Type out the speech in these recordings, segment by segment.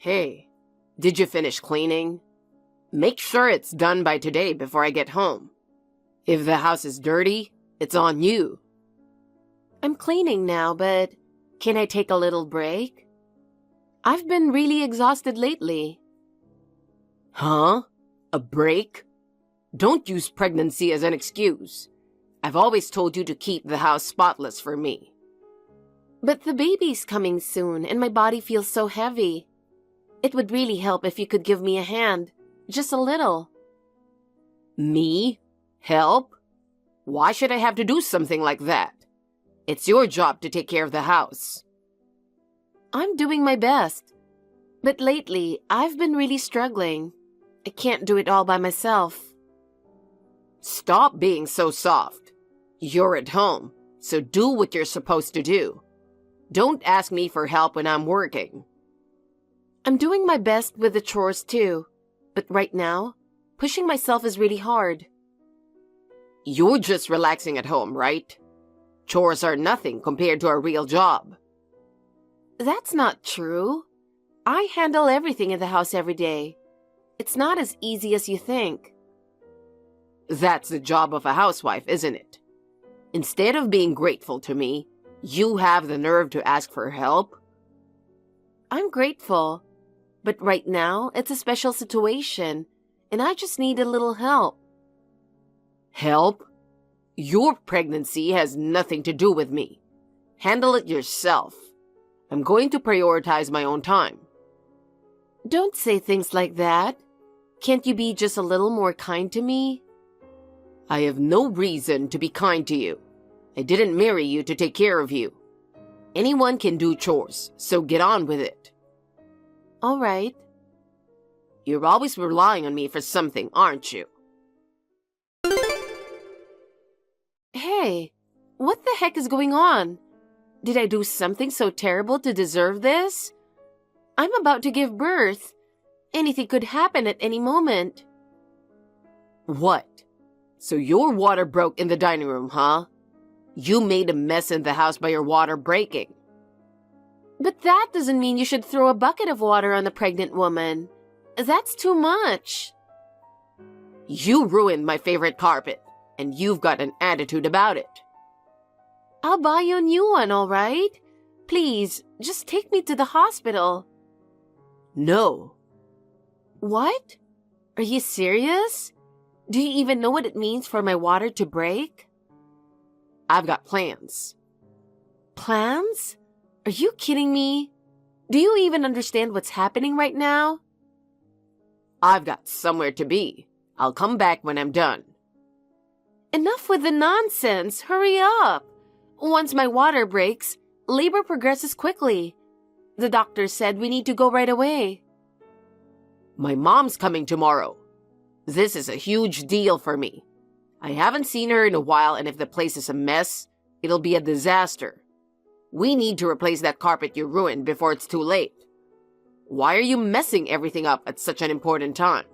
Hey, did you finish cleaning? Make sure it's done by today before I get home. If the house is dirty, it's on you. I'm cleaning now, but can I take a little break? I've been really exhausted lately. Huh? A break? Don't use pregnancy as an excuse. I've always told you to keep the house spotless for me. But the baby's coming soon and my body feels so heavy. It would really help if you could give me a hand. Just a little. Me? Help? Why should I have to do something like that? It's your job to take care of the house. I'm doing my best. But lately, I've been really struggling. I can't do it all by myself. Stop being so soft. You're at home, so do what you're supposed to do. Don't ask me for help when I'm working. I'm doing my best with the chores too, but right now, pushing myself is really hard. You're just relaxing at home, right? Chores are nothing compared to a real job. That's not true. I handle everything in the house every day. It's not as easy as you think. That's the job of a housewife, isn't it? Instead of being grateful to me, you have the nerve to ask for help? I'm grateful, but right now it's a special situation, and I just need a little help. Help? Your pregnancy has nothing to do with me. Handle it yourself. I'm going to prioritize my own time. Don't say things like that. Can't you be just a little more kind to me? I have no reason to be kind to you. I didn't marry you to take care of you. Anyone can do chores, so get on with it. All right. You're always relying on me for something, aren't you? Hey, what the heck is going on? Did I do something so terrible to deserve this? I'm about to give birth. Anything could happen at any moment. What? So your water broke in the dining room, huh? You made a mess in the house by your water breaking. But that doesn't mean you should throw a bucket of water on a pregnant woman. That's too much. You ruined my favorite carpet, and you've got an attitude about it. I'll buy you a new one, all right? Please, just take me to the hospital. No. What? Are you serious? Do you even know what it means for my water to break? I've got plans. Plans? Are you kidding me? Do you even understand what's happening right now? I've got somewhere to be. I'll come back when I'm done. Enough with the nonsense. Hurry up. Once my water breaks, labor progresses quickly. The doctor said we need to go right away. My mom's coming tomorrow. This is a huge deal for me. I haven't seen her in a while, and if the place is a mess, it'll be a disaster. We need to replace that carpet you ruined before it's too late. Why are you messing everything up at such an important time?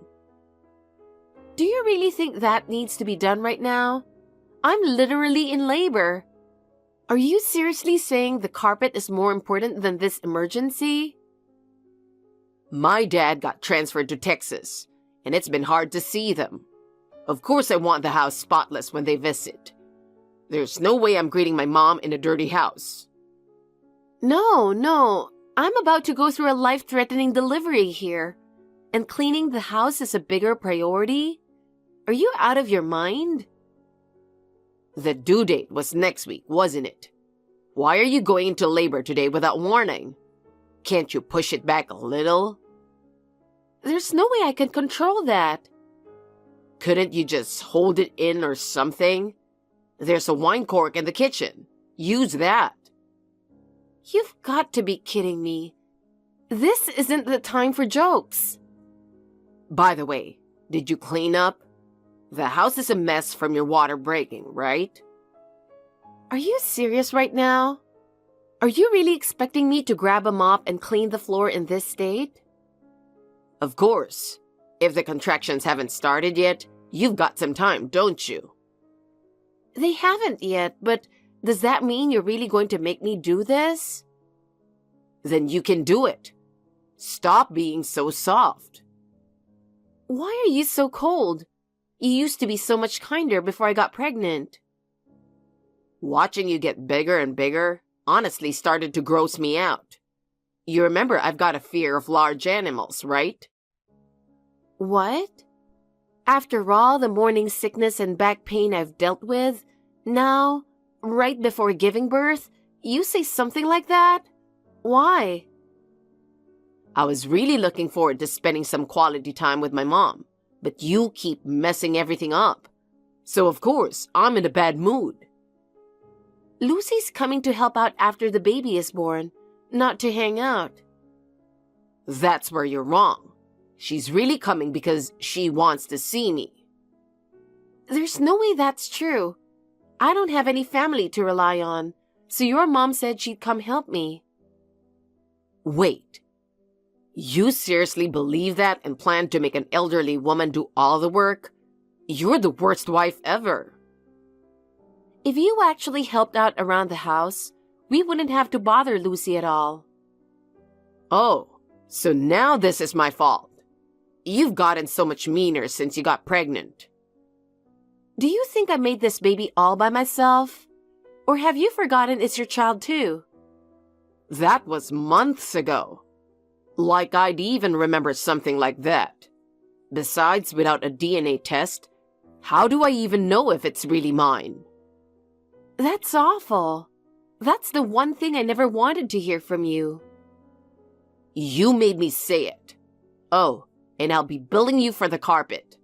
Do you really think that needs to be done right now? I'm literally in labor. Are you seriously saying the carpet is more important than this emergency? My dad got transferred to Texas, and it's been hard to see them. Of course I want the house spotless when they visit. There's no way I'm greeting my mom in a dirty house. No. I'm about to go through a life-threatening delivery here. And cleaning the house is a bigger priority? Are you out of your mind? The due date was next week, wasn't it? Why are you going into labor today without warning? Can't you push it back a little? There's no way I can control that. Couldn't you just hold it in or something? There's a wine cork in the kitchen. Use that. You've got to be kidding me. This isn't the time for jokes. By the way, did you clean up? The house is a mess from your water breaking, right? Are you serious right now? Are you really expecting me to grab a mop and clean the floor in this state? Of course. If the contractions haven't started yet, you've got some time, don't you? They haven't yet, but does that mean you're really going to make me do this? Then you can do it. Stop being so soft. Why are you so cold? You used to be so much kinder before I got pregnant. Watching you get bigger and bigger honestly started to gross me out. You remember I've got a fear of large animals, right? What? After all the morning sickness and back pain I've dealt with, now, right before giving birth, you say something like that? Why? I was really looking forward to spending some quality time with my mom, but you keep messing everything up. So of course, I'm in a bad mood. Lucy's coming to help out after the baby is born, not to hang out. That's where you're wrong. She's really coming because she wants to see me. There's no way that's true. I don't have any family to rely on, so your mom said she'd come help me. Wait. You seriously believe that and plan to make an elderly woman do all the work? You're the worst wife ever. If you actually helped out around the house, we wouldn't have to bother Lucy at all. Oh, so now this is my fault. You've gotten so much meaner since you got pregnant. Do you think I made this baby all by myself? Or have you forgotten it's your child too? That was months ago. Like I'd even remember something like that. Besides, without a DNA test, how do I even know if it's really mine? That's awful. That's the one thing I never wanted to hear from you. You made me say it. Oh, and I'll be billing you for the carpet.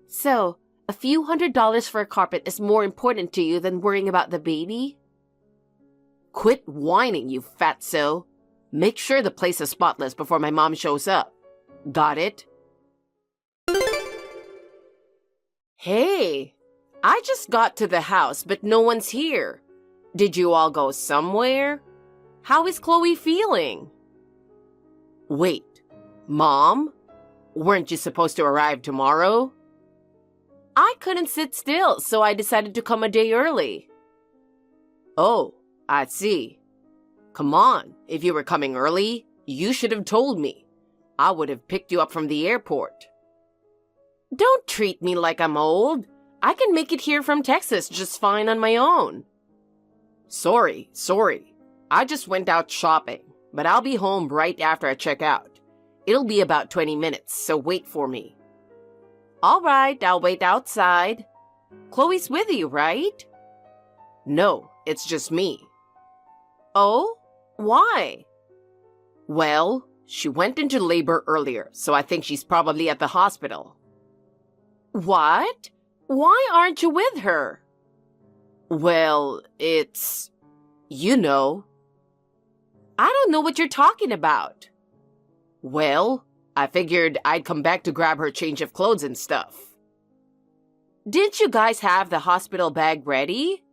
So, a few $100s for a carpet is more important to you than worrying about the baby? Quit whining, you fatso. Make sure the place is spotless before my mom shows up. Got it? Hey, I just got to the house, but no one's here. Did you all go somewhere? How is Chloe feeling? Wait, Mom? Weren't you supposed to arrive tomorrow? I couldn't sit still, so I decided to come a day early. Oh, I see. Come on, if you were coming early, you should have told me. I would have picked you up from the airport. Don't treat me like I'm old. I can make it here from Texas just fine on my own. Sorry. I just went out shopping, but I'll be home right after I check out. It'll be about 20 minutes, so wait for me. All right, I'll wait outside. Chloe's with you, right? No, it's just me. Oh? Why? Well, she went into labor earlier, so I think she's probably at the hospital. What? Why aren't you with her? Well, it's... you know. I don't know what you're talking about. Well, I figured I'd come back to grab her change of clothes and stuff. Didn't you guys have the hospital bag ready?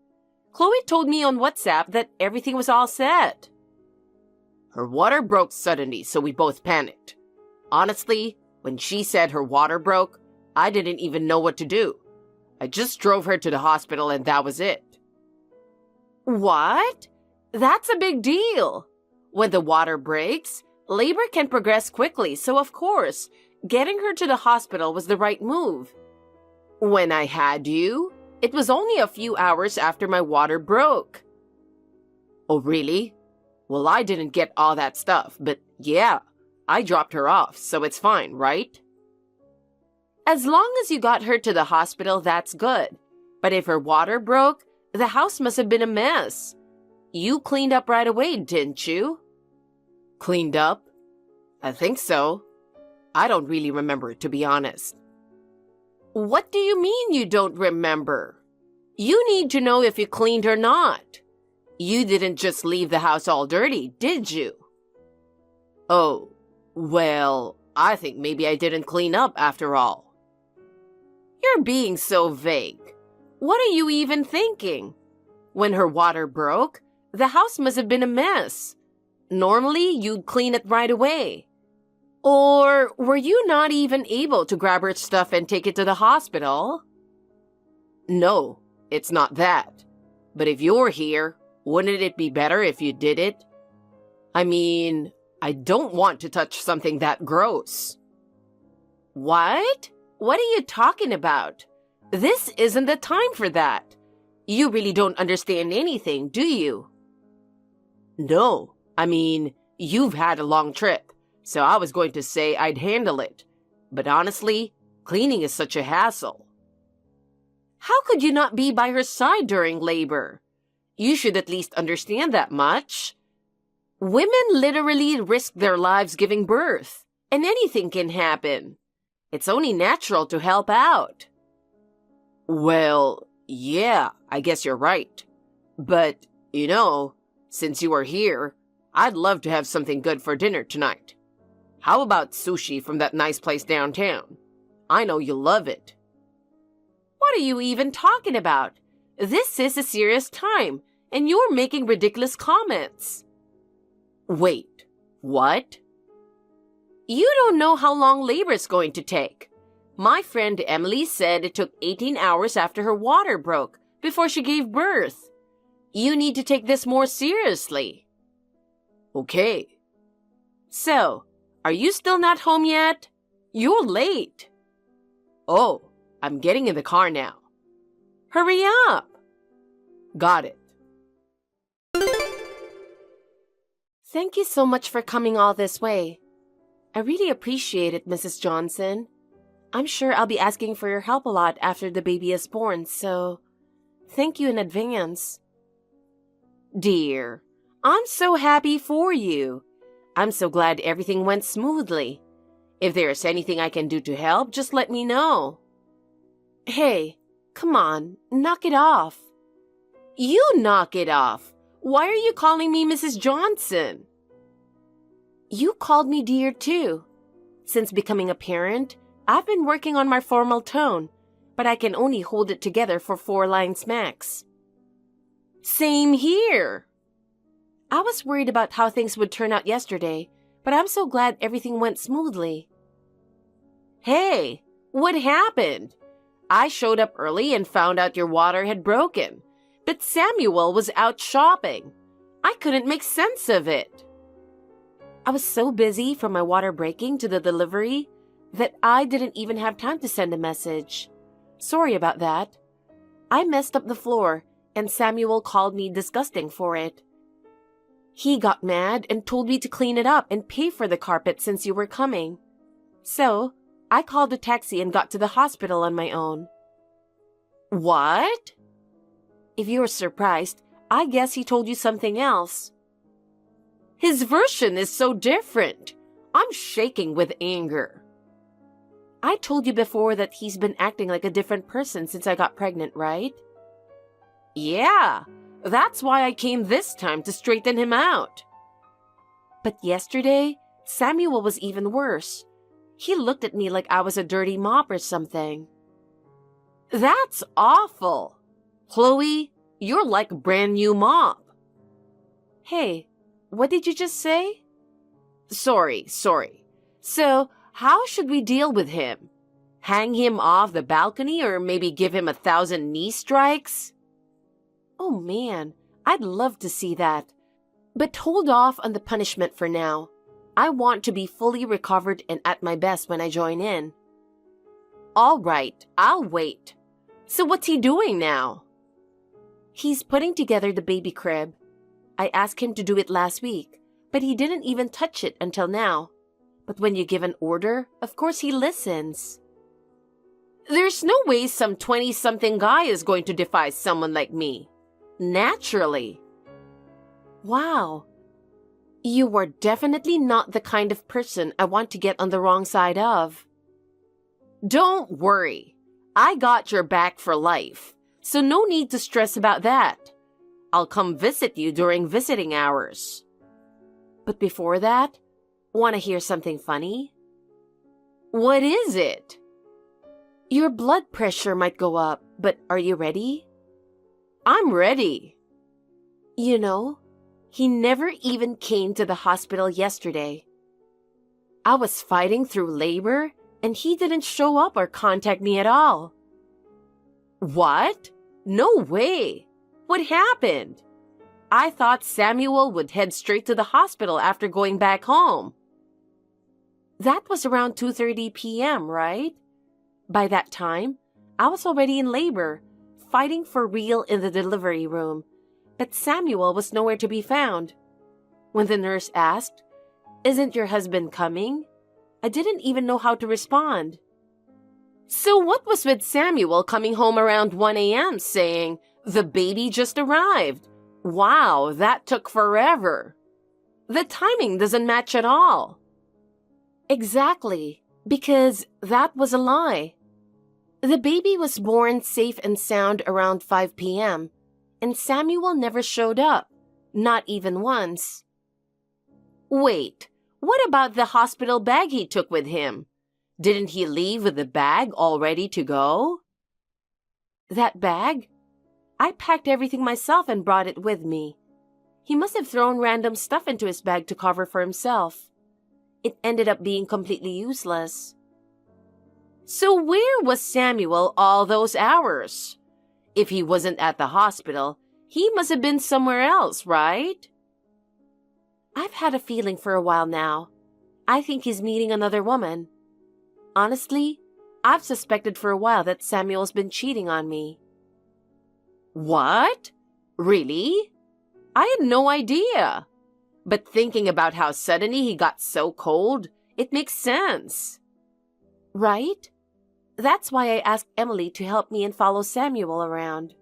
Chloe told me on WhatsApp that everything was all set. Her water broke suddenly, so we both panicked. Honestly, when she said her water broke, I didn't even know what to do. I just drove her to the hospital and that was it. What? That's a big deal. When the water breaks, labor can progress quickly, so of course, getting her to the hospital was the right move. When I had you, it was only a few hours after my water broke. Oh, really? Well, I didn't get all that stuff, but yeah, I dropped her off, so it's fine, right? As long as you got her to the hospital, that's good. But if her water broke, the house must have been a mess. You cleaned up right away, didn't you? Cleaned up? I think so. I don't really remember, to be honest. What do you mean you don't remember? You need to know if you cleaned or not. You didn't just leave the house all dirty, did you? Oh, well, I think maybe I didn't clean up after all. You're being so vague. What are you even thinking? When her water broke, the house must have been a mess. Normally, you'd clean it right away. Or were you not even able to grab her stuff and take it to the hospital? No, it's not that. But if you're here, wouldn't it be better if you did it? I mean, I don't want to touch something that gross. What? What are you talking about? This isn't the time for that. You really don't understand anything, do you? No, I mean, you've had a long trip, so I was going to say I'd handle it. But honestly, cleaning is such a hassle. How could you not be by her side during labor? You should at least understand that much. Women literally risk their lives giving birth, and anything can happen. It's only natural to help out. Well, yeah, I guess you're right. But, since you are here, I'd love to have something good for dinner tonight. How about sushi from that nice place downtown? I know you love it. What are you even talking about? This is a serious time, and you're making ridiculous comments. Wait, what? You don't know how long labor is going to take. My friend Emily said it took 18 hours after her water broke before she gave birth. You need to take this more seriously. Okay. So, are you still not home yet? You're late. Oh, I'm getting in the car now. Hurry up. Got it. Thank you so much for coming all this way. I really appreciate it, Mrs. Johnson. I'm sure I'll be asking for your help a lot after the baby is born, so thank you in advance. Dear, I'm so happy for you. I'm so glad everything went smoothly. If there's anything I can do to help, just let me know. Hey, come on, knock it off. You knock it off. Why are you calling me Mrs. Johnson? You called me dear too. Since becoming a parent, I've been working on my formal tone, but I can only hold it together for 4 lines max. Same here. I was worried about how things would turn out yesterday, but I'm so glad everything went smoothly. Hey, what happened? I showed up early and found out your water had broken, but Samuel was out shopping. I couldn't make sense of it. I was so busy from my water breaking to the delivery that I didn't even have time to send a message. Sorry about that. I messed up the floor, and Samuel called me disgusting for it. He got mad and told me to clean it up and pay for the carpet since you were coming. So, I called a taxi and got to the hospital on my own. What? If you're surprised, I guess he told you something else. His version is so different. I'm shaking with anger. I told you before that he's been acting like a different person since I got pregnant, right? Yeah, that's why I came this time to straighten him out. But yesterday, Samuel was even worse. He looked at me like I was a dirty mop or something. That's awful. Chloe, you're like a brand new mop. Hey, what did you just say? Sorry. So, how should we deal with him? Hang him off the balcony or maybe give him 1,000 knee strikes? Oh man, I'd love to see that. But hold off on the punishment for now. I want to be fully recovered and at my best when I join in. All right, I'll wait. So what's he doing now? He's putting together the baby crib. I asked him to do it last week, but he didn't even touch it until now. But when you give an order, of course he listens. There's no way some 20-something guy is going to defy someone like me. Naturally. Wow. You are definitely not the kind of person I want to get on the wrong side of. Don't worry. I got your back for life, so no need to stress about that. I'll come visit you during visiting hours. But before that, want to hear something funny? What is it? Your blood pressure might go up, but are you ready? I'm ready. You know, he never even came to the hospital yesterday. I was fighting through labor, and he didn't show up or contact me at all. What? No way. What happened? I thought Samuel would head straight to the hospital after going back home. That was around 2:30 p.m., right? By that time, I was already in labor, fighting for real in the delivery room, but Samuel was nowhere to be found. When the nurse asked, "Isn't your husband coming?" I didn't even know how to respond. So what was with Samuel coming home around 1 a.m. saying, "The baby just arrived"? Wow, that took forever. The timing doesn't match at all. Exactly, because that was a lie. The baby was born safe and sound around 5 p.m., and Samuel never showed up, not even once. Wait, what about the hospital bag he took with him? Didn't he leave with the bag all ready to go? That bag? I packed everything myself and brought it with me. He must have thrown random stuff into his bag to cover for himself. It ended up being completely useless. So where was Samuel all those hours? If he wasn't at the hospital, he must have been somewhere else, right? I've had a feeling for a while now. I think he's meeting another woman. Honestly, I've suspected for a while that Samuel's been cheating on me. What? Really? I had no idea. But thinking about how suddenly he got so cold, it makes sense. Right? That's why I asked Emily to help me and follow Samuel around.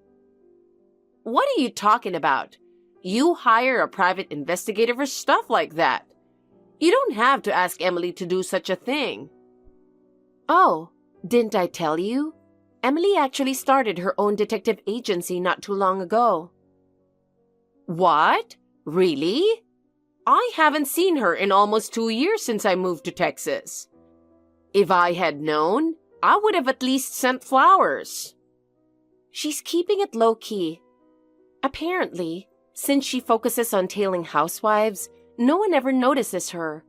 What are you talking about? You hire a private investigator for stuff like that. You don't have to ask Emily to do such a thing. Oh, didn't I tell you? Emily actually started her own detective agency not too long ago. What? Really? I haven't seen her in almost 2 years since I moved to Texas. If I had known, I would have at least sent flowers. She's keeping it low-key. Apparently, since she focuses on tailing housewives, no one ever notices her.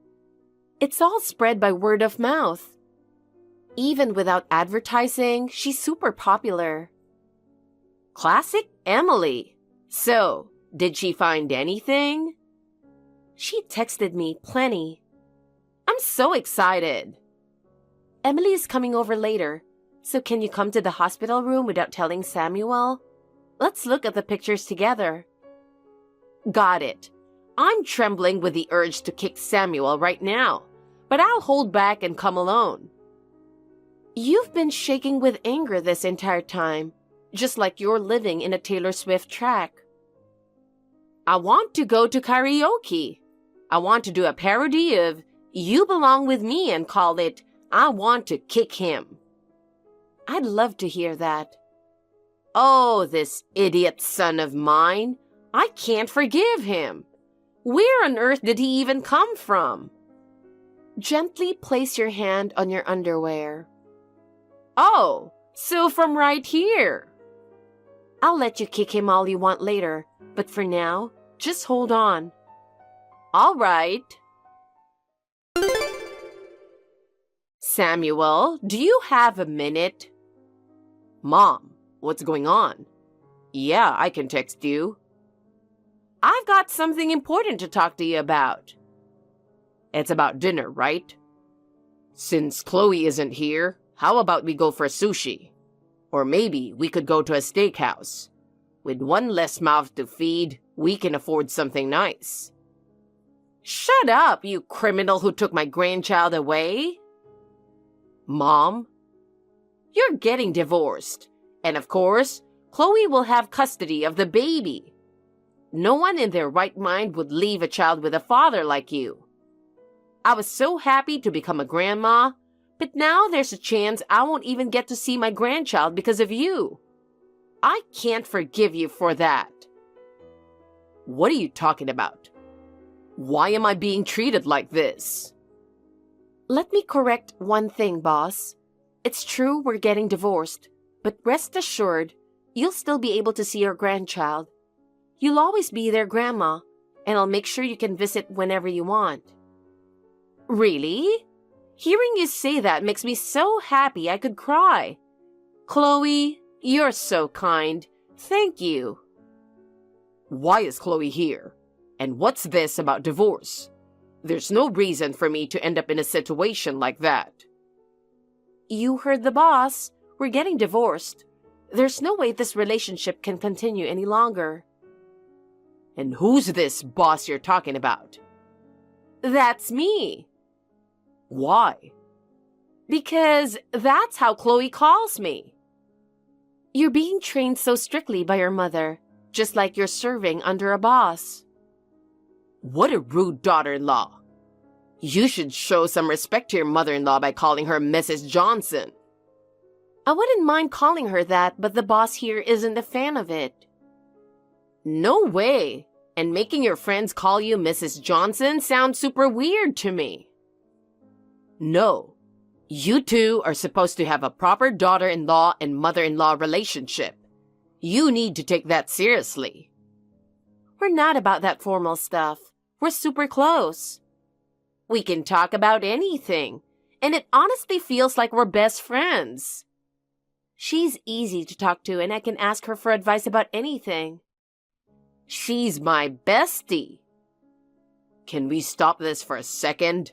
It's all spread by word of mouth. Even without advertising, she's super popular. Classic Emily. So, did she find anything? She texted me plenty. I'm so excited. Emily is coming over later, so can you come to the hospital room without telling Samuel? Let's look at the pictures together. Got it. I'm trembling with the urge to kick Samuel right now, but I'll hold back and come alone. You've been shaking with anger this entire time, just like you're living in a Taylor Swift track. I want to go to karaoke. I want to do a parody of You Belong With Me and call it I Want to Kick Him. I'd love to hear that. Oh, this idiot son of mine. I can't forgive him. Where on earth did he even come from? Gently place your hand on your underwear. Oh, so from right here. I'll let you kick him all you want later, but for now, just hold on. All right. Samuel, do you have a minute? Mom, what's going on? Yeah, I can text you. I've got something important to talk to you about. It's about dinner, right? Since Chloe isn't here, how about we go for sushi? Or maybe we could go to a steakhouse. With one less mouth to feed, we can afford something nice. Shut up, you criminal who took my grandchild away. Mom, you're getting divorced. And of course, Chloe will have custody of the baby. No one in their right mind would leave a child with a father like you. I was so happy to become a grandma, but now there's a chance I won't even get to see my grandchild because of you. I can't forgive you for that. What are you talking about? Why am I being treated like this? Let me correct one thing, boss. It's true we're getting divorced, but rest assured, you'll still be able to see your grandchild. You'll always be their grandma, and I'll make sure you can visit whenever you want. Really? Hearing you say that makes me so happy I could cry. Chloe, you're so kind. Thank you. Why is Chloe here? And what's this about divorce? There's no reason for me to end up in a situation like that. You heard the boss. We're getting divorced. There's no way this relationship can continue any longer. And who's this boss you're talking about? That's me. Why? Because that's how Chloe calls me. You're being trained so strictly by your mother, just like you're serving under a boss. What a rude daughter-in-law. You should show some respect to your mother-in-law by calling her Mrs. Johnson. I wouldn't mind calling her that, but the boss here isn't a fan of it. No way. And making your friends call you Mrs. Johnson sounds super weird to me. No. You two are supposed to have a proper daughter-in-law and mother-in-law relationship. You need to take that seriously. We're not about that formal stuff. We're super close. We can talk about anything, and it honestly feels like we're best friends. She's easy to talk to, and I can ask her for advice about anything. She's my bestie. Can we stop this for a second?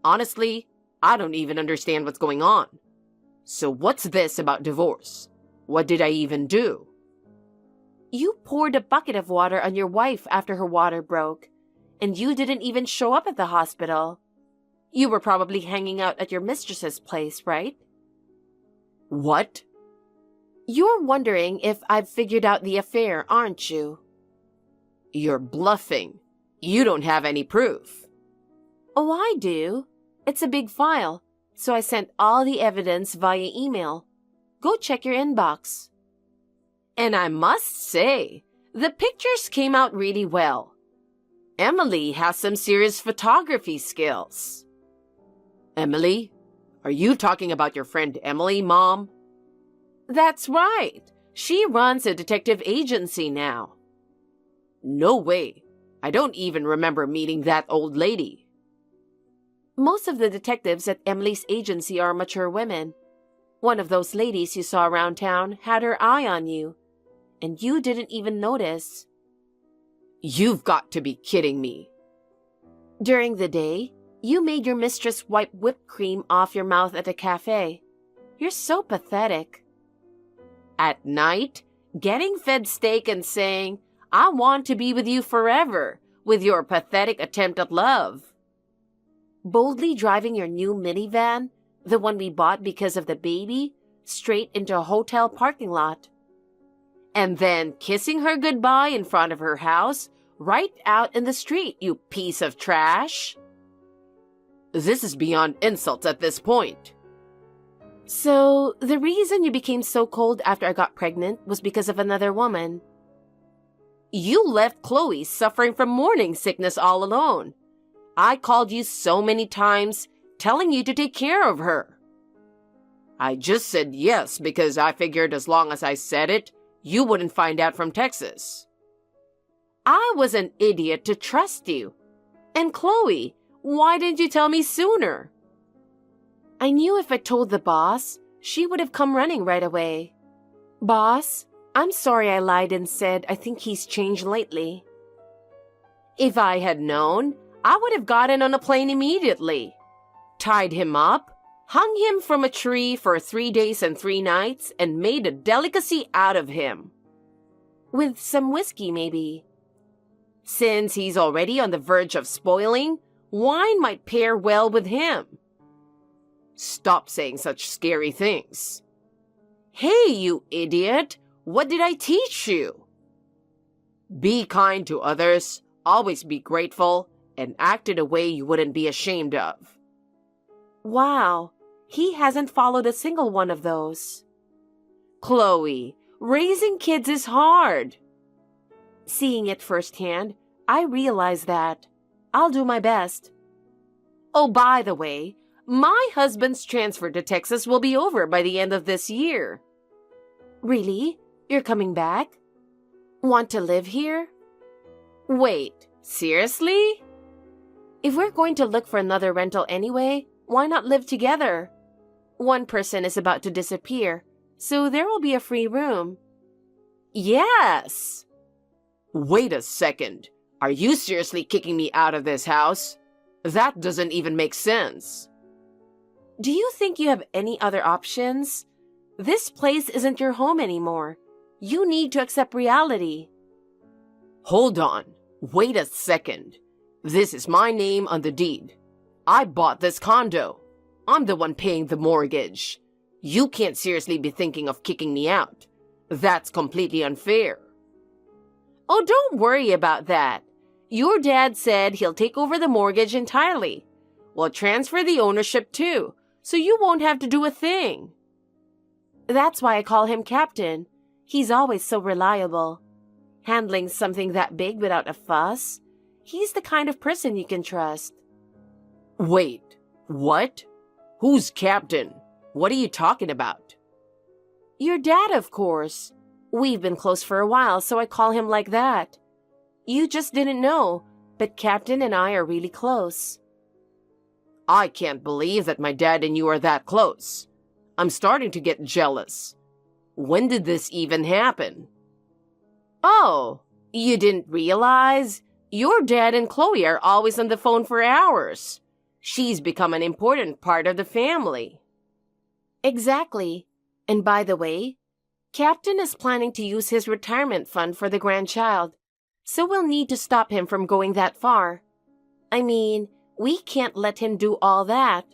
Honestly, I don't even understand what's going on. So what's this about divorce? What did I even do? You poured a bucket of water on your wife after her water broke, and you didn't even show up at the hospital. You were probably hanging out at your mistress's place, right? What? You're wondering if I've figured out the affair, aren't you? You're bluffing. You don't have any proof. Oh, I do. It's a big file, so I sent all the evidence via email. Go check your inbox. And I must say, the pictures came out really well. Emily has some serious photography skills. Emily? Are you talking about your friend Emily, Mom? That's right. She runs a detective agency now. No way. I don't even remember meeting that old lady. Most of the detectives at Emily's agency are mature women. One of those ladies you saw around town had her eye on you, and you didn't even notice. You've got to be kidding me. During the day, you made your mistress wipe whipped cream off your mouth at a cafe. You're so pathetic. At night, getting fed steak and saying, "I want to be with you forever," with your pathetic attempt at love. Boldly driving your new minivan, the one we bought because of the baby, straight into a hotel parking lot. And then kissing her goodbye in front of her house, right out in the street, you piece of trash. This is beyond insults at this point. So, the reason you became so cold after I got pregnant was because of another woman. You left Chloe suffering from morning sickness all alone. I called you so many times, telling you to take care of her. I just said yes because I figured as long as I said it, you wouldn't find out from Texas. I was an idiot to trust you. And Chloe, why didn't you tell me sooner? I knew if I told the boss, she would have come running right away. Boss, I'm sorry I lied and said I think he's changed lately. If I had known, I would have gotten on a plane immediately, tied him up, hung him from a tree for 3 days and 3 nights, and made a delicacy out of him. With some whiskey, maybe. Since he's already on the verge of spoiling, wine might pair well with him. Stop saying such scary things. Hey, you idiot! What did I teach you? Be kind to others, always be grateful, and act in a way you wouldn't be ashamed of. Wow, he hasn't followed a single one of those. Chloe, raising kids is hard. Seeing it firsthand, I realize that. I'll do my best. Oh, by the way, my husband's transfer to Texas will be over by the end of this year. Really? You're coming back? Want to live here? Wait, seriously? If we're going to look for another rental anyway, why not live together? One person is about to disappear, so there will be a free room. Yes! Wait a second. Are you seriously kicking me out of this house? That doesn't even make sense. Do you think you have any other options? This place isn't your home anymore. You need to accept reality. Hold on. Wait a second. This is my name on the deed. I bought this condo. I'm the one paying the mortgage. You can't seriously be thinking of kicking me out. That's completely unfair. Oh, don't worry about that. Your dad said he'll take over the mortgage entirely. We'll transfer the ownership too, so you won't have to do a thing. That's why I call him Captain. He's always so reliable. Handling something that big without a fuss. He's the kind of person you can trust. Wait, what? Who's Captain? What are you talking about? Your dad, of course. We've been close for a while, so I call him like that. You just didn't know, but Captain and I are really close. I can't believe that my dad and you are that close. I'm starting to get jealous. When did this even happen? Oh, you didn't realize? Your dad and Chloe are always on the phone for hours. She's become an important part of the family. Exactly. And by the way, Captain is planning to use his retirement fund for the grandchild, so we'll need to stop him from going that far. I mean, we can't let him do all that.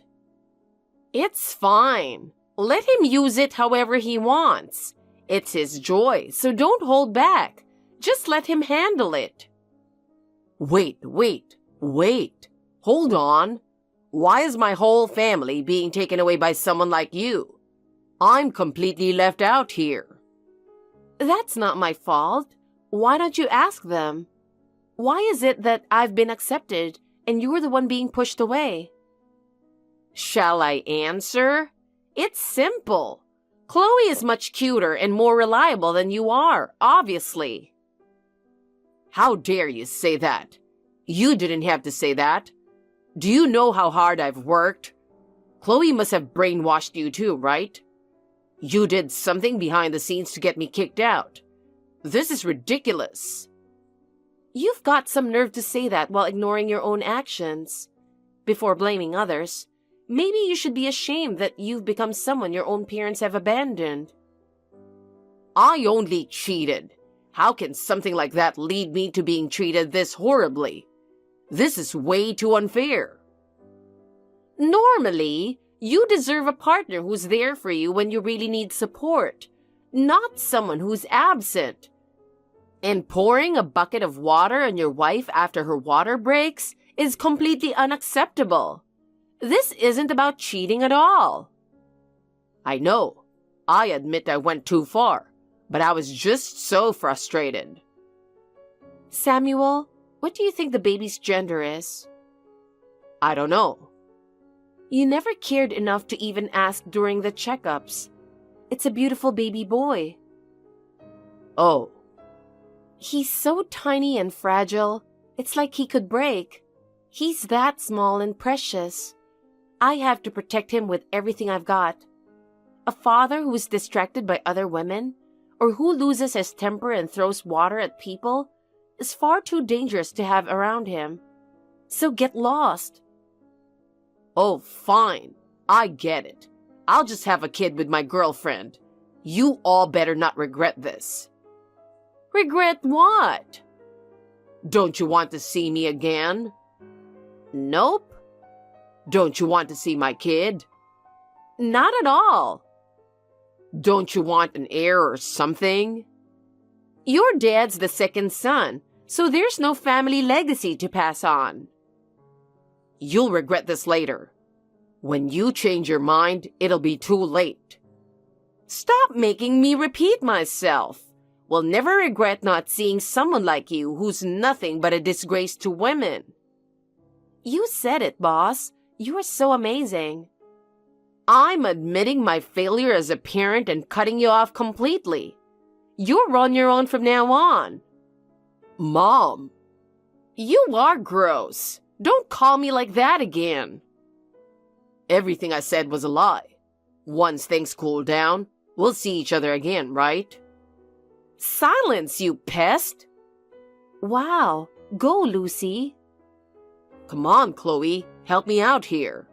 It's fine. Let him use it however he wants. It's his joy, so don't hold back. Just let him handle it. Wait. Hold on. Why is my whole family being taken away by someone like you? I'm completely left out here. That's not my fault. Why don't you ask them? Why is it that I've been accepted and you're the one being pushed away? Shall I answer? It's simple. Chloe is much cuter and more reliable than you are, obviously. How dare you say that? You didn't have to say that. Do you know how hard I've worked? Chloe must have brainwashed you too, right? You did something behind the scenes to get me kicked out. This is ridiculous. You've got some nerve to say that while ignoring your own actions. Before blaming others, maybe you should be ashamed that you've become someone your own parents have abandoned. I only cheated. How can something like that lead me to being treated this horribly? This is way too unfair. Normally, you deserve a partner who's there for you when you really need support, not someone who's absent. And pouring a bucket of water on your wife after her water breaks is completely unacceptable. This isn't about cheating at all. I know. I admit I went too far, but I was just so frustrated. Samuel, what do you think the baby's gender is? I don't know. You never cared enough to even ask during the checkups. It's a beautiful baby boy. Oh. He's so tiny and fragile. It's like he could break. He's that small and precious. I have to protect him with everything I've got. A father who's distracted by other women, or who loses his temper and throws water at people, is far too dangerous to have around him. So get lost. Oh, fine. I get it. I'll just have a kid with my girlfriend. You all better not regret this. Regret what? Don't you want to see me again? Nope. Don't you want to see my kid? Not at all. Don't you want an heir or something? Your dad's the second son, so there's no family legacy to pass on. You'll regret this later. When you change your mind, it'll be too late. Stop making me repeat myself. We'll never regret not seeing someone like you who's nothing but a disgrace to women. You said it, boss. You are so amazing. I'm admitting my failure as a parent and cutting you off completely. You're on your own from now on. Mom. You are gross. Don't call me like that again. Everything I said was a lie. Once things cool down, we'll see each other again, right? Silence, you pest! Wow, go, Lucy. Come on, Chloe, help me out here.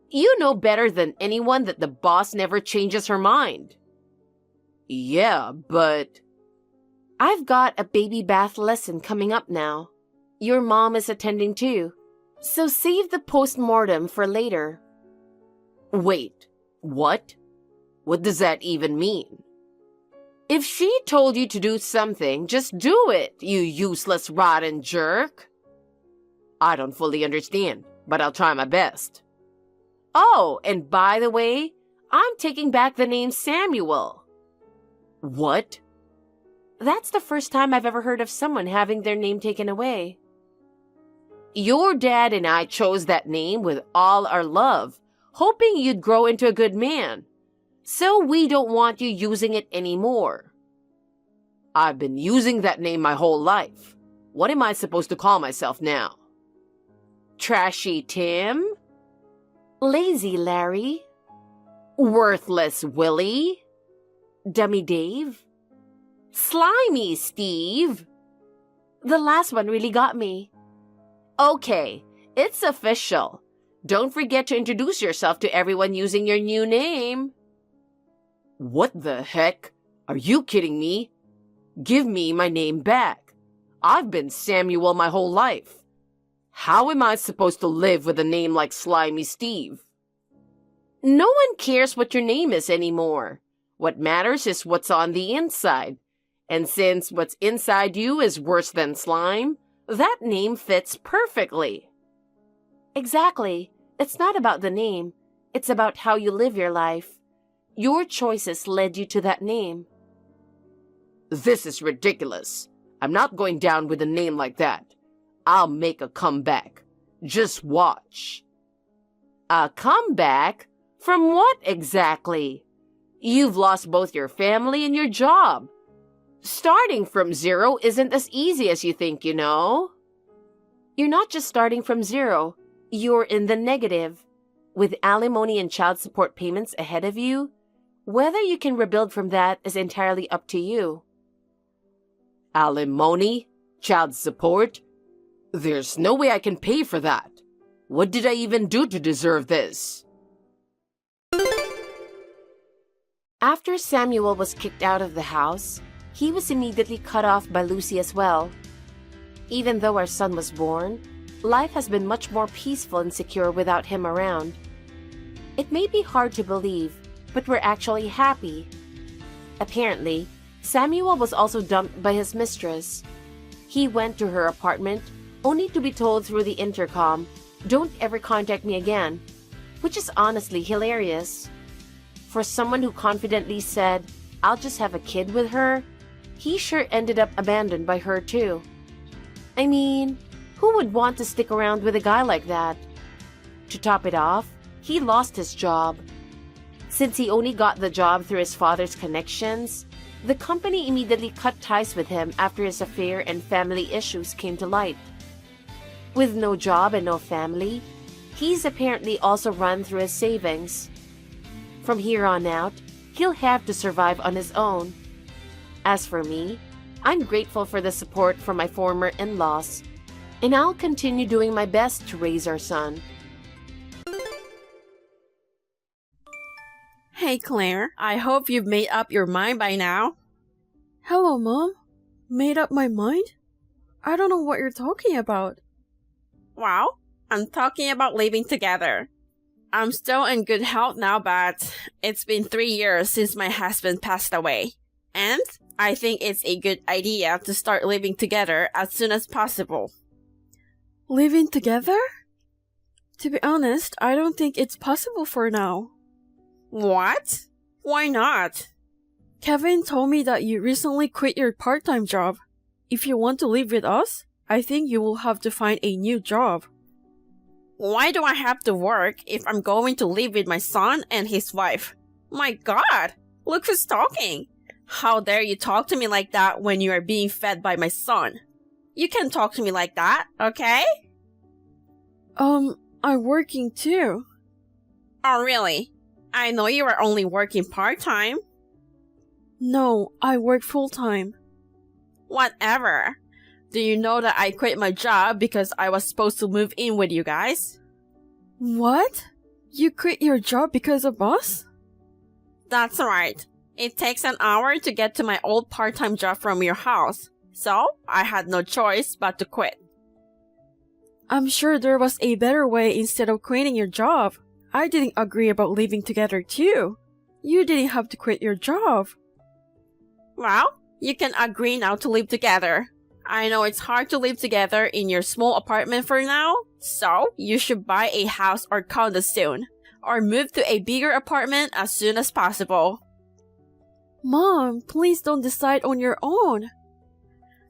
You know better than anyone that the boss never changes her mind. Yeah, but... I've got a baby bath lesson coming up now. Your mom is attending too, so save the post-mortem for later. Wait, what? What does that even mean? If she told you to do something, just do it, you useless, rotten jerk. I don't fully understand, but I'll try my best. Oh, and by the way, I'm taking back the name Samuel. What? That's the first time I've ever heard of someone having their name taken away. Your dad and I chose that name with all our love, hoping you'd grow into a good man. So we don't want you using it anymore. I've been using that name my whole life. What am I supposed to call myself now? Trashy Tim? Lazy Larry? Worthless Willie? Dummy Dave? Slimy Steve? The last one really got me. Okay, it's official. Don't forget to introduce yourself to everyone using your new name. What the heck? Are you kidding me? Give me my name back. I've been Samuel my whole life. How am I supposed to live with a name like Slimy Steve? No one cares what your name is anymore. What matters is what's on the inside. And since what's inside you is worse than slime, that name fits perfectly. Exactly. It's not about the name. It's about how you live your life. Your choices led you to that name. This is ridiculous. I'm not going down with a name like that. I'll make a comeback. Just watch. A comeback? From what exactly? You've lost both your family and your job. Starting from zero isn't as easy as you think, you know. You're not just starting from zero. You're in the negative. With alimony and child support payments ahead of you, whether you can rebuild from that is entirely up to you. Alimony? Child support? There's no way I can pay for that. What did I even do to deserve this? After Samuel was kicked out of the house, he was immediately cut off by Lucy as well. Even though our son was born, life has been much more peaceful and secure without him around. It may be hard to believe, but we're actually happy. Apparently, Samuel was also dumped by his mistress. He went to her apartment, only to be told through the intercom, "Don't ever contact me again," which is honestly hilarious. For someone who confidently said, "I'll just have a kid with her," he sure ended up abandoned by her too. I mean, who would want to stick around with a guy like that? To top it off, he lost his job. Since he only got the job through his father's connections, the company immediately cut ties with him after his affair and family issues came to light. With no job and no family, he's apparently also run through his savings. From here on out, he'll have to survive on his own. As for me, I'm grateful for the support from my former in-laws, and I'll continue doing my best to raise our son. Hey Claire, I hope you've made up your mind by now. Hello, Mom. Made up my mind? I don't know what you're talking about. Well, I'm talking about living together. I'm still in good health now, but it's been 3 years since my husband passed away. And I think it's a good idea to start living together as soon as possible. Living together? To be honest, I don't think it's possible for now. What? Why not? Kevin told me that you recently quit your part-time job. If you want to live with us, I think you will have to find a new job. Why do I have to work if I'm going to live with my son and his wife? My God! Look who's talking! How dare you talk to me like that when you are being fed by my son? You can't talk to me like that, okay? I'm working too. Oh, really? I know you are only working part-time. No, I work full-time. Whatever. Do you know that I quit my job because I was supposed to move in with you guys? What? You quit your job because of us? That's right. It takes an hour to get to my old part-time job from your house, so I had no choice but to quit. I'm sure there was a better way instead of quitting your job. I didn't agree about living together too. You didn't have to quit your job. Well, you can agree now to live together. I know it's hard to live together in your small apartment for now, so you should buy a house or condo soon, or move to a bigger apartment as soon as possible. Mom, please don't decide on your own.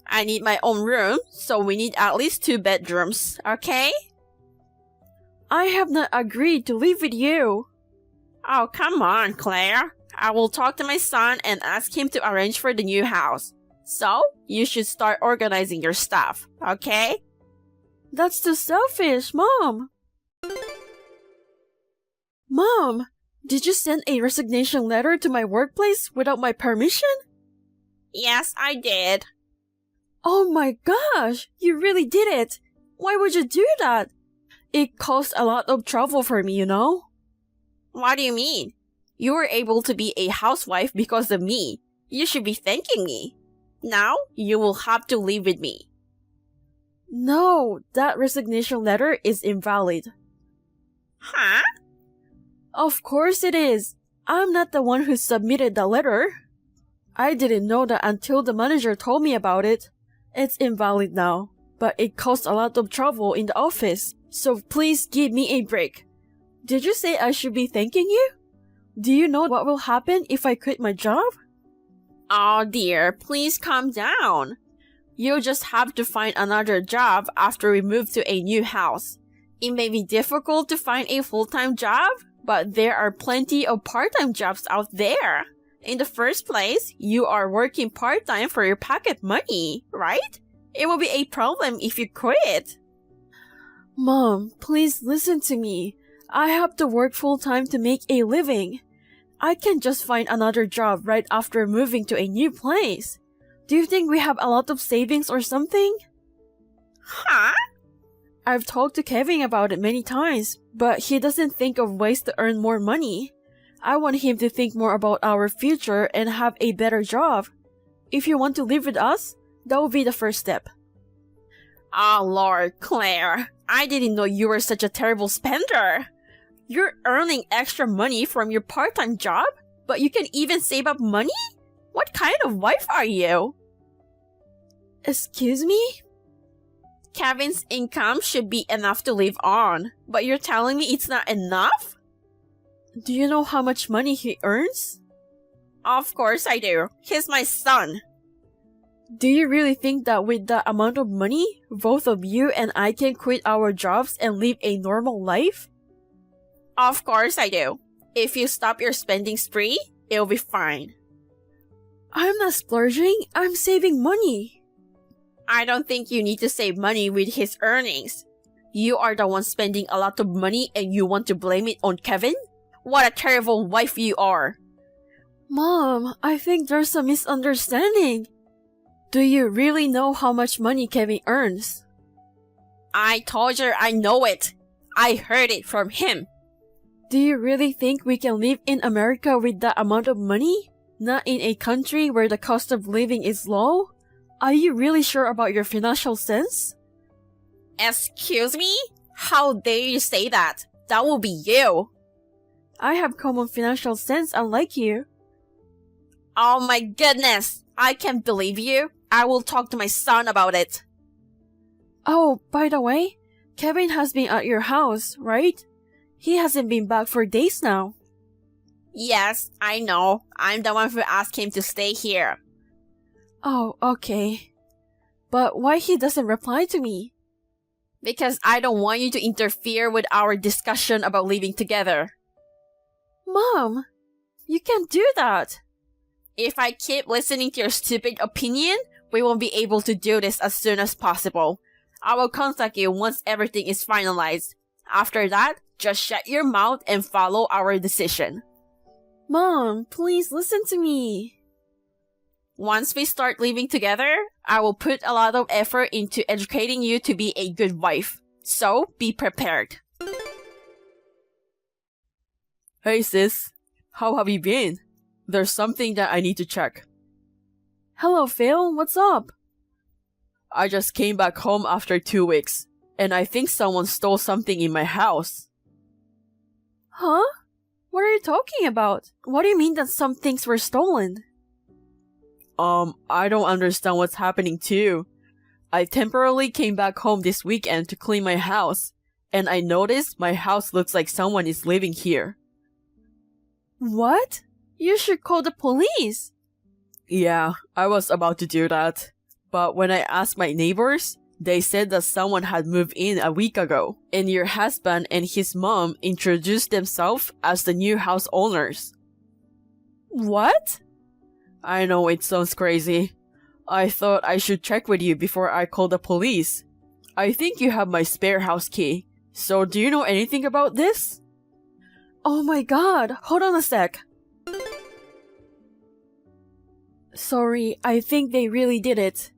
I need my own room, so we need at least 2 bedrooms, okay? I have not agreed to live with you. Oh, come on, Claire. I will talk to my son and ask him to arrange for the new house. So, you should start organizing your stuff, okay? That's too selfish, Mom. Mom, did you send a resignation letter to my workplace without my permission? Yes, I did. Oh my gosh, you really did it. Why would you do that? It caused a lot of trouble for me, you know? What do you mean? You were able to be a housewife because of me. You should be thanking me. Now, you will have to live with me. No, that resignation letter is invalid. Huh? Of course it is. I'm not the one who submitted the letter. I didn't know that until the manager told me about it. It's invalid now, but it caused a lot of trouble in the office, so please give me a break. Did you say I should be thanking you? Do you know what will happen if I quit my job? Oh dear, please calm down. You'll just have to find another job after we move to a new house. It may be difficult to find a full-time job, but there are plenty of part-time jobs out there. In the first place, you are working part-time for your pocket money, right? It will be a problem if you quit. Mom, please listen to me. I have to work full-time to make a living. I can't just find another job right after moving to a new place. Do you think we have a lot of savings or something? Huh? I've talked to Kevin about it many times, but he doesn't think of ways to earn more money. I want him to think more about our future and have a better job. If you want to live with us, that will be the first step. Oh Lord, Claire, I didn't know you were such a terrible spender. You're earning extra money from your part-time job, but you can even save up money? What kind of wife are you? Excuse me? Kevin's income should be enough to live on, but you're telling me it's not enough? Do you know how much money he earns? Of course I do. He's my son. Do you really think that with that amount of money, both of you and I can quit our jobs and live a normal life? Of course I do. If you stop your spending spree, it'll be fine. I'm not splurging, I'm saving money. I don't think you need to save money with his earnings. You are the one spending a lot of money and you want to blame it on Kevin? What a terrible wife you are. Mom, I think there's a misunderstanding. Do you really know how much money Kevin earns? I told you I know it. I heard it from him. Do you really think we can live in America with that amount of money? Not in a country where the cost of living is low? Are you really sure about your financial sense? Excuse me? How dare you say that? That will be you. I have common financial sense unlike you. Oh my goodness. I can't believe you. I will talk to my son about it. Oh, by the way, Kevin has been at your house, right? He hasn't been back for days now. Yes, I know. I'm the one who asked him to stay here. Oh, okay. But why he doesn't reply to me? Because I don't want you to interfere with our discussion about living together. Mom, you can't do that. If I keep listening to your stupid opinion, we won't be able to do this as soon as possible. I will contact you once everything is finalized. After that, just shut your mouth and follow our decision. Mom, please listen to me. Once we start living together, I will put a lot of effort into educating you to be a good wife. So, be prepared. Hey sis, how have you been? There's something that I need to check. Hello Phil, what's up? I just came back home after 2 weeks, and I think someone stole something in my house. Huh? What are you talking about? What do you mean that some things were stolen? I don't understand what's happening too. I temporarily came back home this weekend to clean my house, and I noticed my house looks like someone is living here. What? You should call the police. Yeah, I was about to do that. But when I asked my neighbors, they said that someone had moved in a week ago, and your husband and his mom introduced themselves as the new house owners. What? I know it sounds crazy. I thought I should check with you before I call the police. I think you have my spare house key. So do you know anything about this? Oh my god, hold on a sec. Sorry, I think they really did it.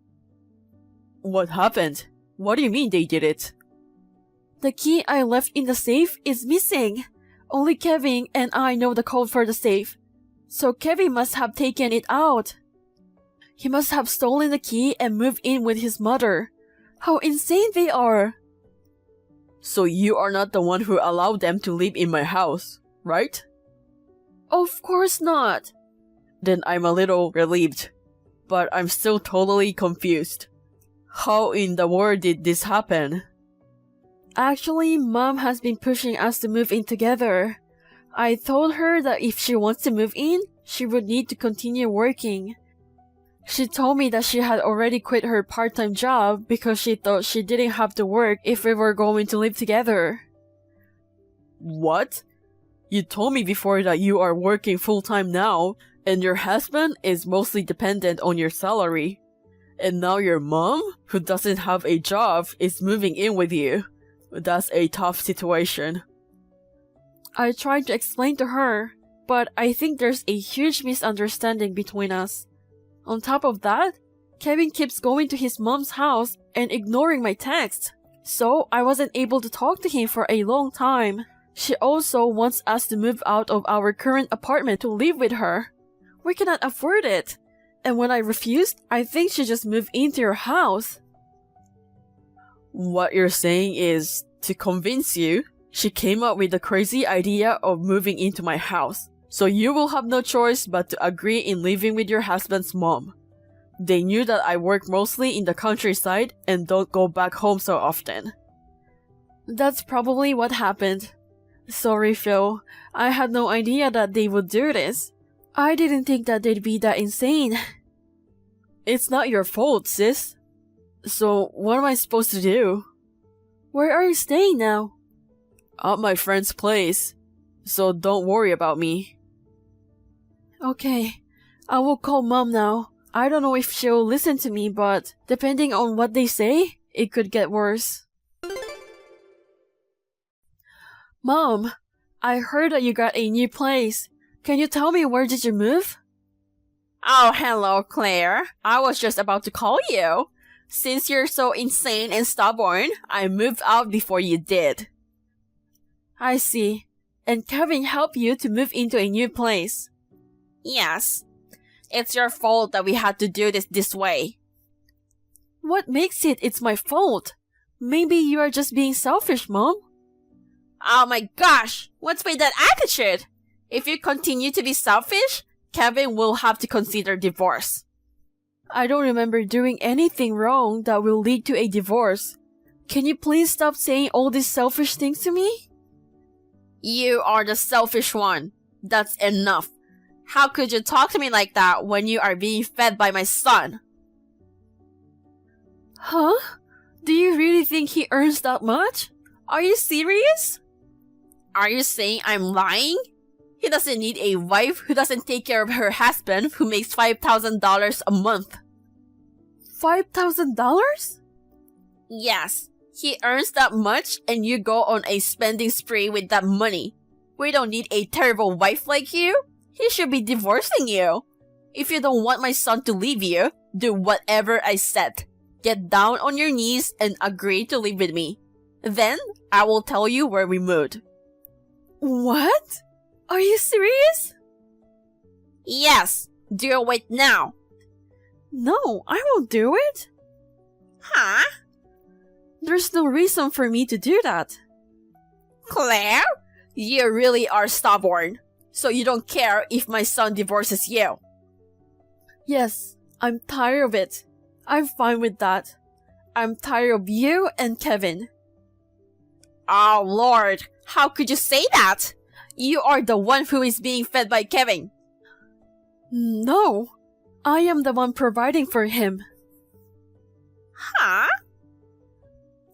What happened? What do you mean they did it? The key I left in the safe is missing. Only Kevin and I know the code for the safe. So Kevin must have taken it out. He must have stolen the key and moved in with his mother. How insane they are! So you are not the one who allowed them to live in my house, right? Of course not. Then I'm a little relieved. But I'm still totally confused. How in the world did this happen? Actually, Mom has been pushing us to move in together. I told her that if she wants to move in, she would need to continue working. She told me that she had already quit her part-time job because she thought she didn't have to work if we were going to live together. What? You told me before that you are working full-time now, and your husband is mostly dependent on your salary. And now your mom, who doesn't have a job, is moving in with you. That's a tough situation. I tried to explain to her, but I think there's a huge misunderstanding between us. On top of that, Kevin keeps going to his mom's house and ignoring my texts, so I wasn't able to talk to him for a long time. She also wants us to move out of our current apartment to live with her. We cannot afford it. And when I refused, I think she just moved into your house. What you're saying is, to convince you, she came up with the crazy idea of moving into my house. So you will have no choice but to agree in living with your husband's mom. They knew that I work mostly in the countryside and don't go back home so often. That's probably what happened. Sorry, Phil. I had no idea that they would do this. I didn't think that they'd be that insane. It's not your fault, sis. So, what am I supposed to do? Where are you staying now? At my friend's place. So don't worry about me. Okay. I will call Mom now. I don't know if she'll listen to me, but depending on what they say, it could get worse. Mom, I heard that you got a new place. Can you tell me where did you move? Oh, hello, Claire. I was just about to call you. Since you're so insane and stubborn, I moved out before you did. I see. And Kevin helped you to move into a new place. Yes. It's your fault that we had to do this way. What makes it's my fault? Maybe you are just being selfish, Mom. Oh my gosh! What's with that attitude? If you continue to be selfish, Kevin will have to consider divorce. I don't remember doing anything wrong that will lead to a divorce. Can you please stop saying all these selfish things to me? You are the selfish one. That's enough. How could you talk to me like that when you are being fed by my son? Huh? Do you really think he earns that much? Are you serious? Are you saying I'm lying? He doesn't need a wife who doesn't take care of her husband who makes $5,000 a month. $5,000? Yes. He earns that much and you go on a spending spree with that money. We don't need a terrible wife like you. He should be divorcing you. If you don't want my son to leave you, do whatever I said. Get down on your knees and agree to live with me. Then, I will tell you where we moved. What? Are you serious? Yes, do it now. No, I won't do it. Huh? There's no reason for me to do that. Claire? You really are stubborn. So you don't care if my son divorces you. Yes, I'm tired of it. I'm fine with that. I'm tired of you and Kevin. Oh Lord, how could you say that? You are the one who is being fed by Kevin. No, I am the one providing for him. Huh?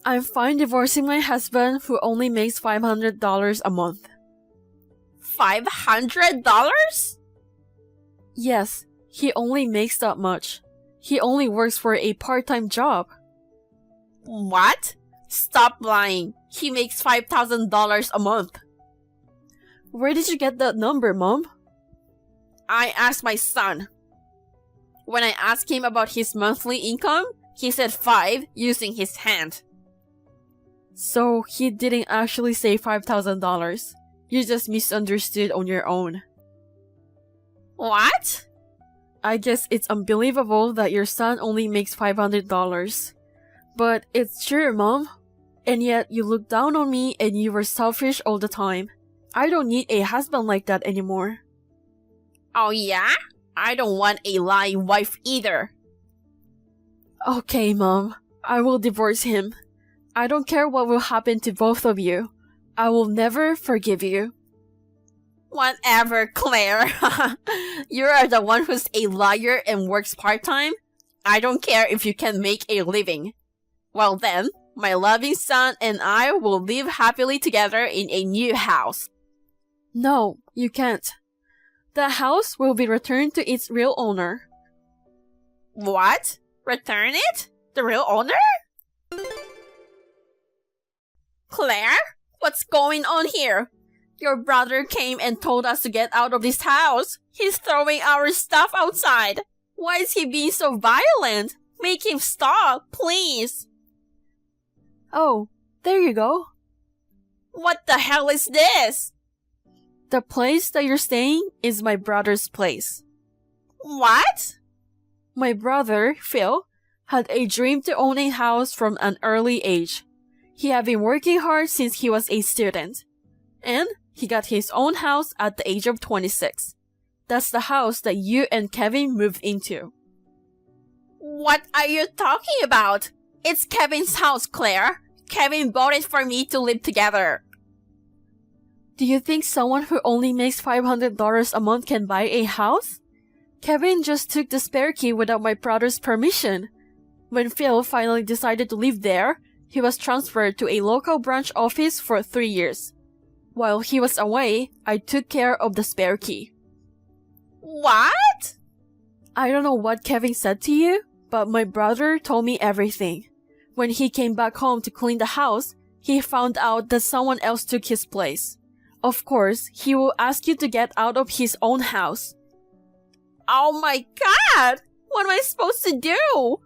I'm fine divorcing my husband who only makes $500 a month. $500? Yes, he only makes that much. He only works for a part-time job. What? Stop lying. He makes $5,000 a month. Where did you get that number, Mom? I asked my son. When I asked him about his monthly income, he said 5 using his hand. So he didn't actually say $5,000. You just misunderstood on your own. What? I guess it's unbelievable that your son only makes $500. But it's true, Mom. And yet you look down on me and you were selfish all the time. I don't need a husband like that anymore. Oh yeah? I don't want a lying wife either. Okay, Mom. I will divorce him. I don't care what will happen to both of you. I will never forgive you. Whatever, Claire. You are the one who's a liar and works part-time. I don't care if you can make a living. Well then, my loving son and I will live happily together in a new house. No, you can't. The house will be returned to its real owner. What? Return it? The real owner? Claire? What's going on here? Your brother came and told us to get out of this house. He's throwing our stuff outside. Why is he being so violent? Make him stop, please. Oh, there you go. What the hell is this? The place that you're staying is my brother's place. What? My brother, Phil, had a dream to own a house from an early age. He had been working hard since he was a student. And he got his own house at the age of 26. That's the house that you and Kevin moved into. What are you talking about? It's Kevin's house, Claire. Kevin bought it for me to live together. Do you think someone who only makes $500 a month can buy a house? Kevin just took the spare key without my brother's permission. When Phil finally decided to live there, he was transferred to a local branch office for 3 years. While he was away, I took care of the spare key. What? I don't know what Kevin said to you, but my brother told me everything. When he came back home to clean the house, he found out that someone else took his place. Of course, he will ask you to get out of his own house. Oh my god! What am I supposed to do?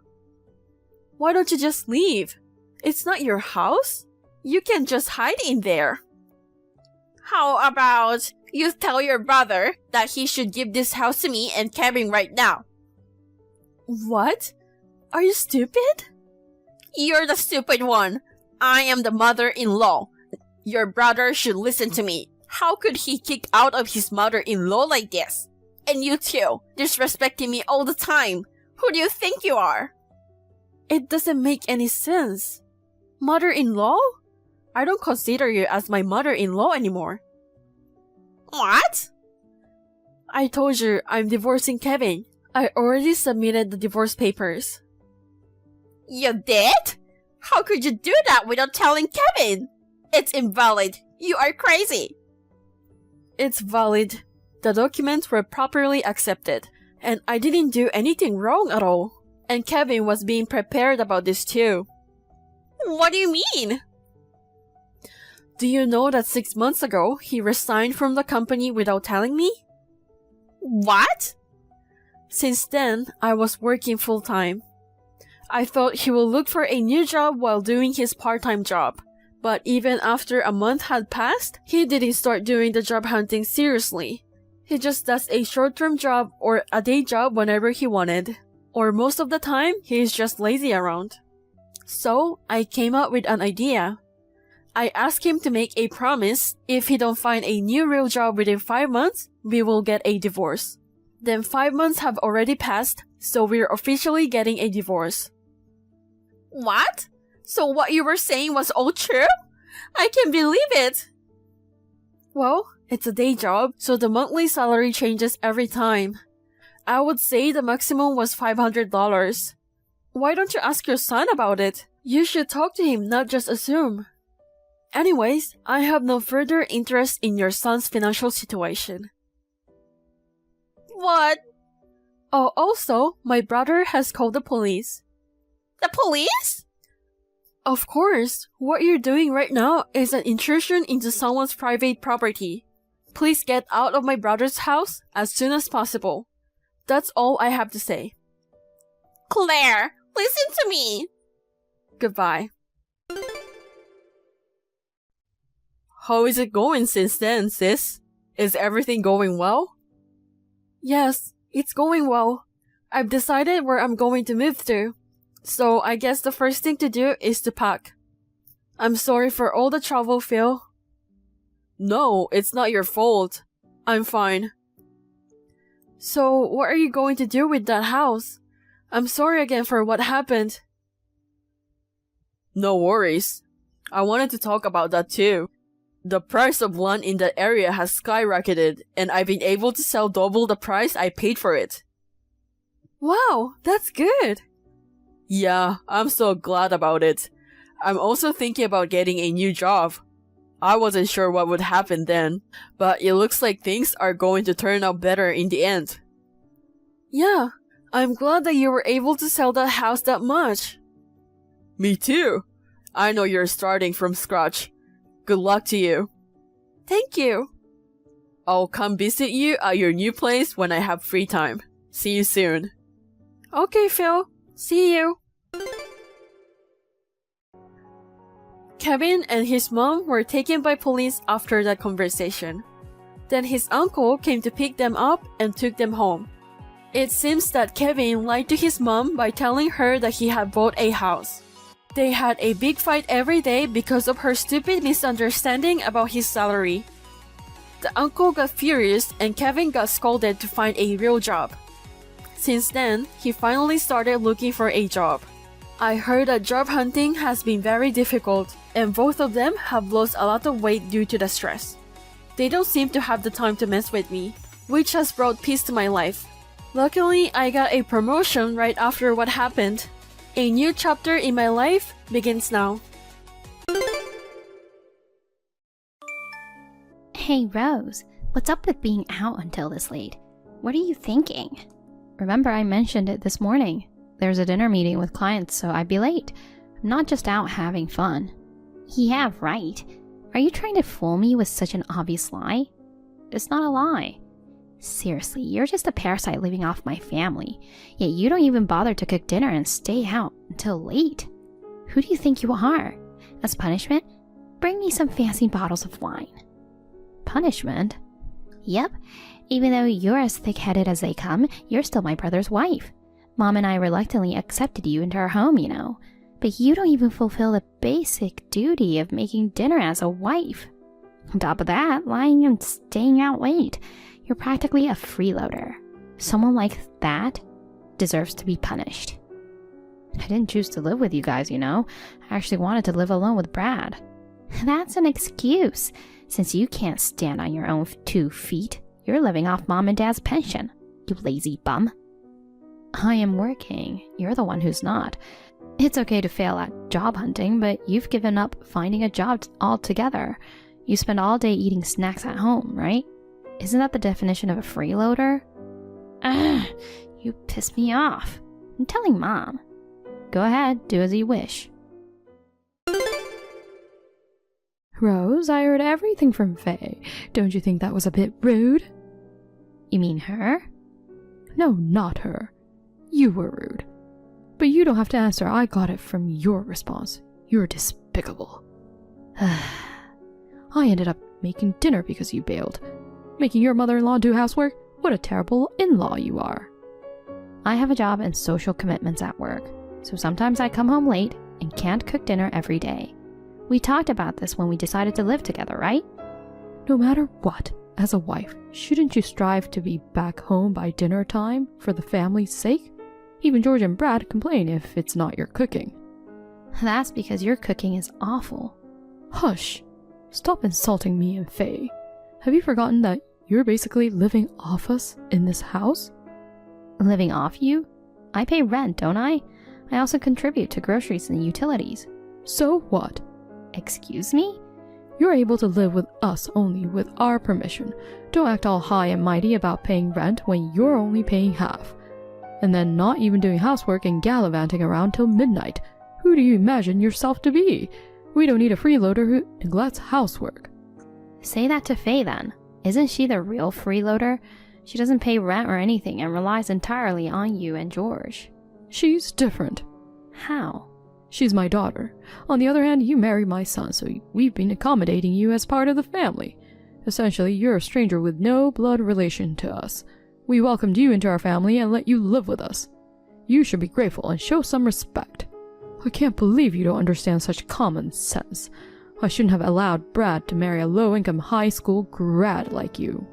Why don't you just leave? It's not your house. You can just hide in there. How about you tell your brother that he should give this house to me and Kevin right now? What? Are you stupid? You're the stupid one. I am the mother-in-law. Your brother should listen to me. How could he kick out of his mother-in-law like this? And you too, disrespecting me all the time. Who do you think you are? It doesn't make any sense. Mother-in-law? I don't consider you as my mother-in-law anymore. What? I told you I'm divorcing Kevin. I already submitted the divorce papers. You did? How could you do that without telling Kevin? It's invalid. You are crazy. It's valid. The documents were properly accepted, and I didn't do anything wrong at all. And Kevin was being prepared about this too. What do you mean? Do you know that 6 months ago, he resigned from the company without telling me? What? Since then, I was working full-time. I thought he would look for a new job while doing his part-time job. But even after a month had passed, he didn't start doing the job hunting seriously. He just does a short-term job or a day job whenever he wanted. Or most of the time, he is just lazy around. So, I came up with an idea. I asked him to make a promise. If he don't find a new real job within 5 months, we will get a divorce. Then 5 months have already passed, so we're officially getting a divorce. What? So what you were saying was all true? I can't believe it! Well, it's a day job, so the monthly salary changes every time. I would say the maximum was $500. Why don't you ask your son about it? You should talk to him, not just assume. Anyways, I have no further interest in your son's financial situation. What? Oh, also, my brother has called the police. The police? Of course, what you're doing right now is an intrusion into someone's private property. Please get out of my brother's house as soon as possible. That's all I have to say. Claire, listen to me! Goodbye. How is it going since then, sis? Is everything going well? Yes, it's going well. I've decided where I'm going to move to. So I guess the first thing to do is to pack. I'm sorry for all the trouble, Phil. No, it's not your fault. I'm fine. So, what are you going to do with that house? I'm sorry again for what happened. No worries. I wanted to talk about that too. The price of land in that area has skyrocketed, and I've been able to sell double the price I paid for it. Wow, that's good. Yeah, I'm so glad about it. I'm also thinking about getting a new job. I wasn't sure what would happen then, but it looks like things are going to turn out better in the end. Yeah, I'm glad that you were able to sell that house that much. Me too. I know you're starting from scratch. Good luck to you. Thank you. I'll come visit you at your new place when I have free time. See you soon. Okay, Phil. See you. Kevin and his mom were taken by police after that conversation. Then his uncle came to pick them up and took them home. It seems that Kevin lied to his mom by telling her that he had bought a house. They had a big fight every day because of her stupid misunderstanding about his salary. The uncle got furious and Kevin got scolded to find a real job. Since then, he finally started looking for a job. I heard that job hunting has been very difficult, and both of them have lost a lot of weight due to the stress. They don't seem to have the time to mess with me, which has brought peace to my life. Luckily, I got a promotion right after what happened. A new chapter in my life begins now. Hey Rose, what's up with being out until this late? What are you thinking? Remember I mentioned it this morning. There's a dinner meeting with clients, so I'd be late. I'm not just out having fun. Yeah, right. Are you trying to fool me with such an obvious lie? It's not a lie. Seriously, you're just a parasite living off my family, yet you don't even bother to cook dinner and stay out until late. Who do you think you are? As punishment, bring me some fancy bottles of wine. Punishment? Yep, even though you're as thick-headed as they come, you're still my brother's wife. Mom and I reluctantly accepted you into our home, you know. But you don't even fulfill the basic duty of making dinner as a wife. On top of that, lying and staying out late. You're practically a freeloader. Someone like that deserves to be punished. I didn't choose to live with you guys, you know. I actually wanted to live alone with Brad. That's an excuse. Since you can't stand on your own 2 feet, you're living off Mom and Dad's pension, you lazy bum. I am working. You're the one who's not. It's okay to fail at job hunting, but you've given up finding a job altogether. You spend all day eating snacks at home, right? Isn't that the definition of a freeloader? Ugh, you piss me off. I'm telling Mom. Go ahead, do as you wish. Rose, I heard everything from Faye. Don't you think that was a bit rude? You mean her? No, not her. You were rude. But you don't have to answer. I got it from your response. You're despicable. I ended up making dinner because you bailed. Making your mother-in-law do housework? What a terrible in-law you are. I have a job and social commitments at work, so sometimes I come home late and can't cook dinner every day. We talked about this when we decided to live together, right? No matter what, as a wife, shouldn't you strive to be back home by dinner time for the family's sake? Even George and Brad complain if it's not your cooking. That's because your cooking is awful. Hush! Stop insulting me and Faye. Have you forgotten that you're basically living off us in this house? Living off you? I pay rent, don't I? I also contribute to groceries and utilities. So what? Excuse me? You're able to live with us only with our permission. Don't act all high and mighty about paying rent when you're only paying half. And then not even doing housework and gallivanting around till midnight. Who do you imagine yourself to be? We don't need a freeloader who neglects housework. Say that to Faye then. Isn't she the real freeloader? She doesn't pay rent or anything and relies entirely on you and George. She's different. How? She's my daughter. On the other hand, you married my son, so we've been accommodating you as part of the family. Essentially, you're a stranger with no blood relation to us. We welcomed you into our family and let you live with us. You should be grateful and show some respect. I can't believe you don't understand such common sense. I shouldn't have allowed Brad to marry a low-income high school grad like you.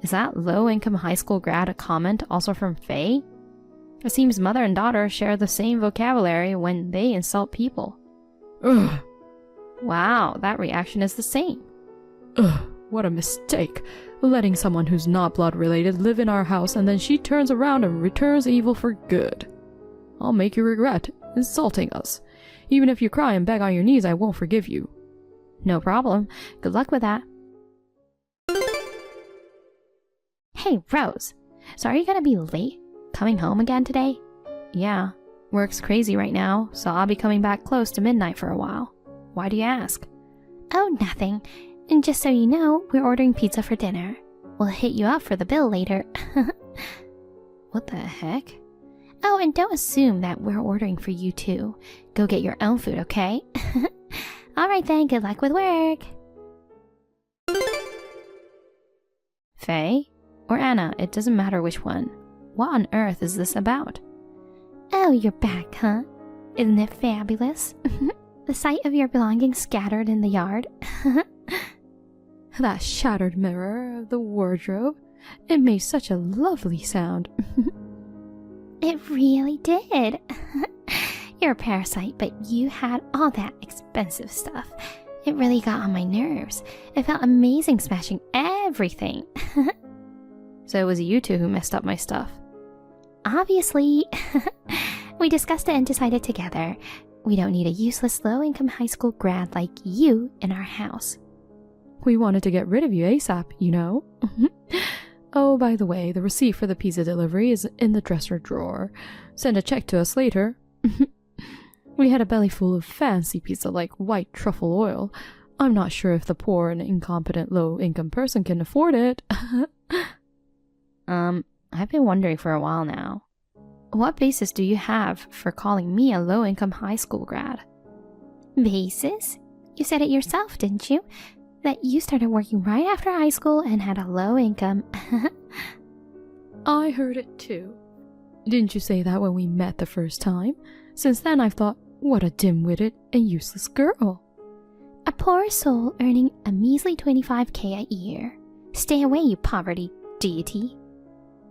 Is that low-income high school grad a comment also from Faye? It seems mother and daughter share the same vocabulary when they insult people. Ugh. Wow, that reaction is the same. Ugh, what a mistake. Letting someone who's not blood-related live in our house and then she turns around and returns evil for good. I'll make you regret insulting us. Even if you cry and beg on your knees, I won't forgive you. No problem. Good luck with that. Hey, Rose. So are you gonna be late coming home again today? Yeah. Work's crazy right now, so I'll be coming back close to midnight for a while. Why do you ask? Oh, nothing. And just so you know, we're ordering pizza for dinner. We'll hit you up for the bill later. What the heck? Oh, and don't assume that we're ordering for you too. Go get your own food, okay? Alright then, good luck with work. Faye? Or Anna, it doesn't matter which one. What on earth is this about? Oh, you're back, huh? Isn't it fabulous? The sight of your belongings scattered in the yard. That shattered mirror of the wardrobe. It made such a lovely sound. It really did. You're a parasite, but you had all that expensive stuff. It really got on my nerves. It felt amazing smashing everything. So it was you two who messed up my stuff. Obviously. We discussed it and decided together. We don't need a useless low-income high school grad like you in our house. We wanted to get rid of you ASAP, you know. Oh, by the way, the receipt for the pizza delivery is in the dresser drawer. Send a check to us later. We had a belly full of fancy pizza like white truffle oil. I'm not sure if the poor and incompetent low-income person can afford it. I've been wondering for a while now. What basis do you have for calling me a low-income high school grad? Basis? You said it yourself, didn't you? That you started working right after high school and had a low income. I heard it too. Didn't you say that when we met the first time? Since then I've thought, what a dim-witted and useless girl. A poor soul earning a measly $25,000 a year. Stay away, you poverty deity.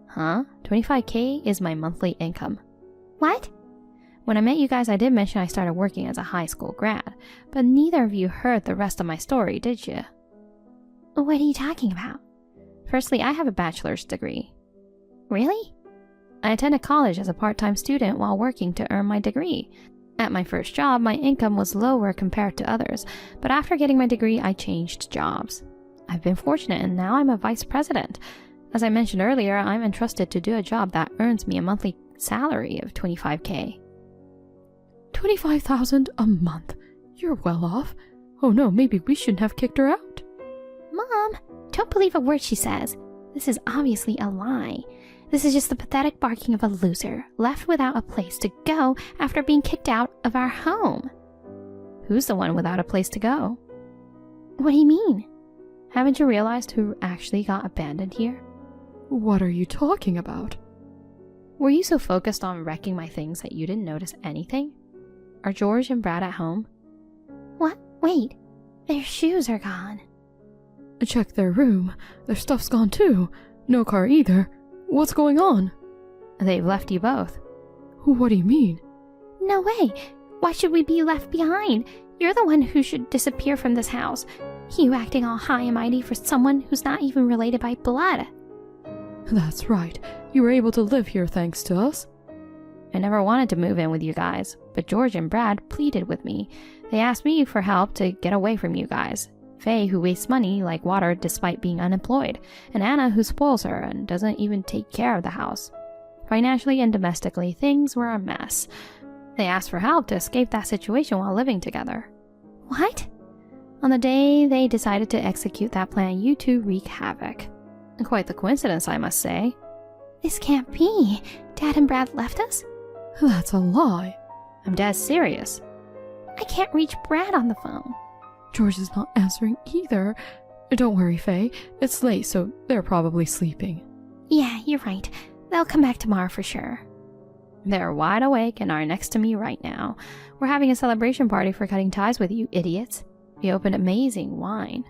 Huh? 25K is my monthly income. What? When I met you guys, I did mention I started working as a high school grad, but neither of you heard the rest of my story, did you? What are you talking about? Firstly, I have a bachelor's degree. Really? I attended college as a part-time student while working to earn my degree. At my first job, my income was lower compared to others, but after getting my degree, I changed jobs. I've been fortunate and now I'm a vice president. As I mentioned earlier, I'm entrusted to do a job that earns me a monthly salary of $25,000. $25,000 a month. You're well off. Oh no, maybe we shouldn't have kicked her out. Mom, don't believe a word she says. This is obviously a lie. This is just the pathetic barking of a loser, left without a place to go after being kicked out of our home. Who's the one without a place to go? What do you mean? Haven't you realized who actually got abandoned here? What are you talking about? Were you so focused on wrecking my things that you didn't notice anything? Are George and Brad at home? What? Wait, their shoes are gone. Check their room. Their stuff's gone too. No car either. What's going on? They've left you both. What do you mean? No way. Why should we be left behind? You're the one who should disappear from this house. You acting all high and mighty for someone who's not even related by blood. That's right. You were able to live here thanks to us. I never wanted to move in with you guys, but George and Brad pleaded with me. They asked me for help to get away from you guys. Faye, who wastes money like water despite being unemployed, and Anna, who spoils her and doesn't even take care of the house. Financially and domestically, things were a mess. They asked for help to escape that situation while living together. What? On the day they decided to execute that plan, you two wreak havoc. Quite the coincidence, I must say. This can't be. Dad and Brad left us? That's a lie. I'm dead serious. I can't reach Brad on the phone. George is not answering either. Don't worry, Faye. It's late, so they're probably sleeping. Yeah, you're right. They'll come back tomorrow for sure. They're wide awake and are next to me right now. We're having a celebration party for cutting ties with you idiots. We opened amazing wine.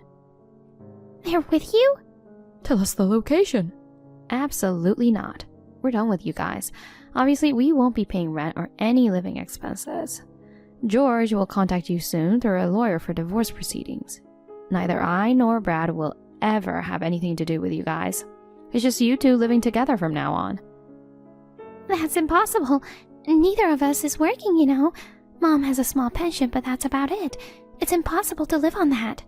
They're with you? Tell us the location. Absolutely not. We're done with you guys. Obviously, we won't be paying rent or any living expenses. George will contact you soon through a lawyer for divorce proceedings. Neither I nor Brad will ever have anything to do with you guys. It's just you two living together from now on. That's impossible. Neither of us is working, you know. Mom has a small pension, but that's about it. It's impossible to live on that.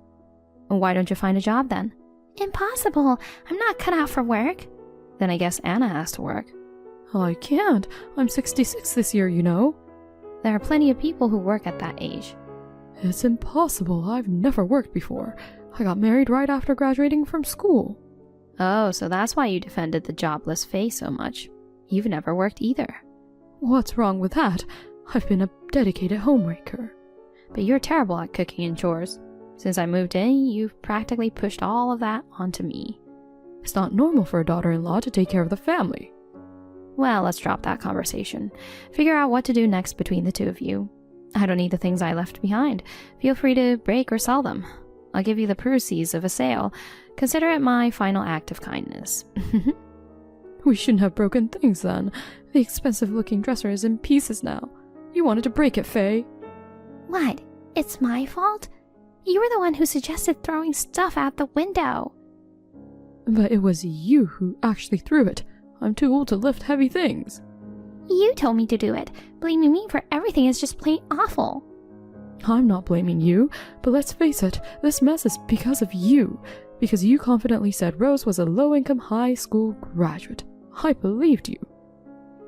Why don't you find a job then? Impossible. I'm not cut out for work. Then I guess Anna has to work. I can't. I'm 66 this year, you know. There are plenty of people who work at that age. It's impossible. I've never worked before. I got married right after graduating from school. Oh, so that's why you defended the jobless Faye so much. You've never worked either. What's wrong with that? I've been a dedicated homemaker. But you're terrible at cooking and chores. Since I moved in, you've practically pushed all of that onto me. It's not normal for a daughter-in-law to take care of the family. Well, let's drop that conversation. Figure out what to do next between the two of you. I don't need the things I left behind. Feel free to break or sell them. I'll give you the proceeds of a sale. Consider it my final act of kindness. We shouldn't have broken things then. The expensive-looking dresser is in pieces now. You wanted to break it, Faye. What? It's my fault? You were the one who suggested throwing stuff out the window. But it was you who actually threw it. I'm too old to lift heavy things. You told me to do it. Blaming me for everything is just plain awful. I'm not blaming you, but let's face it, this mess is because of you. Because you confidently said Rose was a low-income high school graduate. I believed you.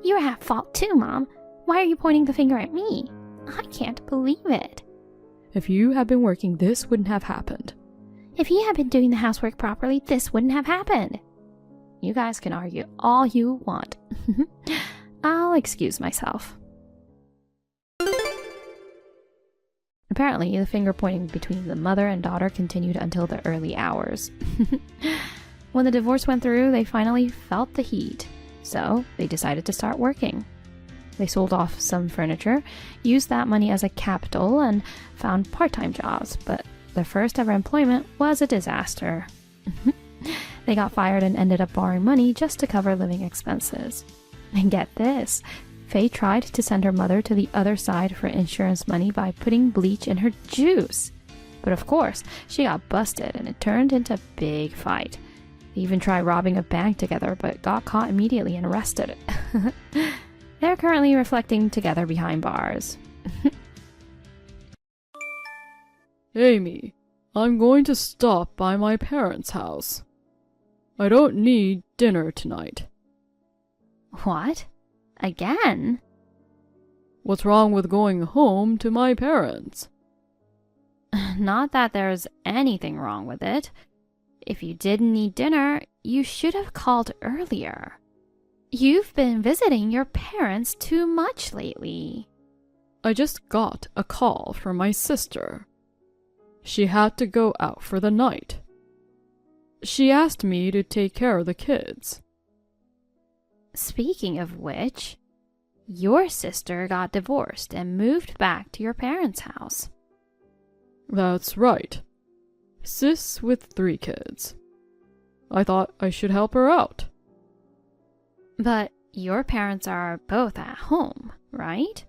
You're at fault too, Mom. Why are you pointing the finger at me? I can't believe it. If you had been working, this wouldn't have happened. If you had been doing the housework properly, this wouldn't have happened. You guys can argue all you want. I'll excuse myself. Apparently, the finger pointing between the mother and daughter continued until the early hours. When the divorce went through, they finally felt the heat. So, they decided to start working. They sold off some furniture, used that money as a capital, and found part-time jobs, but their first ever employment was a disaster. They got fired and ended up borrowing money just to cover living expenses. And get this, Faye tried to send her mother to the other side for insurance money by putting bleach in her juice. But of course, she got busted and it turned into a big fight. They even tried robbing a bank together, but got caught immediately and arrested. They're currently reflecting together behind bars. Amy, I'm going to stop by my parents' house. I don't need dinner tonight. What? Again? What's wrong with going home to my parents? Not that there's anything wrong with it. If you didn't need dinner, you should have called earlier. You've been visiting your parents too much lately. I just got a call from my sister. She had to go out for the night. She asked me to take care of the kids. Speaking of which, your sister got divorced and moved back to your parents' house. That's right. Sis with 3 kids. I thought I should help her out. But your parents are both at home, right?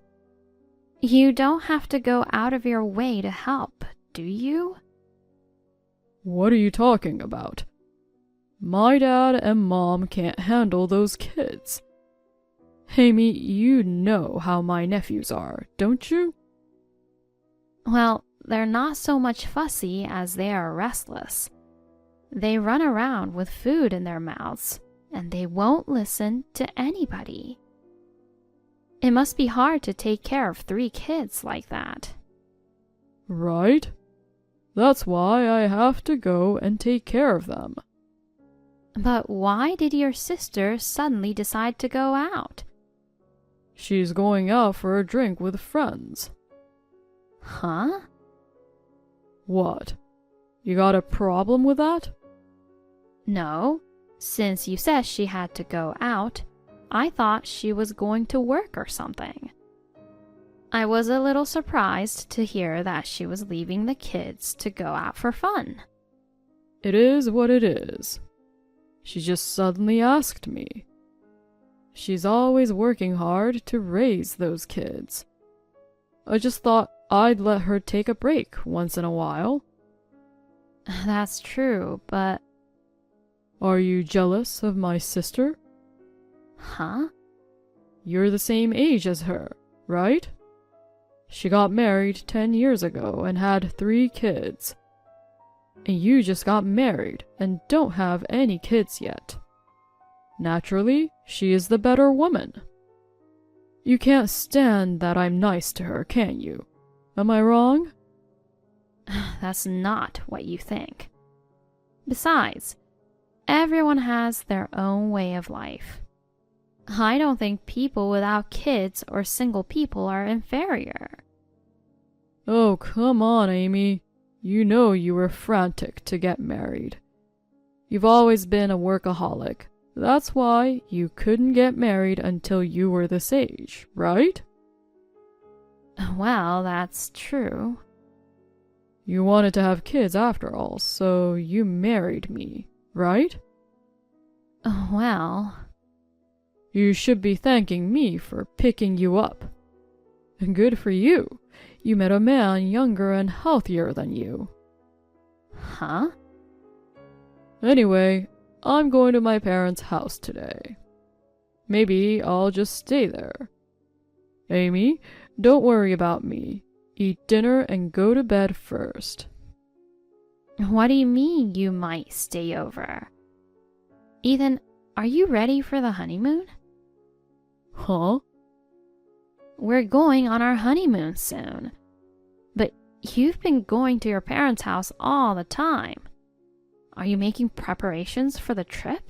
You don't have to go out of your way to help, do you? What are you talking about? My dad and mom can't handle those kids. Amy, you know how my nephews are, don't you? Well, they're not so much fussy as they are restless. They run around with food in their mouths, and they won't listen to anybody. It must be hard to take care of 3 kids like that. Right? That's why I have to go and take care of them. But why did your sister suddenly decide to go out? She's going out for a drink with friends. Huh? What? You got a problem with that? No, since you said she had to go out, I thought she was going to work or something. I was a little surprised to hear that she was leaving the kids to go out for fun. It is what it is. She just suddenly asked me. She's always working hard to raise those kids. I just thought I'd let her take a break once in a while. That's true, but... Are you jealous of my sister? Huh? You're the same age as her, right? She got married 10 years ago and had 3 kids. And you just got married and don't have any kids yet. Naturally, she is the better woman. You can't stand that I'm nice to her, can you? Am I wrong? That's not what you think. Besides, everyone has their own way of life. I don't think people without kids or single people are inferior. Oh, come on, Amy. You know you were frantic to get married. You've always been a workaholic. That's why you couldn't get married until you were this age, right? Well, that's true. You wanted to have kids after all, so you married me, right? Well... You should be thanking me for picking you up. And good for you. You met a man younger and healthier than you. Huh? Anyway, I'm going to my parents' house today. Maybe I'll just stay there. Amy, don't worry about me. Eat dinner and go to bed first. What do you mean you might stay over? Ethan, are you ready for the honeymoon? Huh? We're going on our honeymoon soon. But you've been going to your parents' house all the time. Are you making preparations for the trip?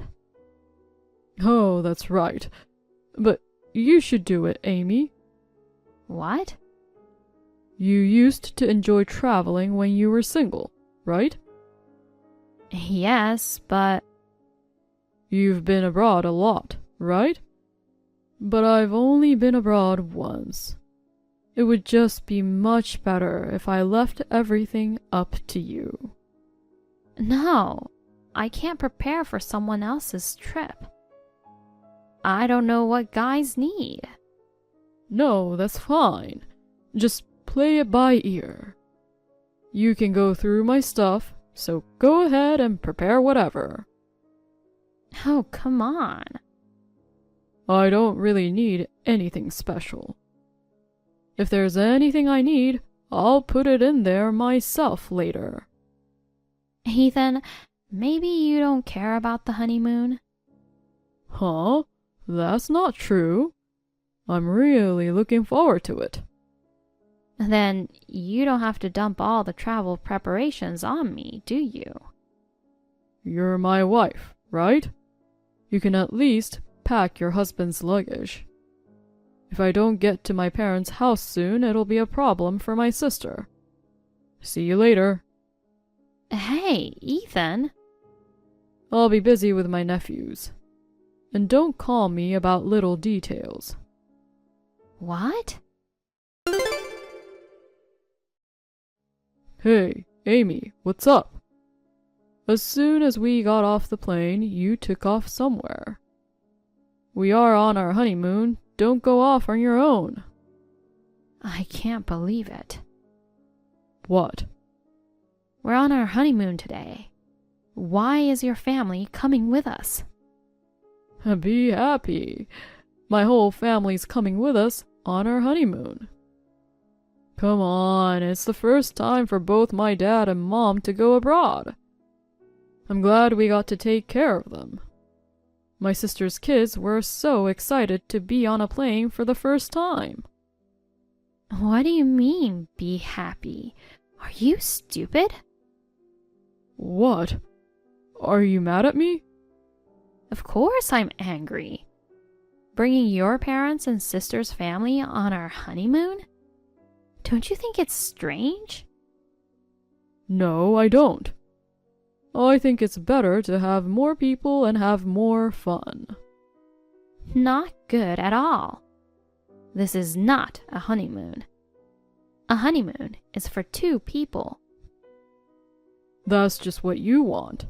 Oh, that's right. But you should do it, Amy. What? You used to enjoy traveling when you were single, right? Yes, but... You've been abroad a lot, right? But I've only been abroad once. It would just be much better if I left everything up to you. No, I can't prepare for someone else's trip. I don't know what guys need. No, that's fine. Just play it by ear. You can go through my stuff, so go ahead and prepare whatever. Oh, come on. I don't really need anything special. If there's anything I need, I'll put it in there myself later. Ethan, maybe you don't care about the honeymoon? Huh? That's not true. I'm really looking forward to it. Then you don't have to dump all the travel preparations on me, do you? You're my wife, right? You can at least pack your husband's luggage. If I don't get to my parents' house soon, it'll be a problem for my sister. See you later. Hey, Ethan. I'll be busy with my nephews. And don't call me about little details. What? Hey, Amy, what's up? As soon as we got off the plane, you took off somewhere. We are on our honeymoon. Don't go off on your own. I can't believe it. What? We're on our honeymoon today. Why is your family coming with us? Be happy. My whole family's coming with us on our honeymoon. Come on, it's the first time for both my dad and mom to go abroad. I'm glad we got to take care of them. My sister's kids were so excited to be on a plane for the first time. What do you mean, be happy? Are you stupid? What? Are you mad at me? Of course I'm angry. Bringing your parents and sister's family on our honeymoon? Don't you think it's strange? No, I don't. I think it's better to have more people and have more fun. Not good at all. This is not a honeymoon. A honeymoon is for 2 people. That's just what you want.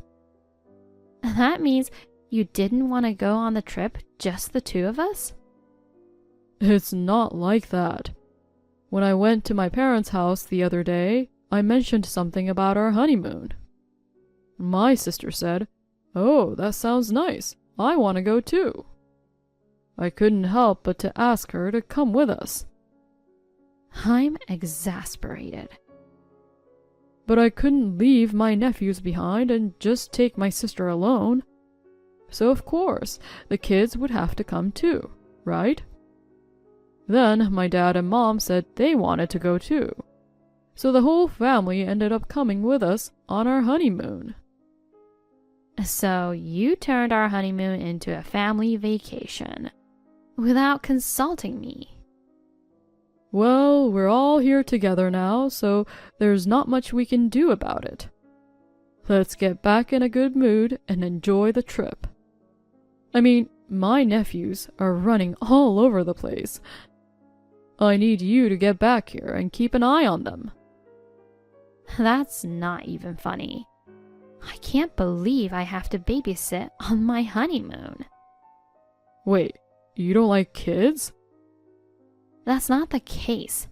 That means you didn't want to go on the trip, just the 2 of us? It's not like that. When I went to my parents' house the other day, I mentioned something about our honeymoon. My sister said, "Oh, that sounds nice. I want to go too." I couldn't help but to ask her to come with us. I'm exasperated. But I couldn't leave my nephews behind and just take my sister alone. So of course, the kids would have to come too, right? Then my dad and mom said they wanted to go too. So the whole family ended up coming with us on our honeymoon. So you turned our honeymoon into a family vacation without consulting me. Well, we're all here together now, so there's not much we can do about it. Let's get back in a good mood and enjoy the trip. I mean, my nephews are running all over the place. I need you to get back here and keep an eye on them. That's not even funny. I can't believe I have to babysit on my honeymoon. Wait, you don't like kids? That's not the case.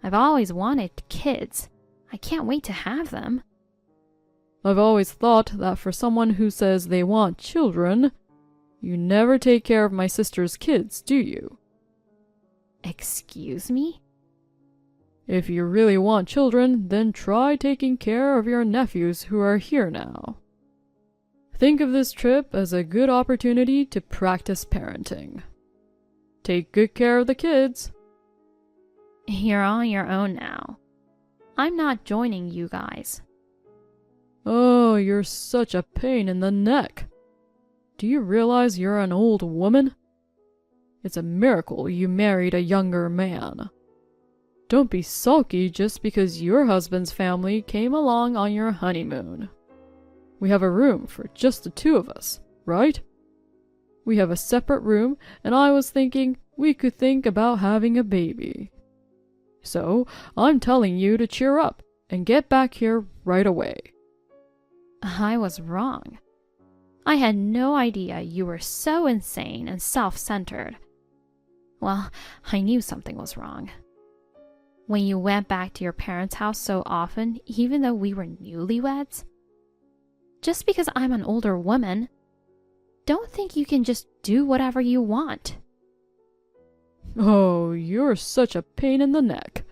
I've always wanted kids. I can't wait to have them. I've always thought that for someone who says they want children, you never take care of my sister's kids, do you? Excuse me? If you really want children, then try taking care of your nephews who are here now. Think of this trip as a good opportunity to practice parenting. Take good care of the kids. You're on your own now. I'm not joining you guys. Oh, you're such a pain in the neck. Do you realize you're an old woman? It's a miracle you married a younger man. Don't be sulky just because your husband's family came along on your honeymoon. We have a room for just the 2 of us, right? We have a separate room, and I was thinking we could think about having a baby. So, I'm telling you to cheer up and get back here right away. I was wrong. I had no idea you were so insane and self-centered. Well, I knew something was wrong. When you went back to your parents' house so often, even though we were newlyweds? Just because I'm an older woman, don't think you can just do whatever you want. Oh, you're such a pain in the neck.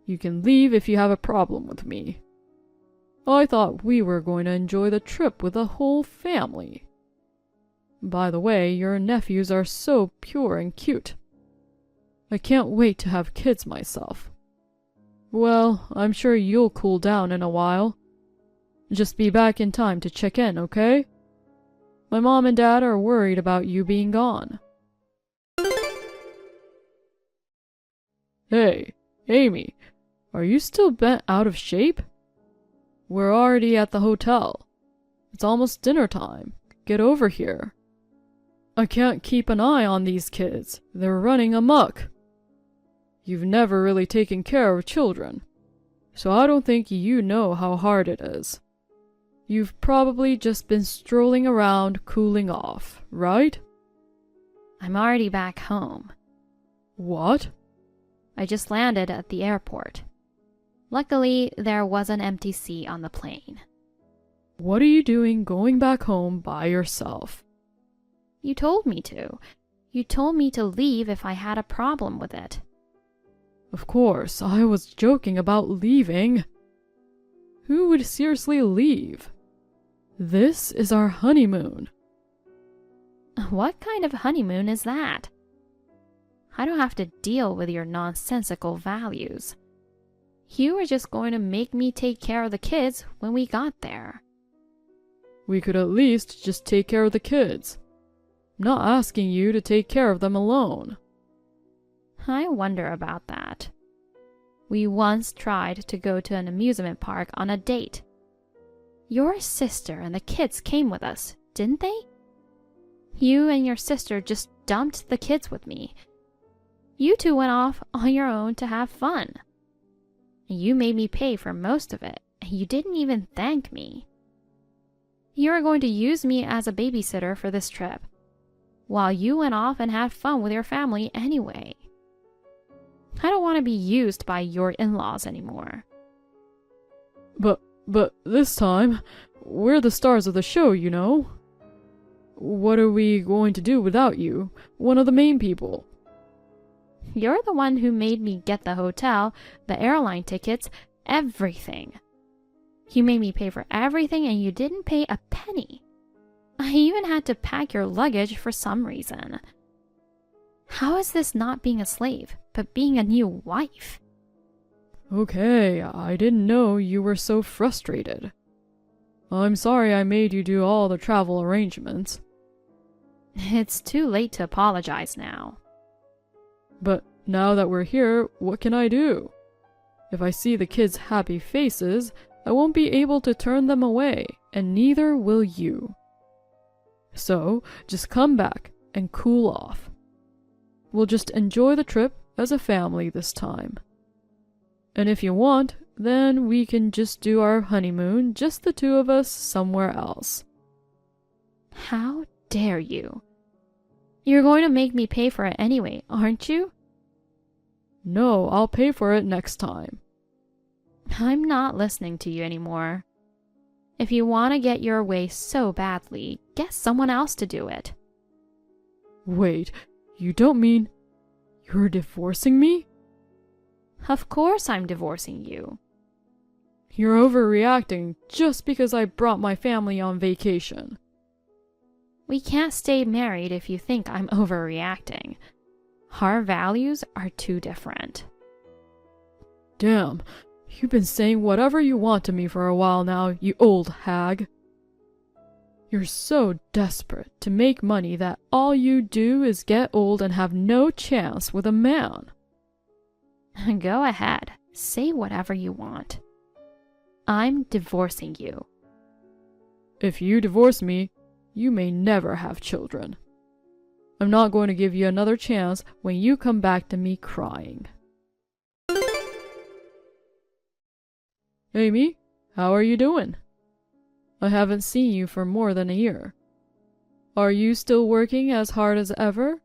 You can leave if you have a problem with me. I thought we were going to enjoy the trip with the whole family. By the way, your nephews are so pure and cute. I can't wait to have kids myself. Well, I'm sure you'll cool down in a while. Just be back in time to check in, okay? My mom and dad are worried about you being gone. Hey, Amy, are you still bent out of shape? We're already at the hotel. It's almost dinner time. Get over here. I can't keep an eye on these kids. They're running amok. You've never really taken care of children, so I don't think you know how hard it is. You've probably just been strolling around cooling off, right? I'm already back home. What? I just landed at the airport. Luckily, there was an empty seat on the plane. What are you doing going back home by yourself? You told me to. You told me to leave if I had a problem with it. Of course, I was joking about leaving. Who would seriously leave? This is our honeymoon. What kind of honeymoon is that? I don't have to deal with your nonsensical values. You were just going to make me take care of the kids when we got there. We could at least just take care of the kids. I'm not asking you to take care of them alone. I wonder about that. We once tried to go to an amusement park on a date. Your sister and the kids came with us, didn't they? You and your sister just dumped the kids with me. You two went off on your own to have fun. You made me pay for most of it, and you didn't even thank me. You were going to use me as a babysitter for this trip, while you went off and had fun with your family anyway. I don't want to be used by your in-laws anymore. But this time, we're the stars of the show, you know. What are we going to do without you, one of the main people? You're the one who made me get the hotel, the airline tickets, everything. You made me pay for everything and you didn't pay a penny. I even had to pack your luggage for some reason. How is this not being a slave, but being a new wife? Okay, I didn't know you were so frustrated. I'm sorry I made you do all the travel arrangements. It's too late to apologize now. But now that we're here, what can I do? If I see the kids' happy faces, I won't be able to turn them away, and neither will you. So, just come back and cool off. We'll just enjoy the trip as a family this time. And if you want, then we can just do our honeymoon, just the two of us, somewhere else. How dare you? You're going to make me pay for it anyway, aren't you? No, I'll pay for it next time. I'm not listening to you anymore. If you want to get your way so badly, get someone else to do it. Wait, you don't mean you're divorcing me? Of course I'm divorcing you. You're overreacting just because I brought my family on vacation. We can't stay married if you think I'm overreacting. Our values are too different. Damn, you've been saying whatever you want to me for a while now, you old hag. You're so desperate to make money that all you do is get old and have no chance with a man. Go ahead, say whatever you want. I'm divorcing you. If you divorce me, you may never have children. I'm not going to give you another chance when you come back to me crying. Amy, how are you doing? I haven't seen you for more than a year. Are you still working as hard as ever?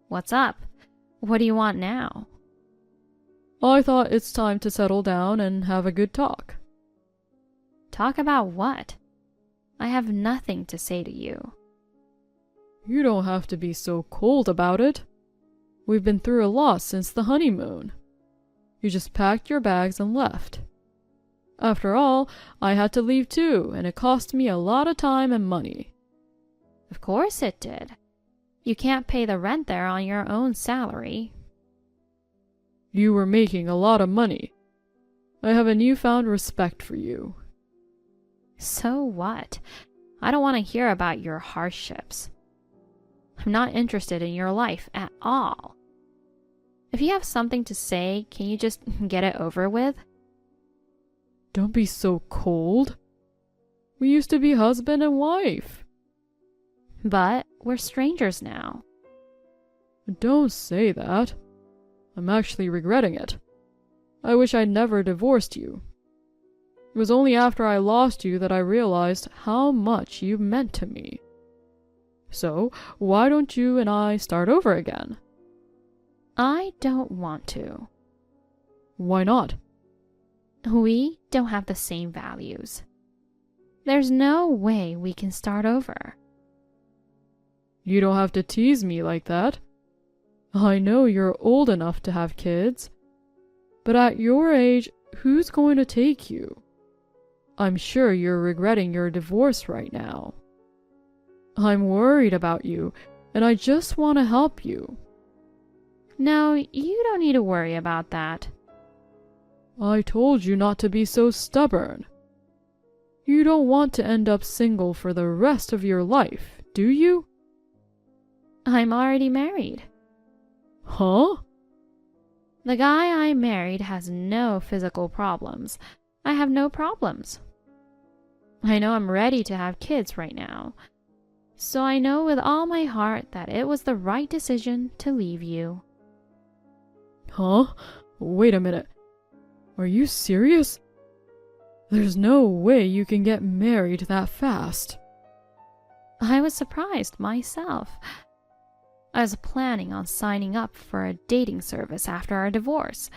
What's up? What do you want now? I thought it's time to settle down and have a good talk. Talk about what? I have nothing to say to you. You don't have to be so cold about it. We've been through a lot since the honeymoon. You just packed your bags and left. After all, I had to leave too, and it cost me a lot of time and money. Of course it did. You can't pay the rent there on your own salary. You were making a lot of money. I have a newfound respect for you. So what? I don't want to hear about your hardships. I'm not interested in your life at all. If you have something to say, can you just get it over with? Don't be so cold. We used to be husband and wife. But we're strangers now. Don't say that. I'm actually regretting it. I wish I'd never divorced you. It was only after I lost you that I realized how much you meant to me. So, why don't you and I start over again? I don't want to. Why not? We don't have the same values. There's no way we can start over. You don't have to tease me like that. I know you're old enough to have kids, but at your age, who's going to take you? I'm sure you're regretting your divorce right now. I'm worried about you, and I just want to help you. No, you don't need to worry about that. I told you not to be so stubborn. You don't want to end up single for the rest of your life, do you? I'm already married. Huh? The guy I married has no physical problems. I have no problems. I know I'm ready to have kids right now. So I know with all my heart that it was the right decision to leave you. Huh? Wait a minute. Are you serious? There's no way you can get married that fast. I was surprised myself. I was planning on signing up for a dating service after our divorce.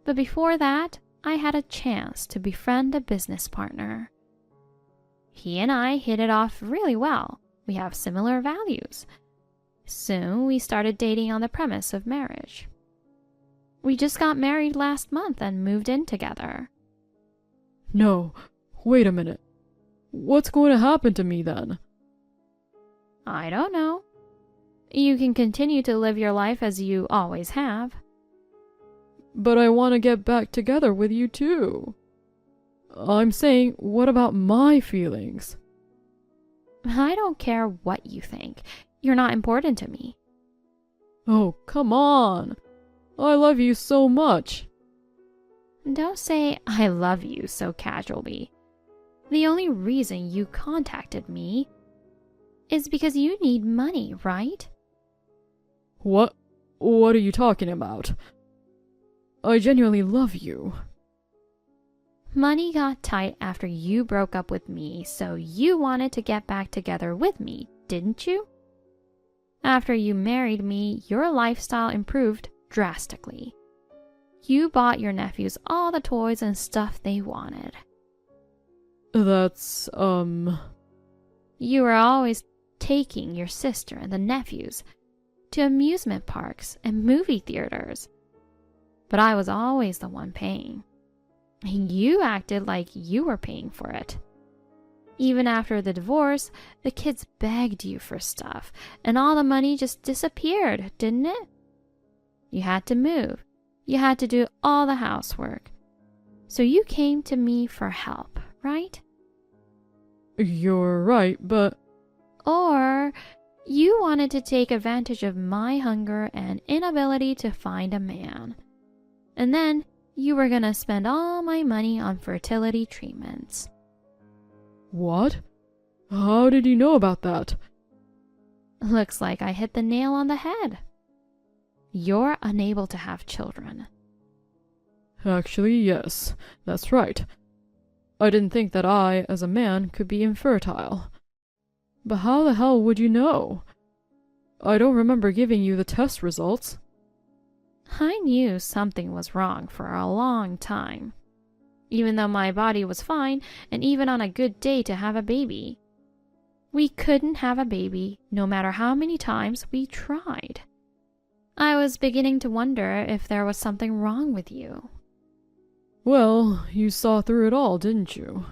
But before that, I had a chance to befriend a business partner. He and I hit it off really well. We have similar values. Soon we started dating on the premise of marriage. We just got married last month and moved in together. No, wait a minute. What's going to happen to me then? I don't know. You can continue to live your life as you always have. But I want to get back together with you too. I'm saying, what about my feelings? I don't care what you think. You're not important to me. Oh, come on. I love you so much. Don't say I love you so casually. The only reason you contacted me is because you need money, right? What? What are you talking about? I genuinely love you. Money got tight after you broke up with me, so you wanted to get back together with me, didn't you? After you married me, your lifestyle improved drastically. You bought your nephews all the toys and stuff they wanted. That's, You were always taking your sister and the nephews to amusement parks and movie theaters. But I was always the one paying. You acted like you were paying for it. Even after the divorce, the kids begged you for stuff, and all the money just disappeared, didn't it? You had to move. You had to do all the housework. So you came to me for help, right? You're right, but... Or you wanted to take advantage of my hunger and inability to find a man. And then you were gonna spend all my money on fertility treatments. What? How did you know about that? Looks like I hit the nail on the head. You're unable to have children. Actually, yes, that's right. I didn't think that I, as a man, could be infertile. But how the hell would you know? I don't remember giving you the test results. I knew something was wrong for a long time. Even though my body was fine, and even on a good day to have a baby. We couldn't have a baby no matter how many times we tried. I was beginning to wonder if there was something wrong with you. Well, you saw through it all, didn't you?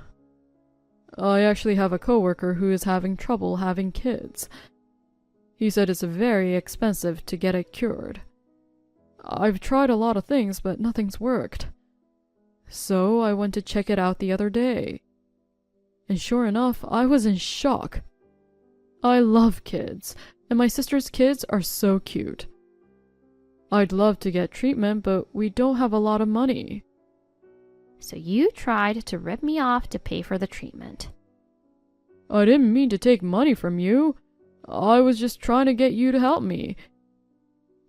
I actually have a coworker who is having trouble having kids. He said it's very expensive to get it cured. I've tried a lot of things, but nothing's worked. So I went to check it out the other day. And sure enough, I was in shock. I love kids, and my sister's kids are so cute. I'd love to get treatment, but we don't have a lot of money. So you tried to rip me off to pay for the treatment. I didn't mean to take money from you. I was just trying to get you to help me.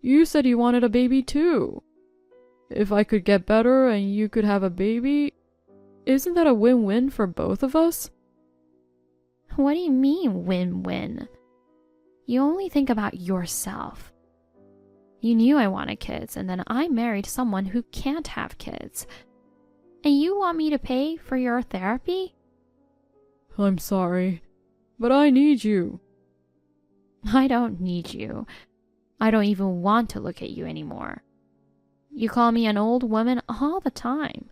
You said you wanted a baby too. If I could get better and you could have a baby, isn't that a win-win for both of us? What do you mean, win-win? You only think about yourself. You knew I wanted kids, and then I married someone who can't have kids. And you want me to pay for your therapy? I'm sorry, but I need you. I don't need you. I don't even want to look at you anymore. You call me an old woman all the time.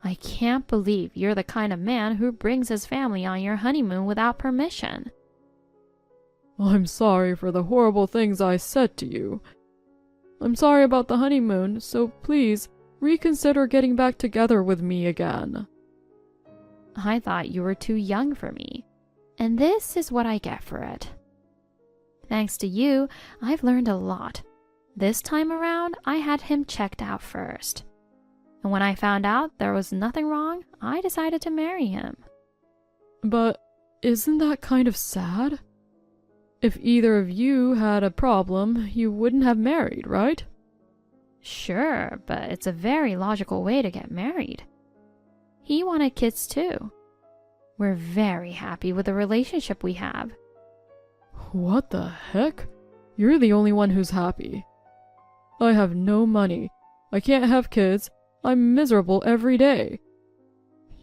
I can't believe you're the kind of man who brings his family on your honeymoon without permission. I'm sorry for the horrible things I said to you. I'm sorry about the honeymoon, so please reconsider getting back together with me again. I thought you were too young for me, and this is what I get for it. Thanks to you, I've learned a lot. This time around, I had him checked out first. And when I found out there was nothing wrong, I decided to marry him. But isn't that kind of sad? If either of you had a problem, you wouldn't have married, right? Sure, but it's a very logical way to get married. He wanted kids too. We're very happy with the relationship we have. What the heck? You're the only one who's happy. I have no money. I can't have kids. I'm miserable every day.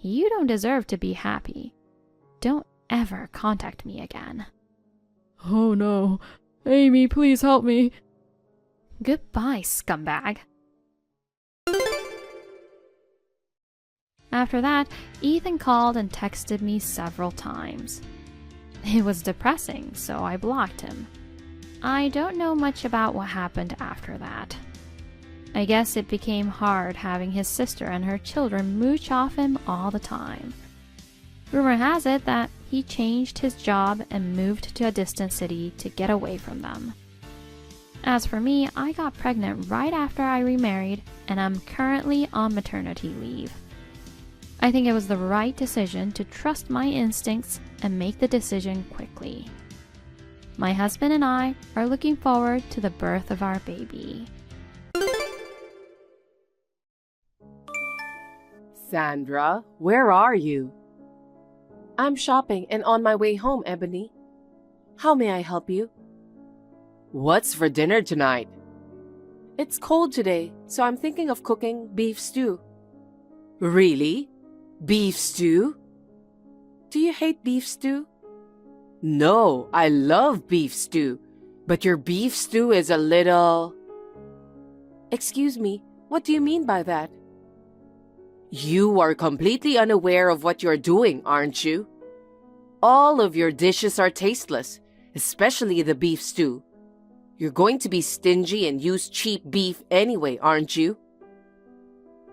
You don't deserve to be happy. Don't ever contact me again. Oh no. Amy, please help me. Goodbye, scumbag. After that, Ethan called and texted me several times. It was depressing, so I blocked him. I don't know much about what happened after that. I guess it became hard having his sister and her children mooch off him all the time. Rumor has it that he changed his job and moved to a distant city to get away from them. As for me, I got pregnant right after I remarried, and I'm currently on maternity leave. I think it was the right decision to trust my instincts and make the decision quickly. My husband and I are looking forward to the birth of our baby. Sandra, where are you? I'm shopping and on my way home, Ebony. How may I help you? What's for dinner tonight? It's cold today, so I'm thinking of cooking beef stew. Really? Beef stew? Do you hate beef stew? No, I love beef stew. But your beef stew is a little... Excuse me, what do you mean by that? You are completely unaware of what you're doing, aren't you? All of your dishes are tasteless, especially the beef stew. You're going to be stingy and use cheap beef anyway, aren't you?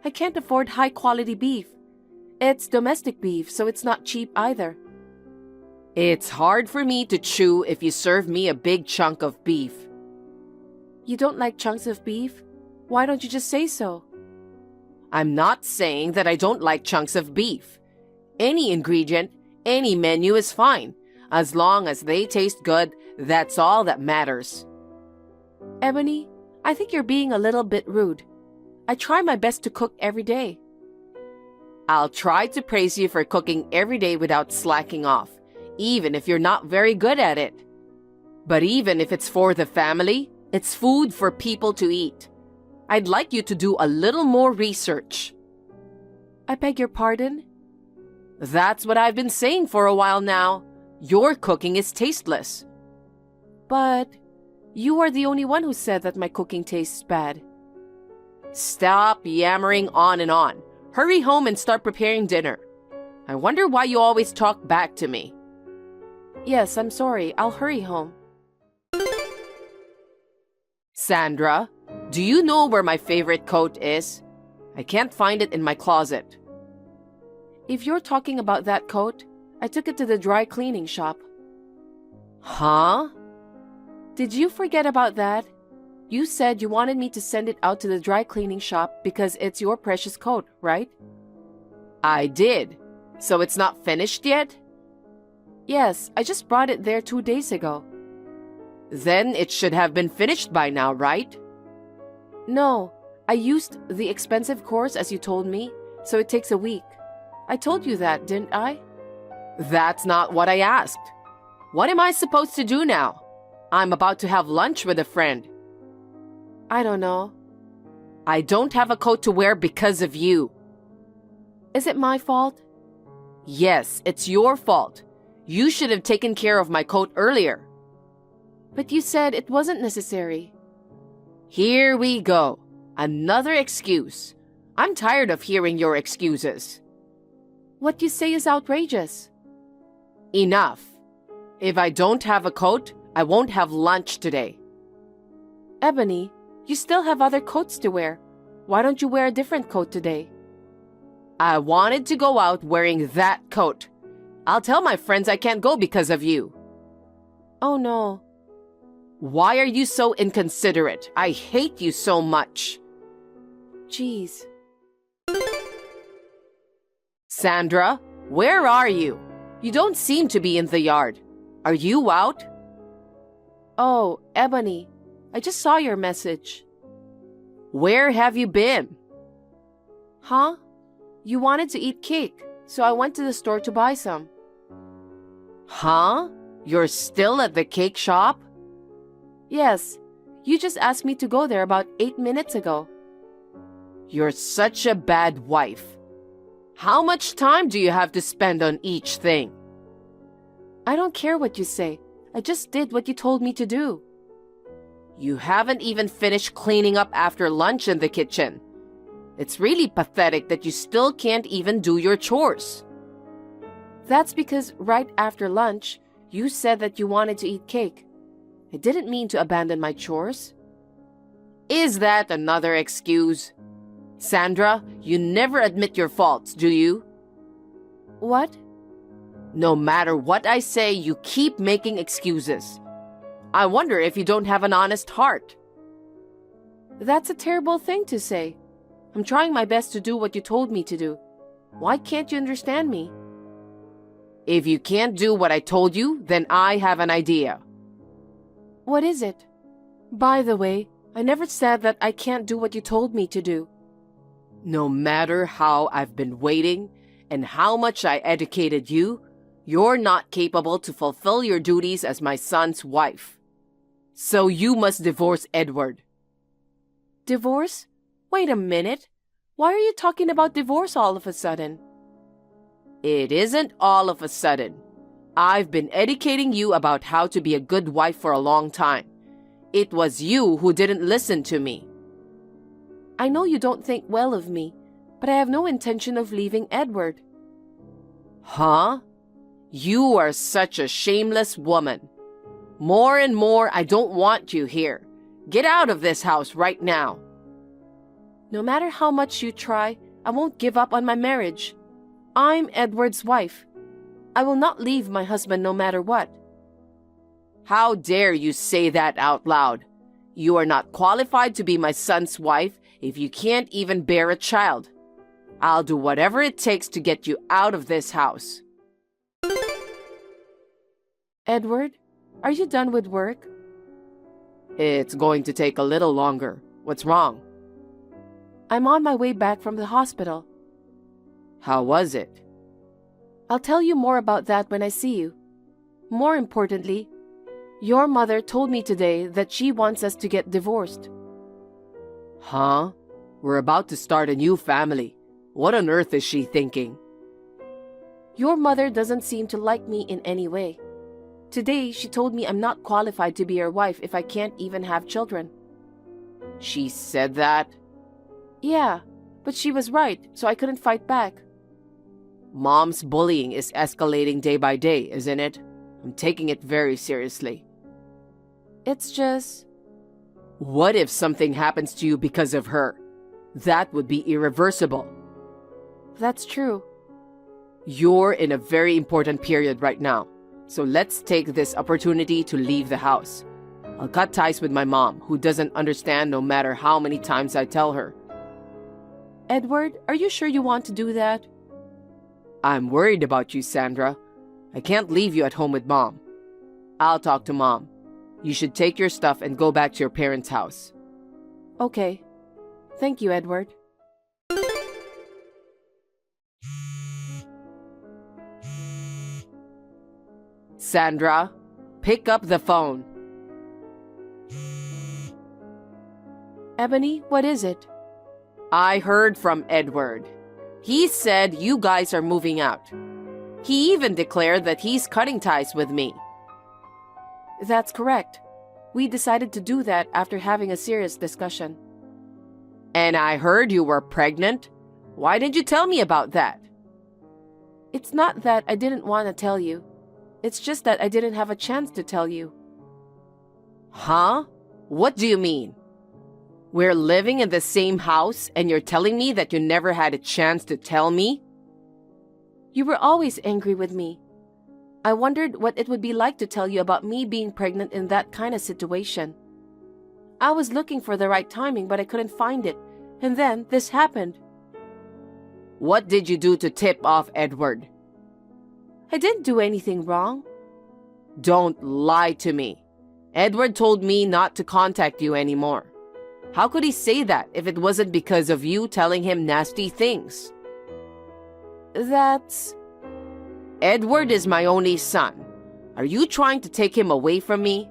I can't afford high-quality beef. It's domestic beef, so it's not cheap either. It's hard for me to chew if you serve me a big chunk of beef. You don't like chunks of beef? Why don't you just say so? I'm not saying that I don't like chunks of beef. Any ingredient, any menu is fine. As long as they taste good, that's all that matters. Ebony, I think you're being a little bit rude. I try my best to cook every day. I'll try to praise you for cooking every day without slacking off, even if you're not very good at it. But even if it's for the family, it's food for people to eat. I'd like you to do a little more research. I beg your pardon? That's what I've been saying for a while now. Your cooking is tasteless. But you are the only one who said that my cooking tastes bad. Stop yammering on and on. Hurry home and start preparing dinner. I wonder why you always talk back to me. Yes, I'm sorry. I'll hurry home. Sandra, do you know where my favorite coat is? I can't find it in my closet. If you're talking about that coat, I took it to the dry cleaning shop. Huh? Did you forget about that? You said you wanted me to send it out to the dry cleaning shop because it's your precious coat, right? I did. So it's not finished yet? Yes, I just brought it there 2 days ago. Then it should have been finished by now, right? No, I used the expensive course as you told me, so it takes a week. I told you that, didn't I? That's not what I asked. What am I supposed to do now? I'm about to have lunch with a friend. I don't know. I don't have a coat to wear because of you. Is it my fault? Yes, it's your fault. You should have taken care of my coat earlier. But you said it wasn't necessary. Here we go. Another excuse. I'm tired of hearing your excuses. What you say is outrageous. Enough. If I don't have a coat, I won't have lunch today. Ebony, you still have other coats to wear. Why don't you wear a different coat today? I wanted to go out wearing that coat. I'll tell my friends I can't go because of you. Oh no. Why are you so inconsiderate? I hate you so much. Jeez. Sandra, where are you? You don't seem to be in the yard. Are you out? Oh, Ebony, I just saw your message. Where have you been? Huh? You wanted to eat cake, so I went to the store to buy some. Huh? You're still at the cake shop? Yes, you just asked me to go there about 8 minutes ago. You're such a bad wife. How much time do you have to spend on each thing? I don't care what you say. I just did what you told me to do. You haven't even finished cleaning up after lunch in the kitchen. It's really pathetic that you still can't even do your chores. That's because right after lunch, you said that you wanted to eat cake. I didn't mean to abandon my chores. Is that another excuse? Sandra, you never admit your faults, do you? What? No matter what I say, you keep making excuses. I wonder if you don't have an honest heart. That's a terrible thing to say. I'm trying my best to do what you told me to do. Why can't you understand me? If you can't do what I told you, then I have an idea. What is it? By the way, I never said that I can't do what you told me to do. No matter how I've been waiting and how much I educated you, you're not capable to fulfill your duties as my son's wife. So you must divorce Edward. Divorce? Wait a minute. Why are you talking about divorce all of a sudden? It isn't all of a sudden. I've been educating you about how to be a good wife for a long time. It was you who didn't listen to me. I know you don't think well of me, but I have no intention of leaving Edward. Huh? You are such a shameless woman. More and more, I don't want you here. Get out of this house right now. No matter how much you try, I won't give up on my marriage. I'm Edward's wife. I will not leave my husband no matter what. How dare you say that out loud? You are not qualified to be my son's wife if you can't even bear a child. I'll do whatever it takes to get you out of this house. Edward, are you done with work? It's going to take a little longer. What's wrong? I'm on my way back from the hospital. How was it? I'll tell you more about that when I see you. More importantly, your mother told me today that she wants us to get divorced. Huh? We're about to start a new family. What on earth is she thinking? Your mother doesn't seem to like me in any way. Today, she told me I'm not qualified to be her wife if I can't even have children. She said that? Yeah, but she was right, so I couldn't fight back. Mom's bullying is escalating day by day, isn't it? I'm taking it very seriously. It's just... What if something happens to you because of her? That would be irreversible. That's true. You're in a very important period right now, so let's take this opportunity to leave the house. I'll cut ties with my mom, who doesn't understand no matter how many times I tell her. Edward, are you sure you want to do that? I'm worried about you, Sandra. I can't leave you at home with Mom. I'll talk to Mom. You should take your stuff and go back to your parents' house. Okay. Thank you, Edward. Sandra, pick up the phone. Ebony, what is it? I heard from Edward. He said you guys are moving out. He even declared that he's cutting ties with me. That's correct. We decided to do that after having a serious discussion. And I heard you were pregnant. Why didn't you tell me about that? It's not that I didn't want to tell you. It's just that I didn't have a chance to tell you. Huh? What do you mean? We're living in the same house and you're telling me that you never had a chance to tell me? You were always angry with me. I wondered what it would be like to tell you about me being pregnant in that kind of situation. I was looking for the right timing, but I couldn't find it. And then this happened. What did you do to tip off Edward? I didn't do anything wrong. Don't lie to me. Edward told me not to contact you anymore. How could he say that if it wasn't because of you telling him nasty things? That's... Edward is my only son. Are you trying to take him away from me?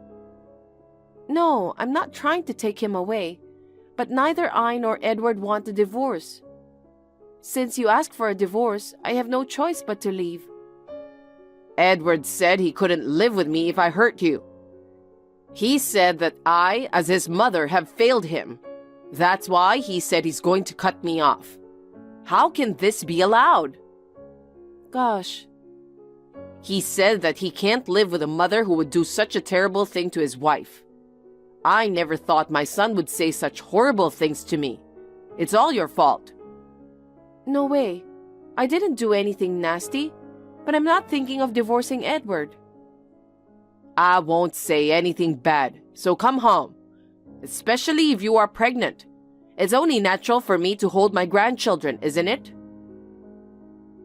No, I'm not trying to take him away. But neither I nor Edward want a divorce. Since you asked for a divorce, I have no choice but to leave. Edward said he couldn't live with me if I hurt you. He said that I, as his mother, have failed him. That's why he said he's going to cut me off. How can this be allowed? Gosh. He said that he can't live with a mother who would do such a terrible thing to his wife. I never thought my son would say such horrible things to me. It's all your fault. No way. I didn't do anything nasty, but I'm not thinking of divorcing Edward. I won't say anything bad, so come home. Especially if you are pregnant. It's only natural for me to hold my grandchildren, isn't it?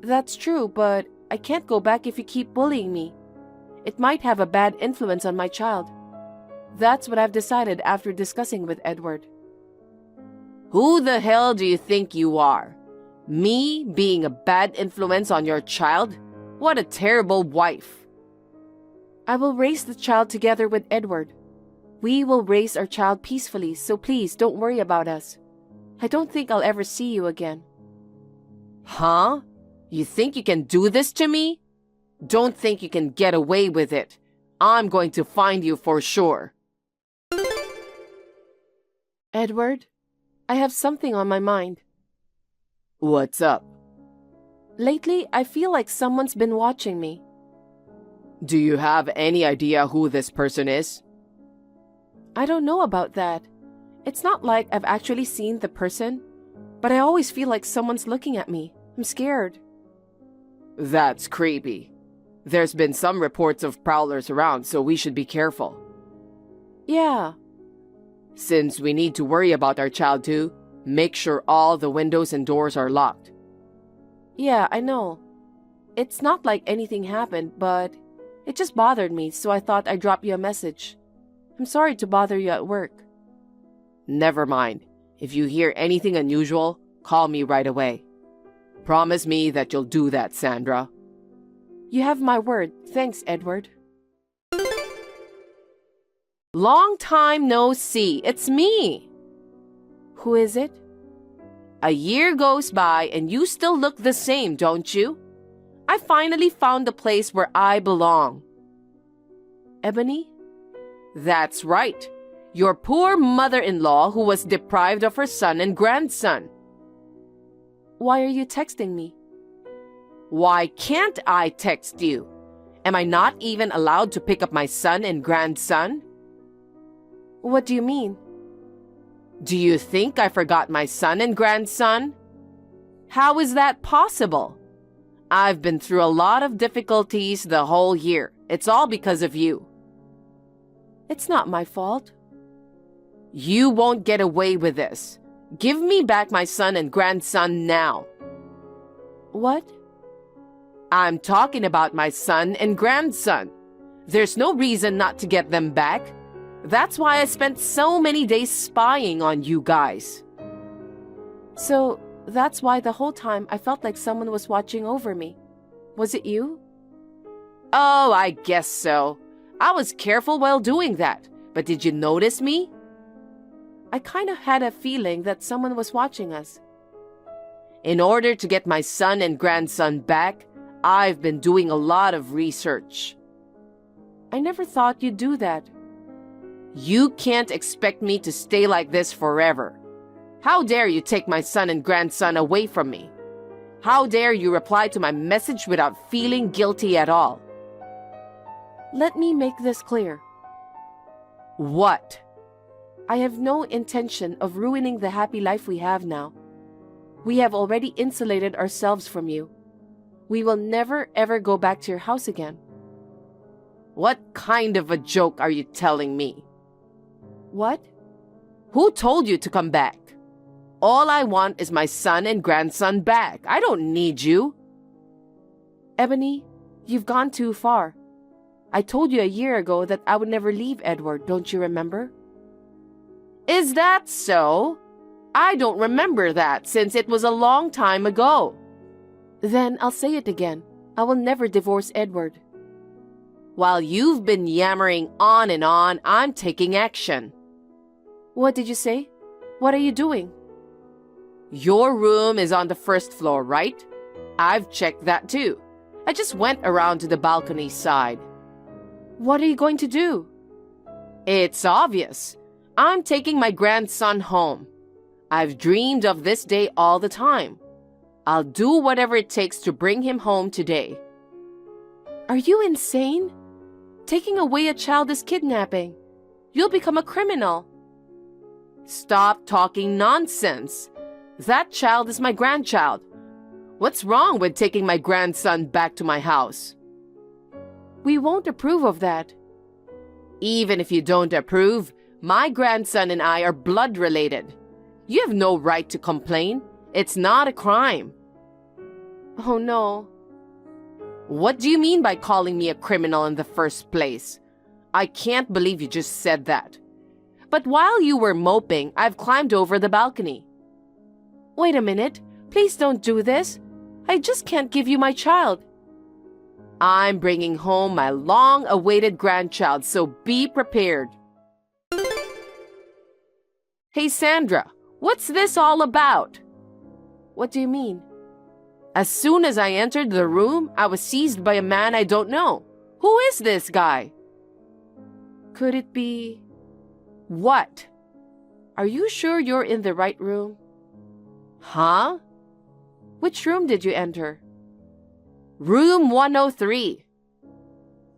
That's true, but I can't go back if you keep bullying me. It might have a bad influence on my child. That's what I've decided after discussing with Edward. Who the hell do you think you are? Me being a bad influence on your child? What a terrible wife. I will raise the child together with Edward. We will raise our child peacefully, so please don't worry about us. I don't think I'll ever see you again. Huh? You think you can do this to me? Don't think you can get away with it. I'm going to find you for sure. Edward, I have something on my mind. What's up? Lately, I feel like someone's been watching me. Do you have any idea who this person is? I don't know about that. It's not like I've actually seen the person, but I always feel like someone's looking at me. I'm scared. That's creepy. There's been some reports of prowlers around, so we should be careful. Yeah. Since we need to worry about our child too, make sure all the windows and doors are locked. Yeah, I know. It's not like anything happened, but it just bothered me, so I thought I'd drop you a message. I'm sorry to bother you at work. Never mind. If you hear anything unusual, call me right away. Promise me that you'll do that, Sandra. You have my word. Thanks, Edward. Long time no see. It's me. Who is it? A year goes by and you still look the same, don't you? I finally found the place where I belong. Ebony? That's right. Your poor mother-in-law who was deprived of her son and grandson. Why are you texting me? Why can't I text you? Am I not even allowed to pick up my son and grandson? What do you mean? Do you think I forgot my son and grandson? How is that possible? I've been through a lot of difficulties the whole year. It's all because of you. It's not my fault. You won't get away with this. Give me back my son and grandson now. What? I'm talking about my son and grandson. There's no reason not to get them back. That's why I spent so many days spying on you guys. So that's why the whole time I felt like someone was watching over me. Was it you? Oh, I guess so. I was careful while doing that. But did you notice me? I kind of had a feeling that someone was watching us. In order to get my son and grandson back, I've been doing a lot of research. I never thought you'd do that. You can't expect me to stay like this forever. How dare you take my son and grandson away from me? How dare you reply to my message without feeling guilty at all? Let me make this clear. What? I have no intention of ruining the happy life we have now. We have already insulated ourselves from you. We will never ever go back to your house again. What kind of a joke are you telling me? What? Who told you to come back? All I want is my son and grandson back. I don't need you. Ebony, you've gone too far. I told you a year ago that I would never leave Edward, don't you remember? Is that so? I don't remember that since it was a long time ago. Then I'll say it again. I will never divorce Edward. While you've been yammering on and on, I'm taking action. What did you say? What are you doing? Your room is on the first floor, right? I've checked that too. I just went around to the balcony side. What are you going to do? It's obvious. I'm taking my grandson home. I've dreamed of this day all the time. I'll do whatever it takes to bring him home today. Are you insane? Taking away a child is kidnapping. You'll become a criminal. Stop talking nonsense. That child is my grandchild. What's wrong with taking my grandson back to my house? We won't approve of that. Even if you don't approve, my grandson and I are blood related. You have no right to complain. It's not a crime. Oh no. What do you mean by calling me a criminal in the first place? I can't believe you just said that. But while you were moping, I've climbed over the balcony. Wait a minute. Please don't do this. I just can't give you my child. I'm bringing home my long-awaited grandchild, so be prepared. Hey, Sandra, what's this all about? What do you mean? As soon as I entered the room, I was seized by a man I don't know. Who is this guy? Could it be... What? Are you sure you're in the right room? Huh? Which room did you enter? Room 103.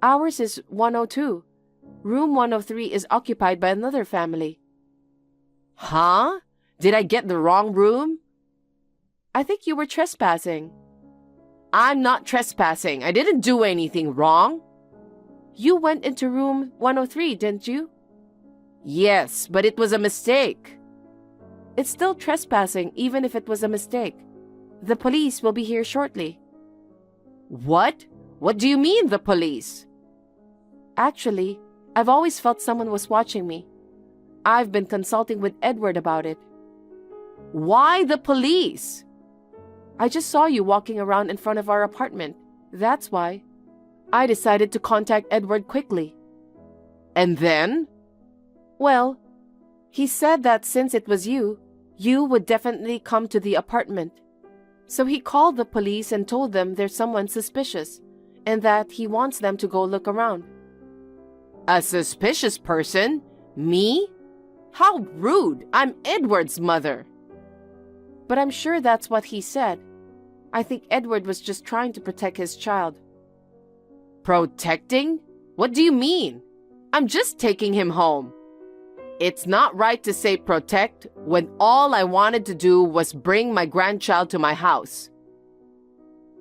Ours is 102. Room 103 is occupied by another family. Huh? Did I get the wrong room? I think you were trespassing. I'm not trespassing. I didn't do anything wrong. You went into room 103, didn't you? Yes, but it was a mistake. It's still trespassing, even if it was a mistake. The police will be here shortly. What? What do you mean, the police? Actually, I've always felt someone was watching me. I've been consulting with Edward about it. Why the police? I just saw you walking around in front of our apartment. That's why. I decided to contact Edward quickly. And then? Well, he said that since it was you would definitely come to the apartment. So he called the police and told them there's someone suspicious and that he wants them to go look around. A suspicious person? Me? How rude! I'm Edward's mother. But I'm sure that's what he said. I think Edward was just trying to protect his child. Protecting? What do you mean? I'm just taking him home. It's not right to say protect when all I wanted to do was bring my grandchild to my house.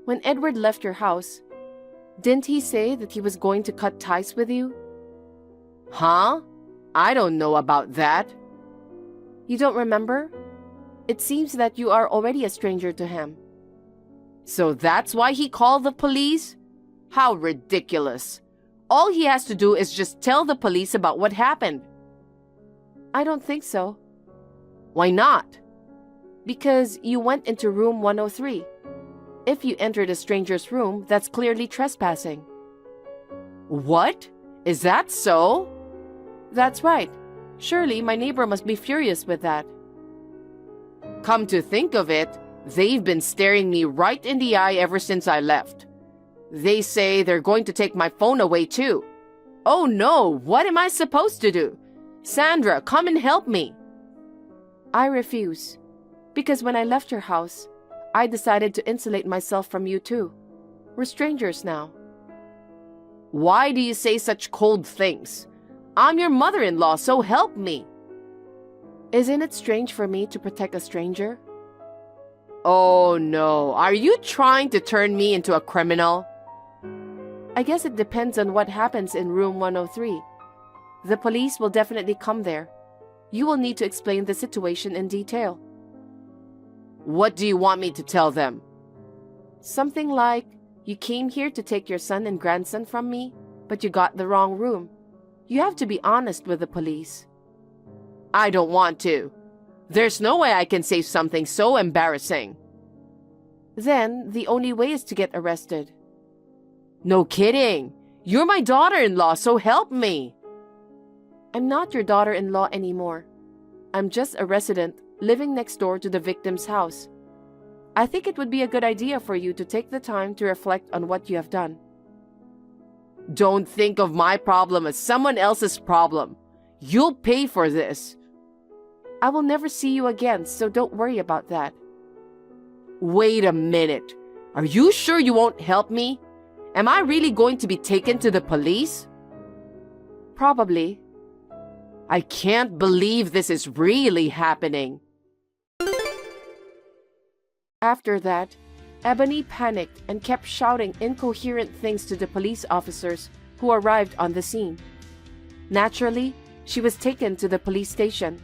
When Edward left your house, didn't he say that he was going to cut ties with you? Huh? I don't know about that. You don't remember? It seems that you are already a stranger to him. So that's why he called the police? How ridiculous. All he has to do is just tell the police about what happened. I don't think so. Why not? Because you went into room 103. If you entered a stranger's room, that's clearly trespassing. What? Is that so? That's right. Surely my neighbor must be furious with that. Come to think of it, they've been staring me right in the eye ever since I left. They say they're going to take my phone away too. Oh no, what am I supposed to do? Sandra, come and help me. I refuse. Because when I left your house, I decided to insulate myself from you too. We're strangers now. Why do you say such cold things? I'm your mother-in-law, so help me. Isn't it strange for me to protect a stranger? Oh no, are you trying to turn me into a criminal? I guess it depends on what happens in room 103. The police will definitely come there. You will need to explain the situation in detail. What do you want me to tell them? Something like, you came here to take your son and grandson from me, but you got the wrong room. You have to be honest with the police. I don't want to. There's no way I can say something so embarrassing. Then, the only way is to get arrested. No kidding. You're my daughter-in-law, so help me. I'm not your daughter-in-law anymore. I'm just a resident living next door to the victim's house. I think it would be a good idea for you to take the time to reflect on what you have done. Don't think of my problem as someone else's problem. You'll pay for this. I will never see you again, so don't worry about that. Wait a minute. Are you sure you won't help me? Am I really going to be taken to the police? Probably. I can't believe this is really happening. After that, Ebony panicked and kept shouting incoherent things to the police officers who arrived on the scene. Naturally, she was taken to the police station.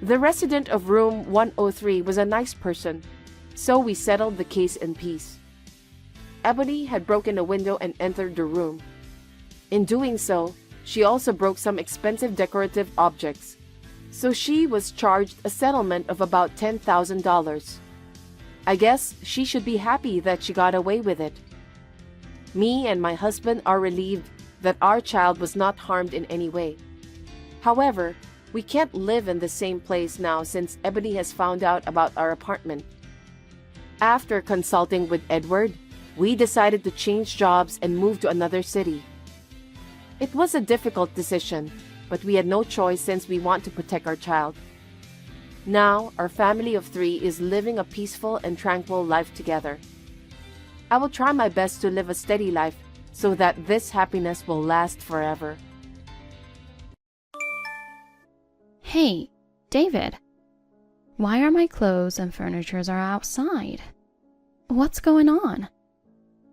The resident of room 103 was a nice person, so we settled the case in peace. Ebony had broken a window and entered the room. In doing so, she also broke some expensive decorative objects, so she was charged a settlement of about $10,000. I guess she should be happy that she got away with it. Me and my husband are relieved that our child was not harmed in any way. However, we can't live in the same place now since Ebony has found out about our apartment. After consulting with Edward, we decided to change jobs and move to another city. It was a difficult decision, but we had no choice since we want to protect our child. Now, our family of 3 is living a peaceful and tranquil life together. I will try my best to live a steady life so that this happiness will last forever. Hey, David. Why are my clothes and furnitures are outside? What's going on?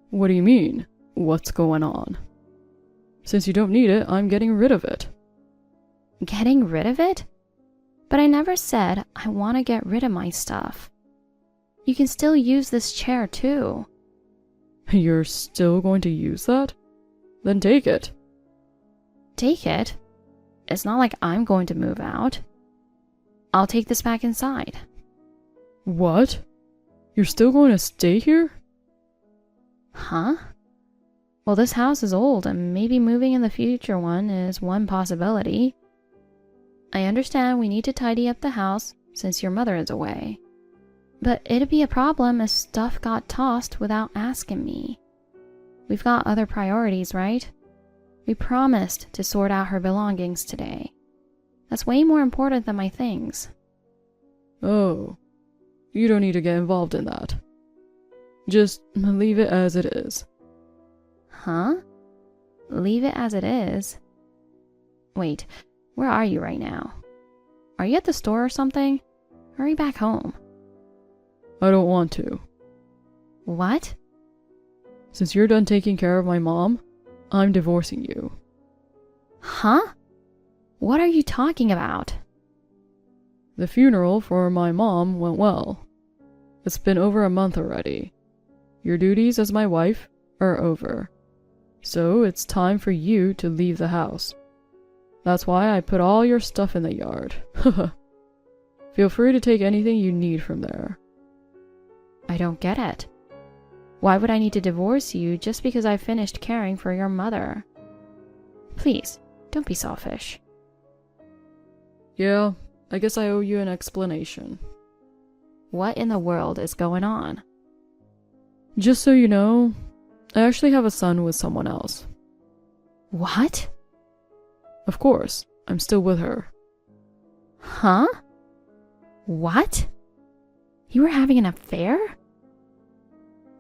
What do you mean, what's going on? Since you don't need it, I'm getting rid of it. Getting rid of it? But I never said I want to get rid of my stuff. You can still use this chair too. You're still going to use that? Then take it. Take it? It's not like I'm going to move out. I'll take this back inside. What? You're still going to stay here? Huh? Well, this house is old and maybe moving in the future one is one possibility. I understand we need to tidy up the house since your mother is away. But it'd be a problem if stuff got tossed without asking me. We've got other priorities, right? We promised to sort out her belongings today. That's way more important than my things. Oh, you don't need to get involved in that. Just leave it as it is. Huh? Leave it as it is? Wait, where are you right now? Are you at the store or something? Hurry back home. I don't want to. What? Since you're done taking care of my mom, I'm divorcing you. Huh? What are you talking about? The funeral for my mom went well. It's been over a month already. Your duties as my wife are over. So it's time for you to leave the house. That's why I put all your stuff in the yard. Feel free to take anything you need from there. I don't get it. Why would I need to divorce you just because I finished caring for your mother? Please, don't be selfish. Yeah, I guess I owe you an explanation. What in the world is going on? Just so you know, I actually have a son with someone else. What? Of course, I'm still with her. Huh? What? You were having an affair?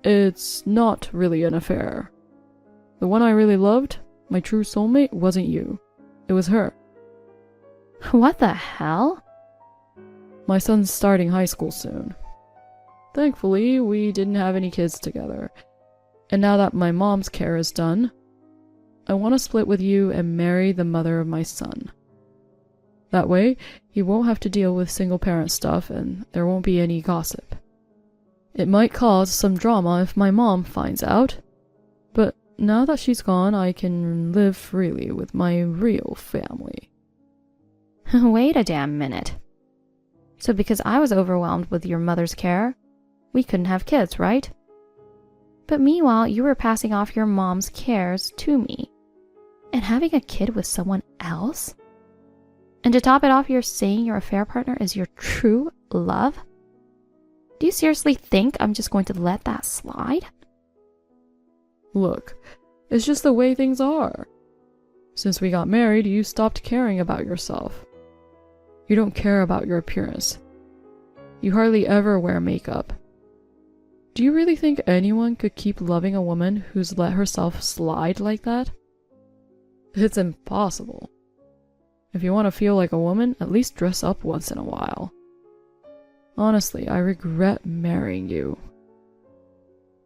It's not really an affair. The one I really loved, my true soulmate, wasn't you. It was her. What the hell? My son's starting high school soon. Thankfully, we didn't have any kids together. And now that my mom's care is done, I want to split with you and marry the mother of my son. That way, he won't have to deal with single-parent stuff and there won't be any gossip. It might cause some drama if my mom finds out, but now that she's gone, I can live freely with my real family. Wait a damn minute. So because I was overwhelmed with your mother's care, we couldn't have kids, right? But meanwhile, you were passing off your mom's cares to me. And having a kid with someone else? And to top it off, you're saying your affair partner is your true love? Do you seriously think I'm just going to let that slide? Look, it's just the way things are. Since we got married, you stopped caring about yourself. You don't care about your appearance. You hardly ever wear makeup. Do you really think anyone could keep loving a woman who's let herself slide like that? It's impossible. If you want to feel like a woman, at least dress up once in a while. Honestly, I regret marrying you.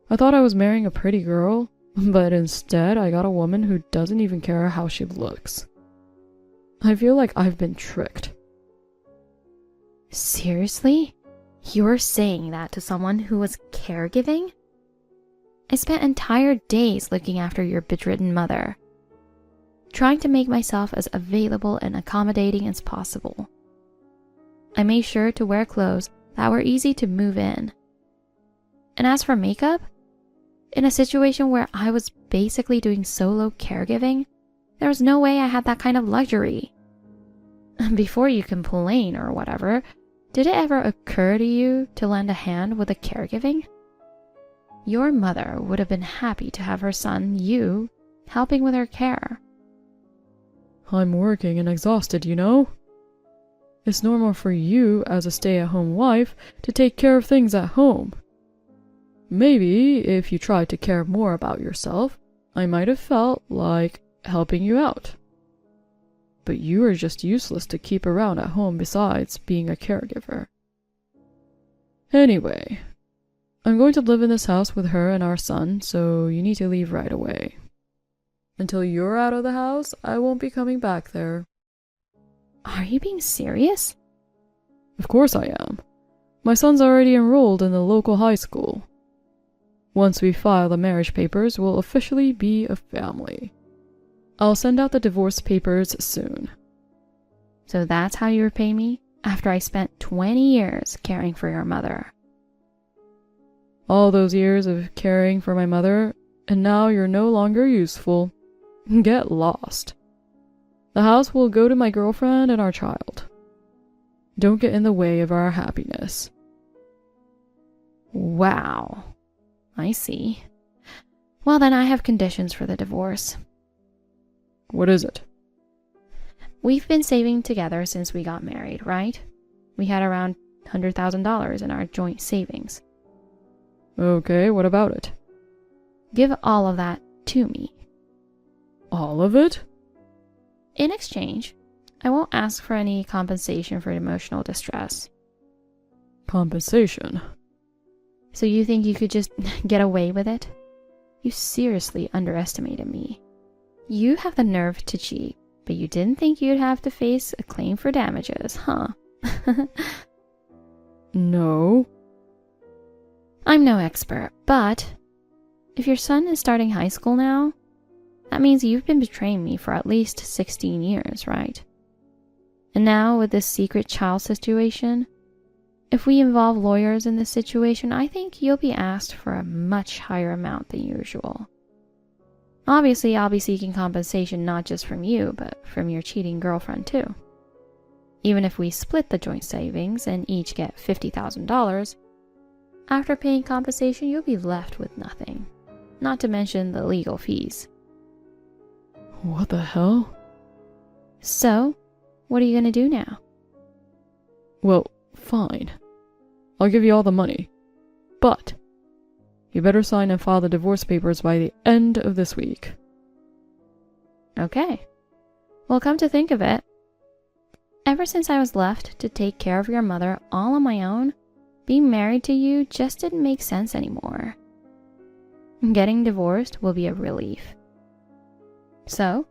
I thought I was marrying a pretty girl, but instead I got a woman who doesn't even care how she looks. I feel like I've been tricked. Seriously? You're saying that to someone who was caregiving? I spent entire days looking after your bedridden mother, trying to make myself as available and accommodating as possible. I made sure to wear clothes that were easy to move in. And as for makeup, in a situation where I was basically doing solo caregiving, there was no way I had that kind of luxury. Before you complain or whatever, did it ever occur to you to lend a hand with the caregiving? Your mother would have been happy to have her son, you, helping with her care. I'm working and exhausted, you know? It's normal for you, as a stay-at-home wife, to take care of things at home. Maybe, if you tried to care more about yourself, I might have felt like helping you out. But you are just useless to keep around at home besides being a caregiver. Anyway, I'm going to live in this house with her and our son, so you need to leave right away. Until you're out of the house, I won't be coming back there. Are you being serious? Of course I am. My son's already enrolled in the local high school. Once we file the marriage papers, we'll officially be a family. I'll send out the divorce papers soon. So that's how you repay me after I spent 20 years caring for your mother. All those years of caring for my mother, and now you're no longer useful. Get lost. The house will go to my girlfriend and our child. Don't get in the way of our happiness. Wow. I see. Well, then I have conditions for the divorce. What is it? We've been saving together since we got married, right? We had around $100,000 in our joint savings. Okay, what about it? Give all of that to me. All of it? In exchange, I won't ask for any compensation for emotional distress. Compensation? So you think you could just get away with it? You seriously underestimated me. You have the nerve to cheat, but you didn't think you'd have to face a claim for damages, huh? No. I'm no expert, but if your son is starting high school now, that means you've been betraying me for at least 16 years, right? And now with this secret child situation, if we involve lawyers in this situation, I think you'll be asked for a much higher amount than usual. Obviously, I'll be seeking compensation not just from you, but from your cheating girlfriend too. Even if we split the joint savings and each get $50,000, after paying compensation, you'll be left with nothing. Not to mention the legal fees. What the hell? So, what are you gonna do now? Well, fine. I'll give you all the money. But you better sign and file the divorce papers by the end of this week. Okay. Well, come to think of it, ever since I was left to take care of your mother all on my own, being married to you just didn't make sense anymore. Getting divorced will be a relief. So,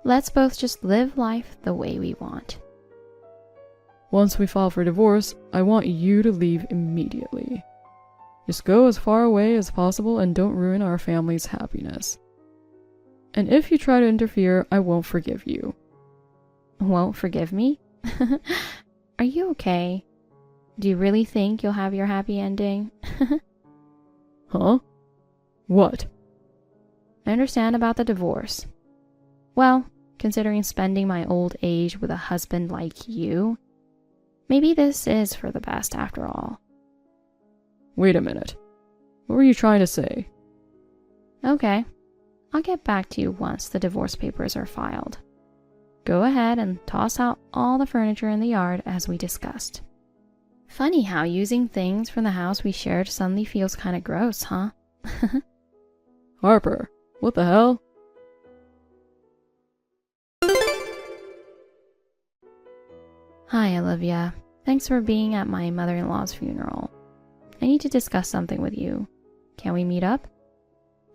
let's both just live life the way we want. Once we file for divorce, I want you to leave immediately. Just go as far away as possible and don't ruin our family's happiness. And if you try to interfere, I won't forgive you. Won't forgive me? Are you okay? Do you really think you'll have your happy ending? Huh? What? I understand about the divorce. Well, considering spending my old age with a husband like you, maybe this is for the best after all. Wait a minute. What were you trying to say? Okay, I'll get back to you once the divorce papers are filed. Go ahead and toss out all the furniture in the yard as we discussed. Funny how using things from the house we shared suddenly feels kind of gross, huh? Harper, what the hell? Hi, Olivia. Thanks for being at my mother-in-law's funeral. I need to discuss something with you. Can we meet up?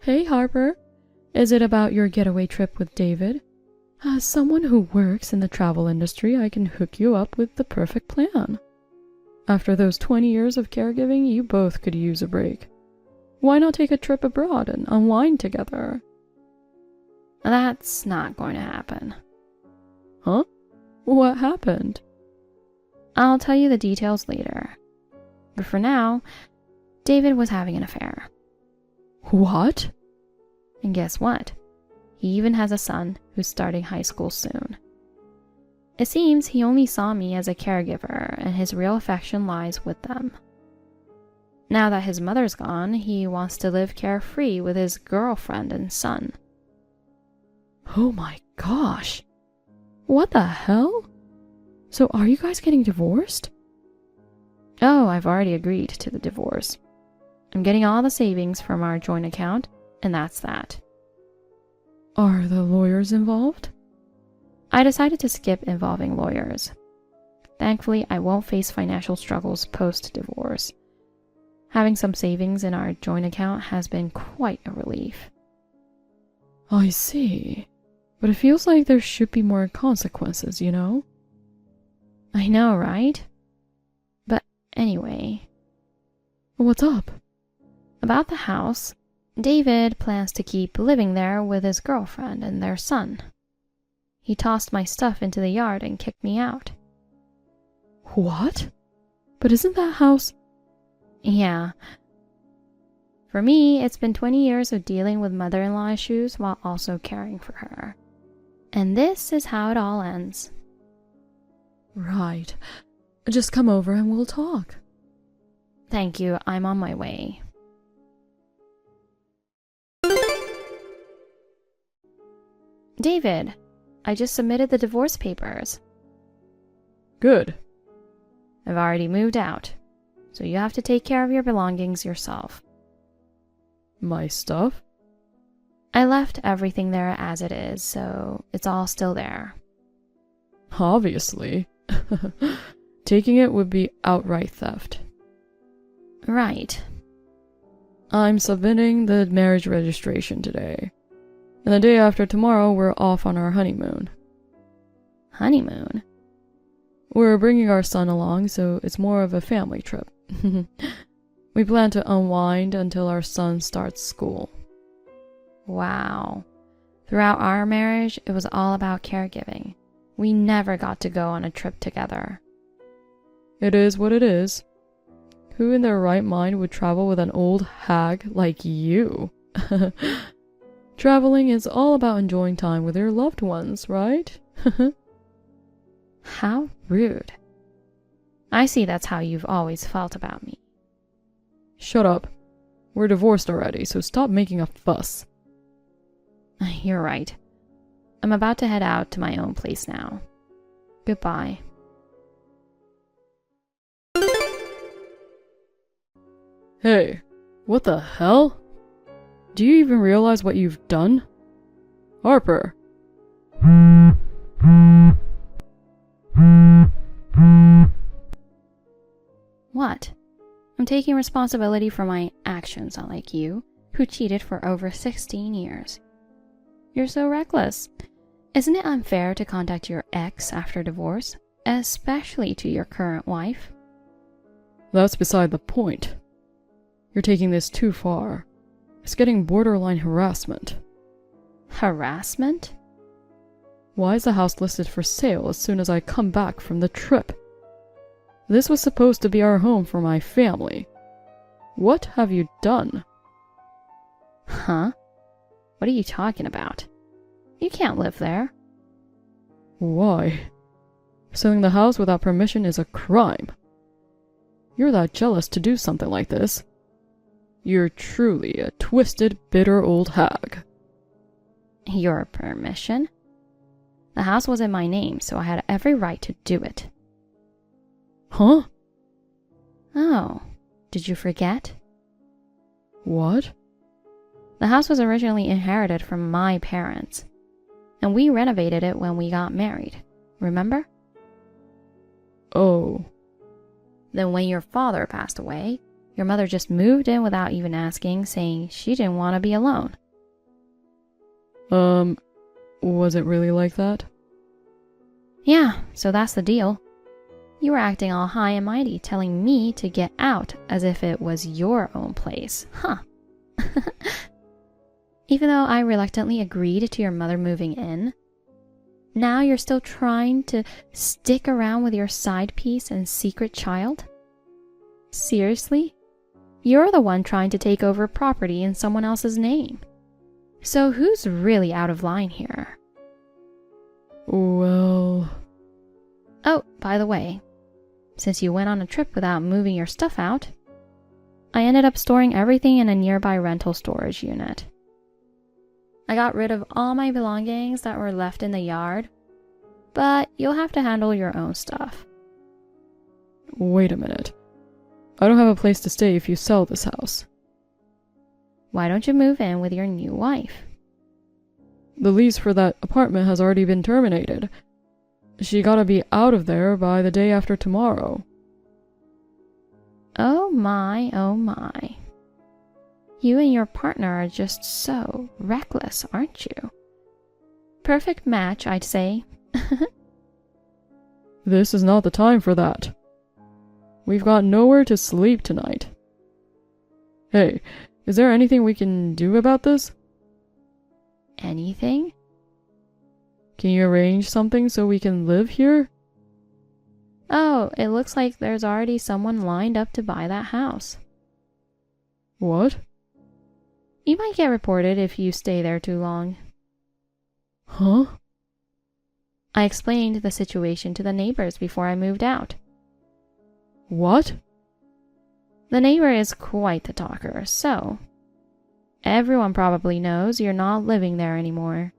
Hey, Harper. Is it about your getaway trip with David? As someone who works in the travel industry, I can hook you up with the perfect plan. After those 20 years of caregiving, you both could use a break. Why not take a trip abroad and unwind together? That's not going to happen. Huh? What happened? I'll tell you the details later. But for now, David was having an affair. What? And guess what? He even has a son who's starting high school soon. It seems he only saw me as a caregiver and his real affection lies with them. Now that his mother's gone, he wants to live carefree with his girlfriend and son. Oh my gosh. What the hell? So are you guys getting divorced? Oh, I've already agreed to the divorce. I'm getting all the savings from our joint account, and that's that. Are the lawyers involved? I decided to skip involving lawyers. Thankfully, I won't face financial struggles post-divorce. Having some savings in our joint account has been quite a relief. I see. But it feels like there should be more consequences, you know? I know, right? But anyway. What's up? About the house, David plans to keep living there with his girlfriend and their son. He tossed my stuff into the yard and kicked me out. What? But isn't that house... Yeah. For me, it's been 20 years of dealing with mother-in-law issues while also caring for her. And this is how it all ends. Right. Just come over and we'll talk. Thank you, I'm on my way. David, I just submitted the divorce papers. Good. I've already moved out, so you have to take care of your belongings yourself. My stuff? I left everything there as it is, so it's all still there. Obviously. Taking it would be outright theft. Right. I'm submitting the marriage registration today. And the day after tomorrow, we're off on our honeymoon. Honeymoon? We're bringing our son along, so it's more of a family trip. We plan to unwind until our son starts school. Wow. Throughout our marriage, it was all about caregiving. We never got to go on a trip together. It is what it is. Who in their right mind would travel with an old hag like you? Traveling is all about enjoying time with your loved ones, right? How rude. I see that's how you've always felt about me. Shut up. We're divorced already, so stop making a fuss. You're right. I'm about to head out to my own place now. Goodbye. Hey, what the hell? Do you even realize what you've done? Harper. What? I'm taking responsibility for my actions, unlike you, who cheated for over 16 years. You're so reckless. Isn't it unfair to contact your ex after divorce, especially to your current wife? That's beside the point. You're taking this too far. It's getting borderline harassment. Harassment? Why is the house listed for sale as soon as I come back from the trip? This was supposed to be our home for my family. What have you done? Huh? What are you talking about? You can't live there. Why? Selling the house without permission is a crime. You're that jealous to do something like this. You're truly a twisted, bitter old hag. Your permission? The house was in my name, so I had every right to do it. Huh? Oh, did you forget? What? The house was originally inherited from my parents, and we renovated it when we got married. Remember? Oh. Then when your father passed away, your mother just moved in without even asking, saying she didn't want to be alone. Was it really like that? Yeah, so that's the deal. You were acting all high and mighty, telling me to get out as if it was your own place. Huh. Even though I reluctantly agreed to your mother moving in, now you're still trying to stick around with your side piece and secret child? Seriously? You're the one trying to take over property in someone else's name. So who's really out of line here? Well... Oh, by the way, since you went on a trip without moving your stuff out, I ended up storing everything in a nearby rental storage unit. I got rid of all my belongings that were left in the yard, but you'll have to handle your own stuff. Wait a minute. I don't have a place to stay if you sell this house. Why don't you move in with your new wife? The lease for that apartment has already been terminated. She gotta be out of there by the day after tomorrow. Oh my, oh my. You and your partner are just so reckless, aren't you? Perfect match, I'd say. This is not the time for that. We've got nowhere to sleep tonight. Hey, is there anything we can do about this? Anything? Can you arrange something so we can live here? Oh, it looks like there's already someone lined up to buy that house. What? You might get reported if you stay there too long. Huh? I explained the situation to the neighbors before I moved out. What? The neighbor is quite the talker, so everyone probably knows you're not living there anymore.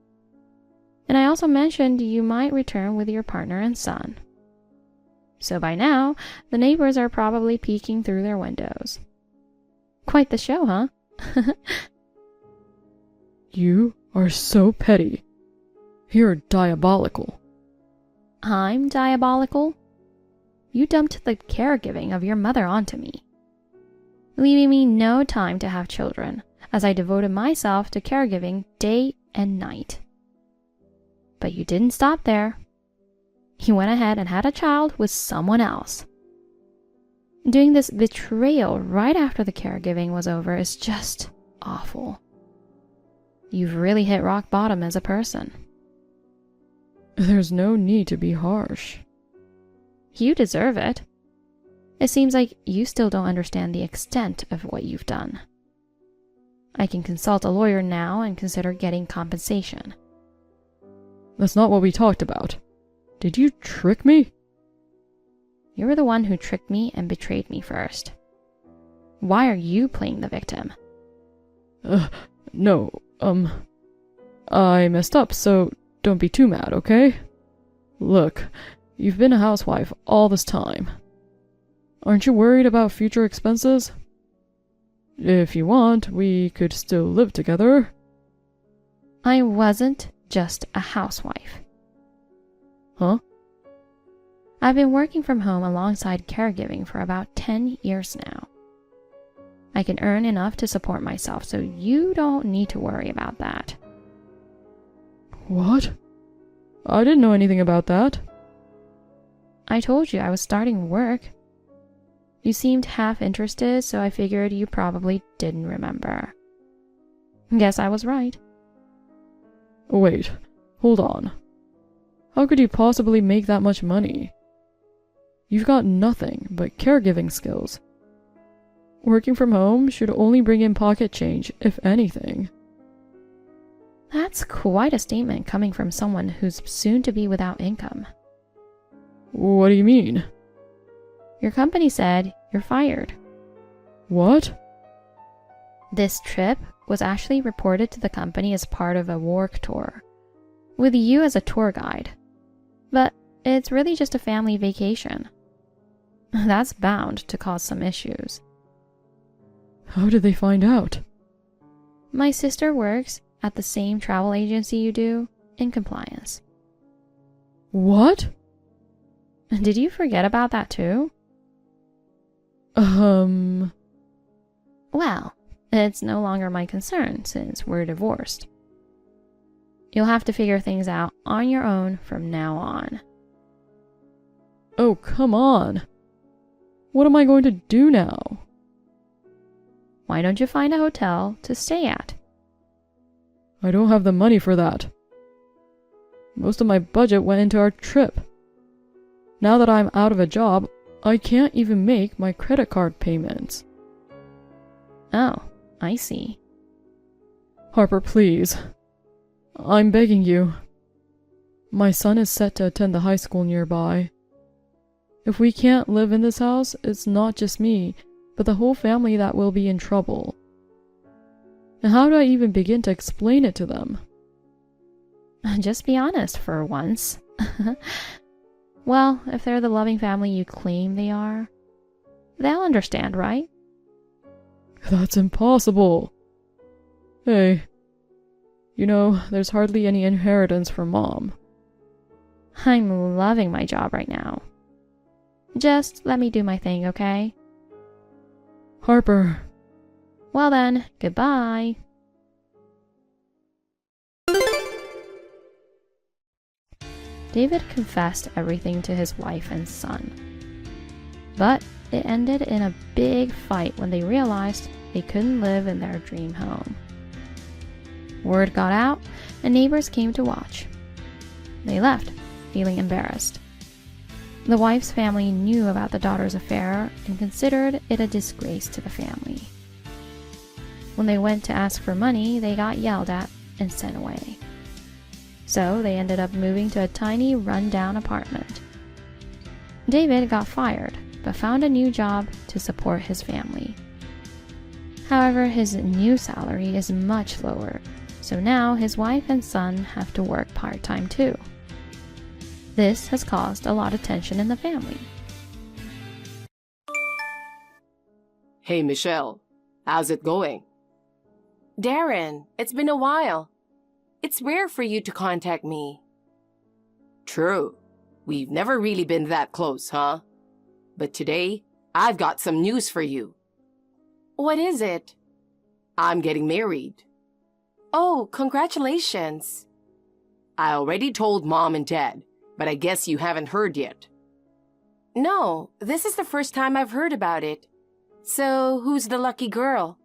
And I also mentioned you might return with your partner and son. So by now, the neighbors are probably peeking through their windows. Quite the show, huh? You are so petty. You're diabolical. I'm diabolical? You dumped the caregiving of your mother onto me. leaving me no time to have children, as I devoted myself to caregiving day and night. But you didn't stop there. You went ahead and had a child with someone else. Doing this betrayal right after the caregiving was over is just awful. You've really hit rock bottom as a person. There's no need to be harsh. You deserve it. It seems like you still don't understand the extent of what you've done. I can consult a lawyer now and consider getting compensation. That's not what we talked about. Did you trick me? You were the one who tricked me and betrayed me first. Why are you playing the victim? No, I messed up, so don't be too mad, okay? Look, you've been a housewife all this time. Aren't you worried about future expenses? If you want, we could still live together. I wasn't just a housewife. Huh? I've been working from home alongside caregiving for about 10 years now. I can earn enough to support myself, so you don't need to worry about that. What? I didn't know anything about that. I told you I was starting work. You seemed half interested, so I figured you probably didn't remember. Guess I was right. Wait, hold on. How could you possibly make that much money? You've got nothing but caregiving skills. Working from home should only bring in pocket change, if anything. That's quite a statement coming from someone who's soon to be without income. What do you mean? Your company said you're fired. What? This trip was actually reported to the company as part of a work tour, with you as a tour guide. But it's really just a family vacation. That's bound to cause some issues. How did they find out? My sister works at the same travel agency you do, in compliance. What? Did you forget about that too? Well, it's no longer my concern since we're divorced. You'll have to figure things out on your own from now on. oh, come on. What am I going to do now? Why don't you find a hotel to stay at? I don't have the money for that. Most of my budget went into our trip. Now that I'm out of a job, I can't even make my credit card payments. Oh, I see. Harper, please. I'm begging you. My son is set to attend the high school nearby. If we can't live in this house, it's not just me, but the whole family that will be in trouble. And how do I even begin to explain it to them? Just be honest for once. Well, if they're the loving family you claim they are, they'll understand, right? That's impossible. Hey, you know, there's hardly any inheritance from Mom. I'm loving my job right now. Just let me do my thing, okay? Harper. Well then, goodbye. David confessed everything to his wife and son. But it ended in a big fight when they realized they couldn't live in their dream home. Word got out, and neighbors came to watch. They left, feeling embarrassed. The wife's family knew about the daughter's affair and considered it a disgrace to the family. When they went to ask for money, they got yelled at and sent away. So they ended up moving to a tiny, run-down apartment. David got fired, but found a new job to support his family. However, his new salary is much lower, so now his wife and son have to work part-time too. This has caused a lot of tension in the family. Hey, Michelle. How's it going? Darren, it's been a while. It's rare for you to contact me. True. We've never really been that close, huh? But today, I've got some news for you. What is it? I'm getting married. Oh, congratulations. I already told Mom and Dad, but I guess you haven't heard yet. No, this is the first time I've heard about it. So, who's the lucky girl?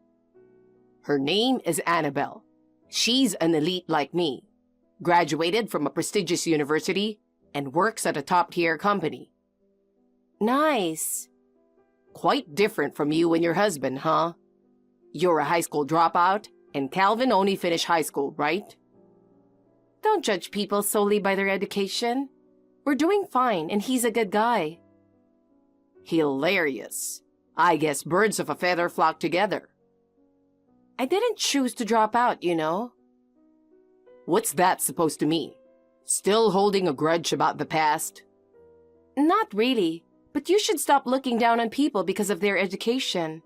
Her name is Annabelle. She's an elite like me, graduated from a prestigious university, and works at a top-tier company. Nice. Quite different from you and your husband, huh? You're a high school dropout, and Calvin only finished high school, right? Don't judge people solely by their education. We're doing fine, and he's a good guy. Hilarious. I guess birds of a feather flock together. I didn't choose to drop out, you know. What's that supposed to mean? Still holding a grudge about the past? Not really, but you should stop looking down on people because of their education.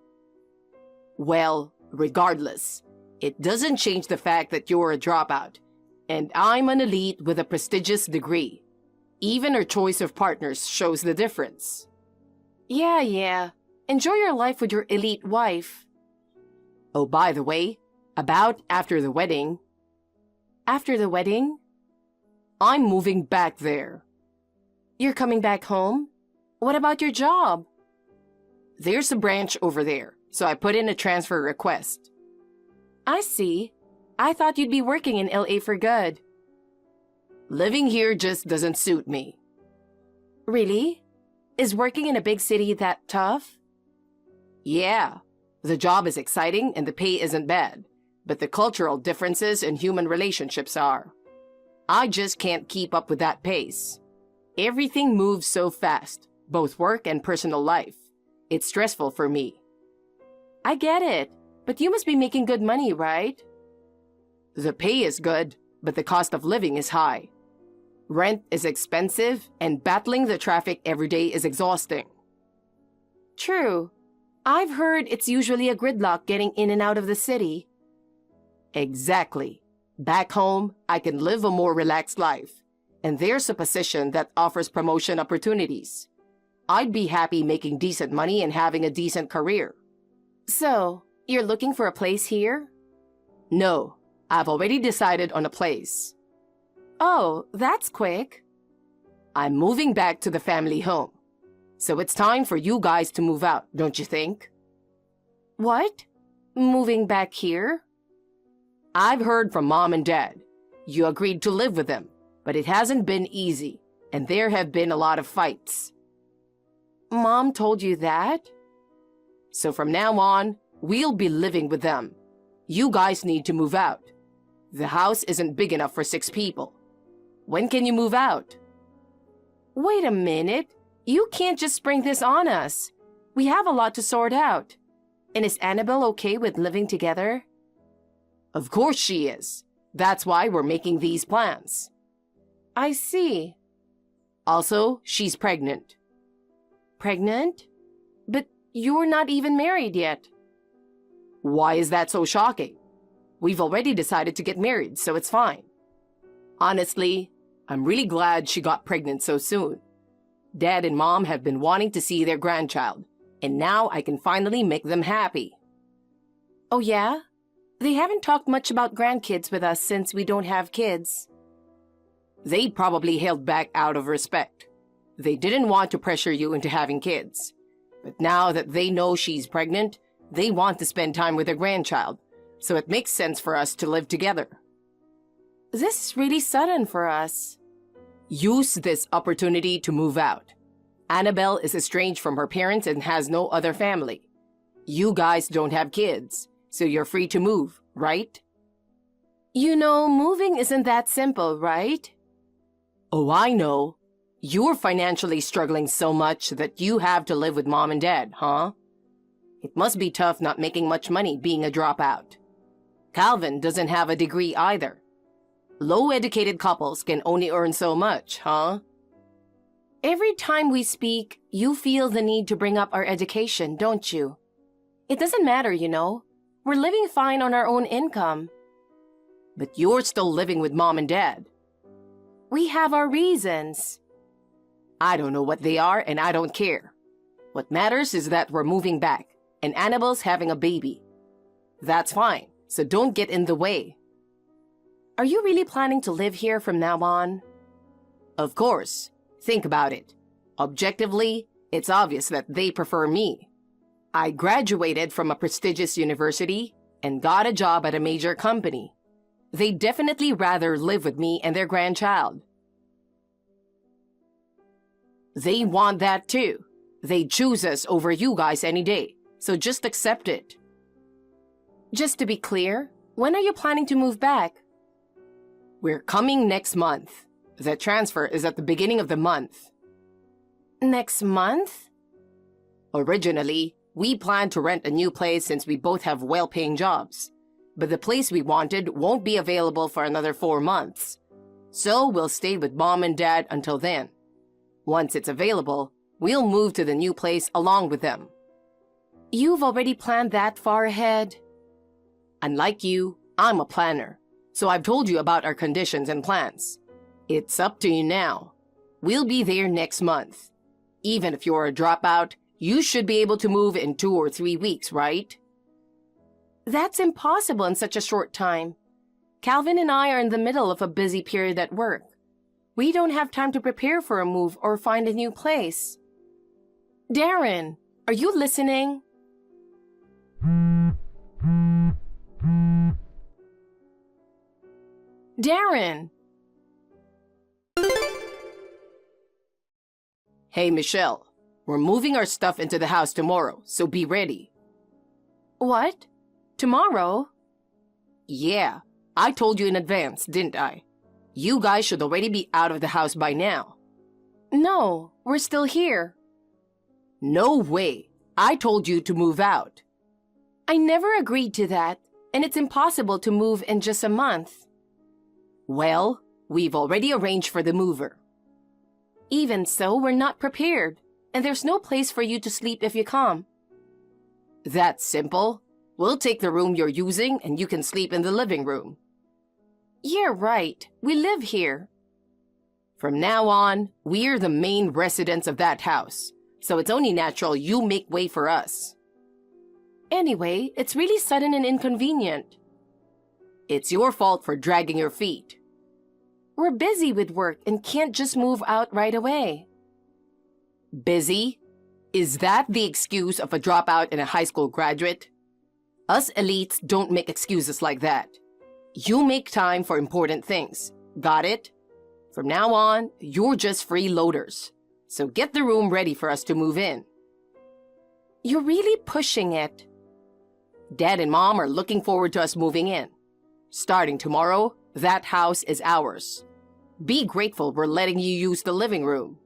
Well, regardless, it doesn't change the fact that you're a dropout, and I'm an elite with a prestigious degree. Even our choice of partners shows the difference. Yeah. Enjoy your life with your elite wife. Oh, by the way, about after the wedding, After the wedding, I'm moving back there. you're coming back home? What about your job? There's a branch over there, so I put in a transfer request. I see. I thought you'd be working in LA for good. Living here just doesn't suit me. Really? Is working in a big city that tough? Yeah, the job is exciting and the pay isn't bad, but the cultural differences and human relationships are. I just can't keep up with that pace. Everything moves so fast, both work and personal life. It's stressful for me. I get it, but you must be making good money, right? The pay is good, but the cost of living is high. Rent is expensive, and battling the traffic every day is exhausting. True. I've heard it's usually a gridlock getting in and out of the city. Exactly. Back home, I can live a more relaxed life, and there's a position that offers promotion opportunities. I'd be happy making decent money and having a decent career. So, you're looking for a place here? No, I've already decided on a place. Oh, that's quick. I'm moving back to the family home. So it's time for you guys to move out, don't you think? What? Moving back here? I've heard from Mom and Dad. You agreed to live with them, but it hasn't been easy, and there have been a lot of fights. Mom told you that? So from now on, we'll be living with them. You guys need to move out. The house isn't big enough for 6 people. When can you move out? Wait a minute. You can't just spring this on us. We have a lot to sort out. And is Annabelle okay with living together? Of course she is. That's why we're making these plans. I see. Also, she's pregnant. Pregnant? But you're not even married yet. Why is that so shocking? We've already decided to get married, so it's fine. Honestly, I'm really glad she got pregnant so soon. Dad and Mom have been wanting to see their grandchild, and now I can finally make them happy. Oh yeah? They haven't talked much about grandkids with us since we don't have kids. They probably held back out of respect. They didn't want to pressure you into having kids. But now that they know she's pregnant, they want to spend time with their grandchild, so it makes sense for us to live together. This is really sudden for us. Use this opportunity to move out. Annabelle is estranged from her parents and has no other family. You guys don't have kids, so you're free to move, right? You know, moving isn't that simple, right? Oh, I know. You're financially struggling so much that you have to live with Mom and Dad, huh? It must be tough not making much money being a dropout. Calvin doesn't have a degree either. Low-educated couples can only earn so much, huh? Every time we speak, you feel the need to bring up our education, don't you? It doesn't matter, you know. We're living fine on our own income. But you're still living with Mom and Dad. We have our reasons. I don't know what they are, and I don't care. What matters is that we're moving back, and Annabelle's having a baby. That's fine, so don't get in the way. Are you really planning to live here from now on? Of course. Think about it. Objectively, it's obvious that they prefer me. I graduated from a prestigious university and got a job at a major company. They'd definitely rather live with me and their grandchild. They want that too. They choose us over you guys any day, so just accept it. Just to be clear, when are you planning to move back? We're coming next month. The transfer is at the beginning of the month. Next month? Originally, we planned to rent a new place since we both have well-paying jobs. But the place we wanted won't be available for another 4 months. So we'll stay with Mom and Dad until then. Once it's available, we'll move to the new place along with them. You've already planned that far ahead? Unlike you, I'm a planner, so I've told you about our conditions and plans. It's up to you now. We'll be there next month. Even if you're a dropout, you should be able to move in 2 or 3 weeks, right? That's impossible in such a short time. Calvin and I are in the middle of a busy period at work. We don't have time to prepare for a move or find a new place. Darren, are you listening? Darren! Hey, Michelle. We're moving our stuff into the house tomorrow, so be ready. What? Tomorrow? Yeah, I told you in advance, didn't I? You guys should already be out of the house by now. No, we're still here. No way. I told you to move out. I never agreed to that, and it's impossible to move in just a month. Well, we've already arranged for the mover. Even so, we're not prepared, and there's no place for you to sleep if you come. That's simple. We'll take the room you're using and you can sleep in the living room. You're right. We live here. From now on, we're the main residents of that house, so it's only natural you make way for us. Anyway, it's really sudden and inconvenient. It's your fault for dragging your feet. We're busy with work and can't just move out right away. Busy? Is that the excuse of a dropout and a high school graduate? Us elites don't make excuses like that. You make time for important things. Got it? From now on, you're just freeloaders. So get the room ready for us to move in. You're really pushing it. Dad and Mom are looking forward to us moving in. Starting tomorrow, that house is ours. Be grateful we're letting you use the living room.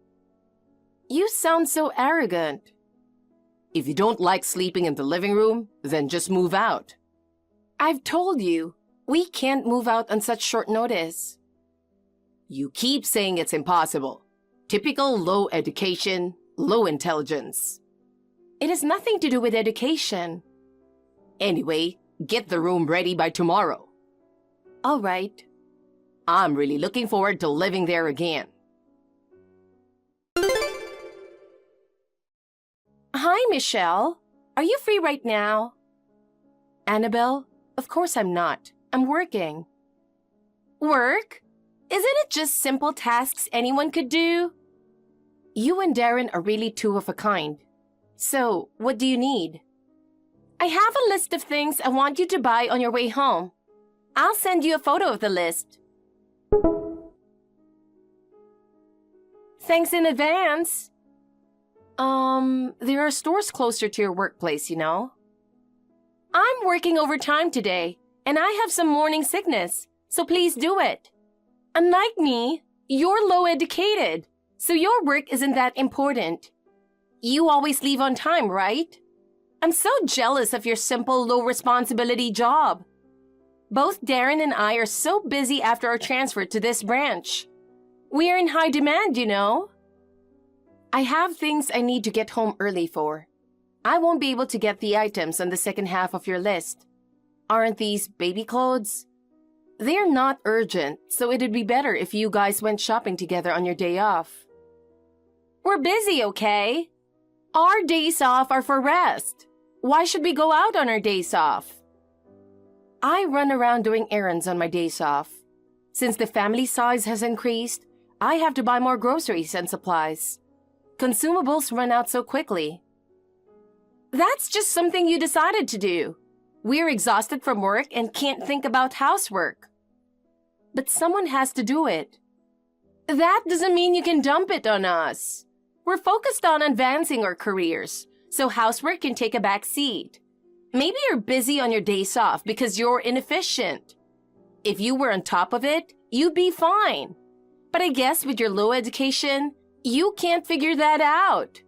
You sound so arrogant. If you don't like sleeping in the living room, then just move out. I've told you, we can't move out on such short notice. You keep saying it's impossible. Typical low education, low intelligence. It has nothing to do with education. Anyway, get the room ready by tomorrow. All right. I'm really looking forward to living there again. Hi, Michelle. Are you free right now? Annabelle, of course I'm not. I'm working. Work? Isn't it just simple tasks anyone could do? You and Darren are really two of a kind. So, what do you need? I have a list of things I want you to buy on your way home. I'll send you a photo of the list. Thanks in advance. There are stores closer to your workplace, you know. I'm working overtime today, and I have some morning sickness, so please do it. Unlike me, you're low educated, so your work isn't that important. You always leave on time, right? I'm so jealous of your simple, low responsibility job. Both Darren and I are so busy after our transfer to this branch. We are in high demand, you know. I have things I need to get home early for. I won't be able to get the items on the second half of your list. Aren't these baby clothes? They're not urgent, so it'd be better if you guys went shopping together on your day off. We're busy, okay? Our days off are for rest. Why should we go out on our days off? I run around doing errands on my days off. Since the family size has increased, I have to buy more groceries and supplies. Consumables run out so quickly. That's just something you decided to do. We're exhausted from work and can't think about housework. But someone has to do it. That doesn't mean you can dump it on us. We're focused on advancing our careers, so housework can take a back seat. Maybe you're busy on your days off because you're inefficient. If you were on top of it, you'd be fine. But I guess with your low education, you can't figure that out.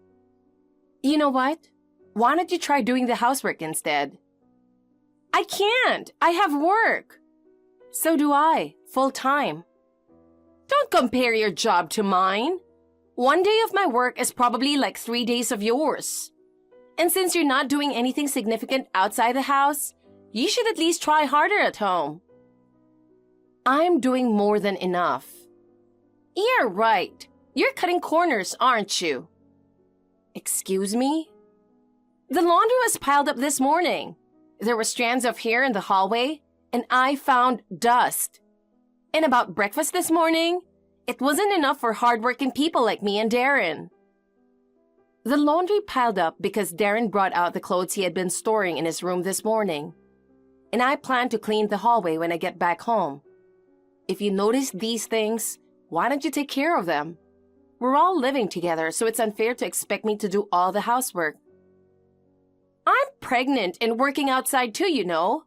You know what? Why don't you try doing the housework instead? I can't. I have work. So do I, full time. Don't compare your job to mine. 1 day of my work is probably like 3 days of yours. And since you're not doing anything significant outside the house, you should at least try harder at home. I'm doing more than enough. Yeah, right. You're cutting corners, aren't you? Excuse me? The laundry was piled up this morning. There were strands of hair in the hallway, and I found dust. And about breakfast this morning, it wasn't enough for hardworking people like me and Darren. The laundry piled up because Darren brought out the clothes he had been storing in his room this morning. And I plan to clean the hallway when I get back home. If you notice these things, why don't you take care of them? We're all living together, so it's unfair to expect me to do all the housework. I'm pregnant and working outside too, you know.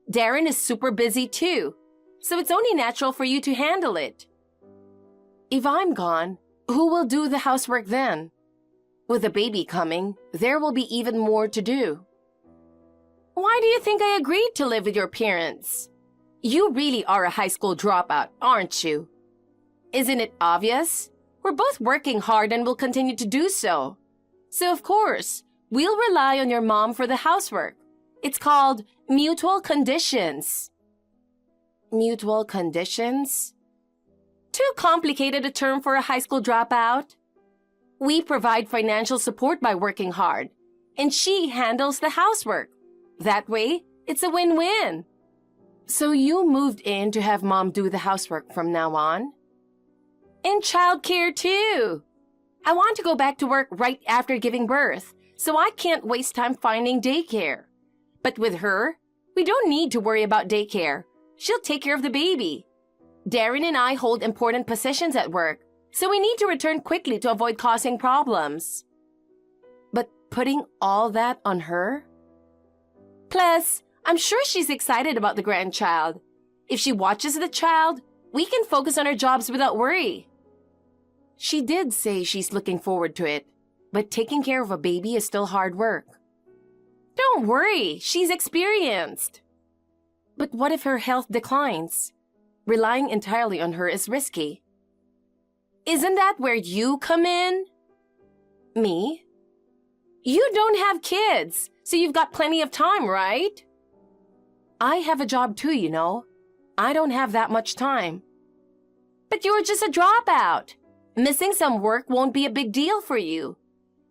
Darren is super busy too, so it's only natural for you to handle it. If I'm gone, who will do the housework then? With the baby coming, there will be even more to do. Why do you think I agreed to live with your parents? You really are a high school dropout, aren't you? Isn't it obvious? We're both working hard and will continue to do so. So of course, we'll rely on your mom for the housework. It's called mutual conditions. Mutual conditions? Too complicated a term for a high school dropout. We provide financial support by working hard, and she handles the housework. That way, it's a win-win. So you moved in to have mom do the housework from now on? And childcare too. I want to go back to work right after giving birth, so I can't waste time finding daycare. But with her, we don't need to worry about daycare. She'll take care of the baby. Darren and I hold important positions at work, so we need to return quickly to avoid causing problems. But putting all that on her? Plus, I'm sure she's excited about the grandchild. If she watches the child, we can focus on our jobs without worry. She did say she's looking forward to it, but taking care of a baby is still hard work. Don't worry, she's experienced. But what if her health declines? Relying entirely on her is risky. Isn't that where you come in? Me? You don't have kids, so you've got plenty of time, right? I have a job too, you know. I don't have that much time. But you're just a dropout. Missing some work won't be a big deal for you.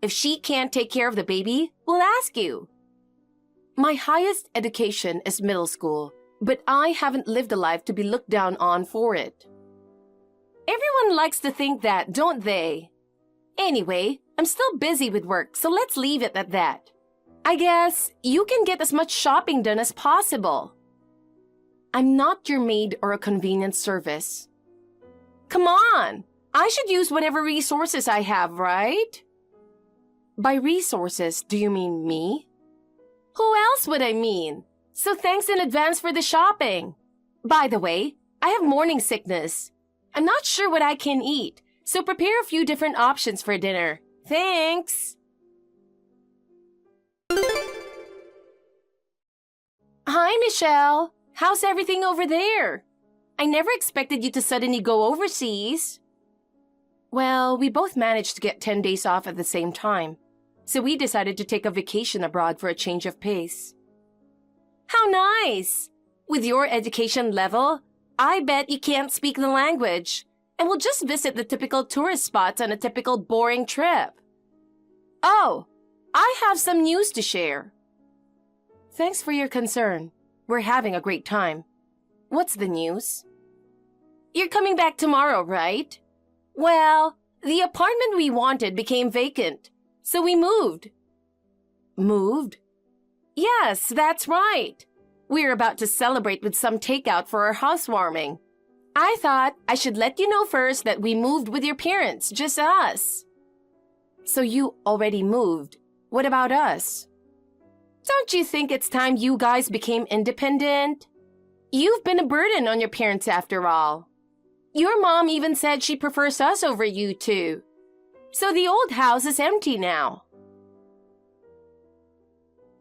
If she can't take care of the baby, we'll ask you. My highest education is middle school, but I haven't lived a life to be looked down on for it. Everyone likes to think that, don't they? Anyway, I'm still busy with work, so let's leave it at that. I guess you can get as much shopping done as possible. I'm not your maid or a convenience service. Come on! I should use whatever resources I have, right? By resources, do you mean me? Who else would I mean? So thanks in advance for the shopping. By the way, I have morning sickness. I'm not sure what I can eat, so prepare a few different options for dinner. Thanks! Hi, Michelle. How's everything over there? I never expected you to suddenly go overseas. Well, we both managed to get 10 days off at the same time, so we decided to take a vacation abroad for a change of pace. How nice! With your education level, I bet you can't speak the language, and we'll just visit the typical tourist spots on a typical boring trip. Oh, I have some news to share. Thanks for your concern. We're having a great time. What's the news? You're coming back tomorrow, right? Well, the apartment we wanted became vacant, so we moved. Moved? Yes, that's right. We're about to celebrate with some takeout for our housewarming. I thought I should let you know first that we moved with your parents, just us. So you already moved. What about us? Don't you think it's time you guys became independent? You've been a burden on your parents after all. Your mom even said she prefers us over you two. So the old house is empty now.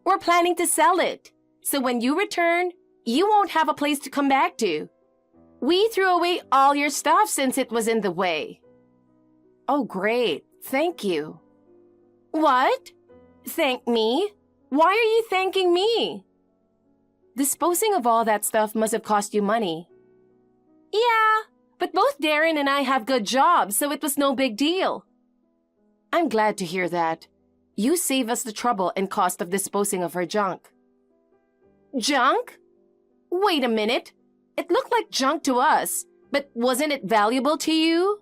We're planning to sell it, so when you return, you won't have a place to come back to. We threw away all your stuff since it was in the way. Oh, great. Thank you. What? Thank me? Why are you thanking me? Disposing of all that stuff must have cost you money. Yeah, but both Darren and I have good jobs, so it was no big deal. I'm glad to hear that. You save us the trouble and cost of disposing of her junk. Junk? Wait a minute. It looked like junk to us, but wasn't it valuable to you?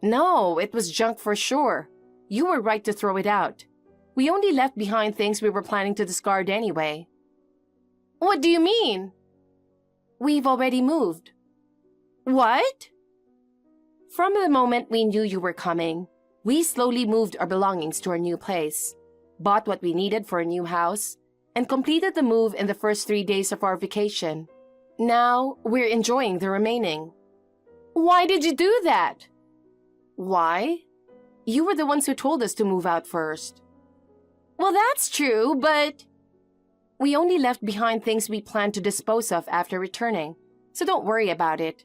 No, it was junk for sure. You were right to throw it out. We only left behind things we were planning to discard anyway. What do you mean? We've already moved. What? From the moment we knew you were coming, we slowly moved our belongings to our new place, bought what we needed for a new house, and completed the move in the first 3 days of our vacation. Now, we're enjoying the remaining. Why did you do that? Why? You were the ones who told us to move out first. Well, that's true, but we only left behind things we planned to dispose of after returning, so don't worry about it.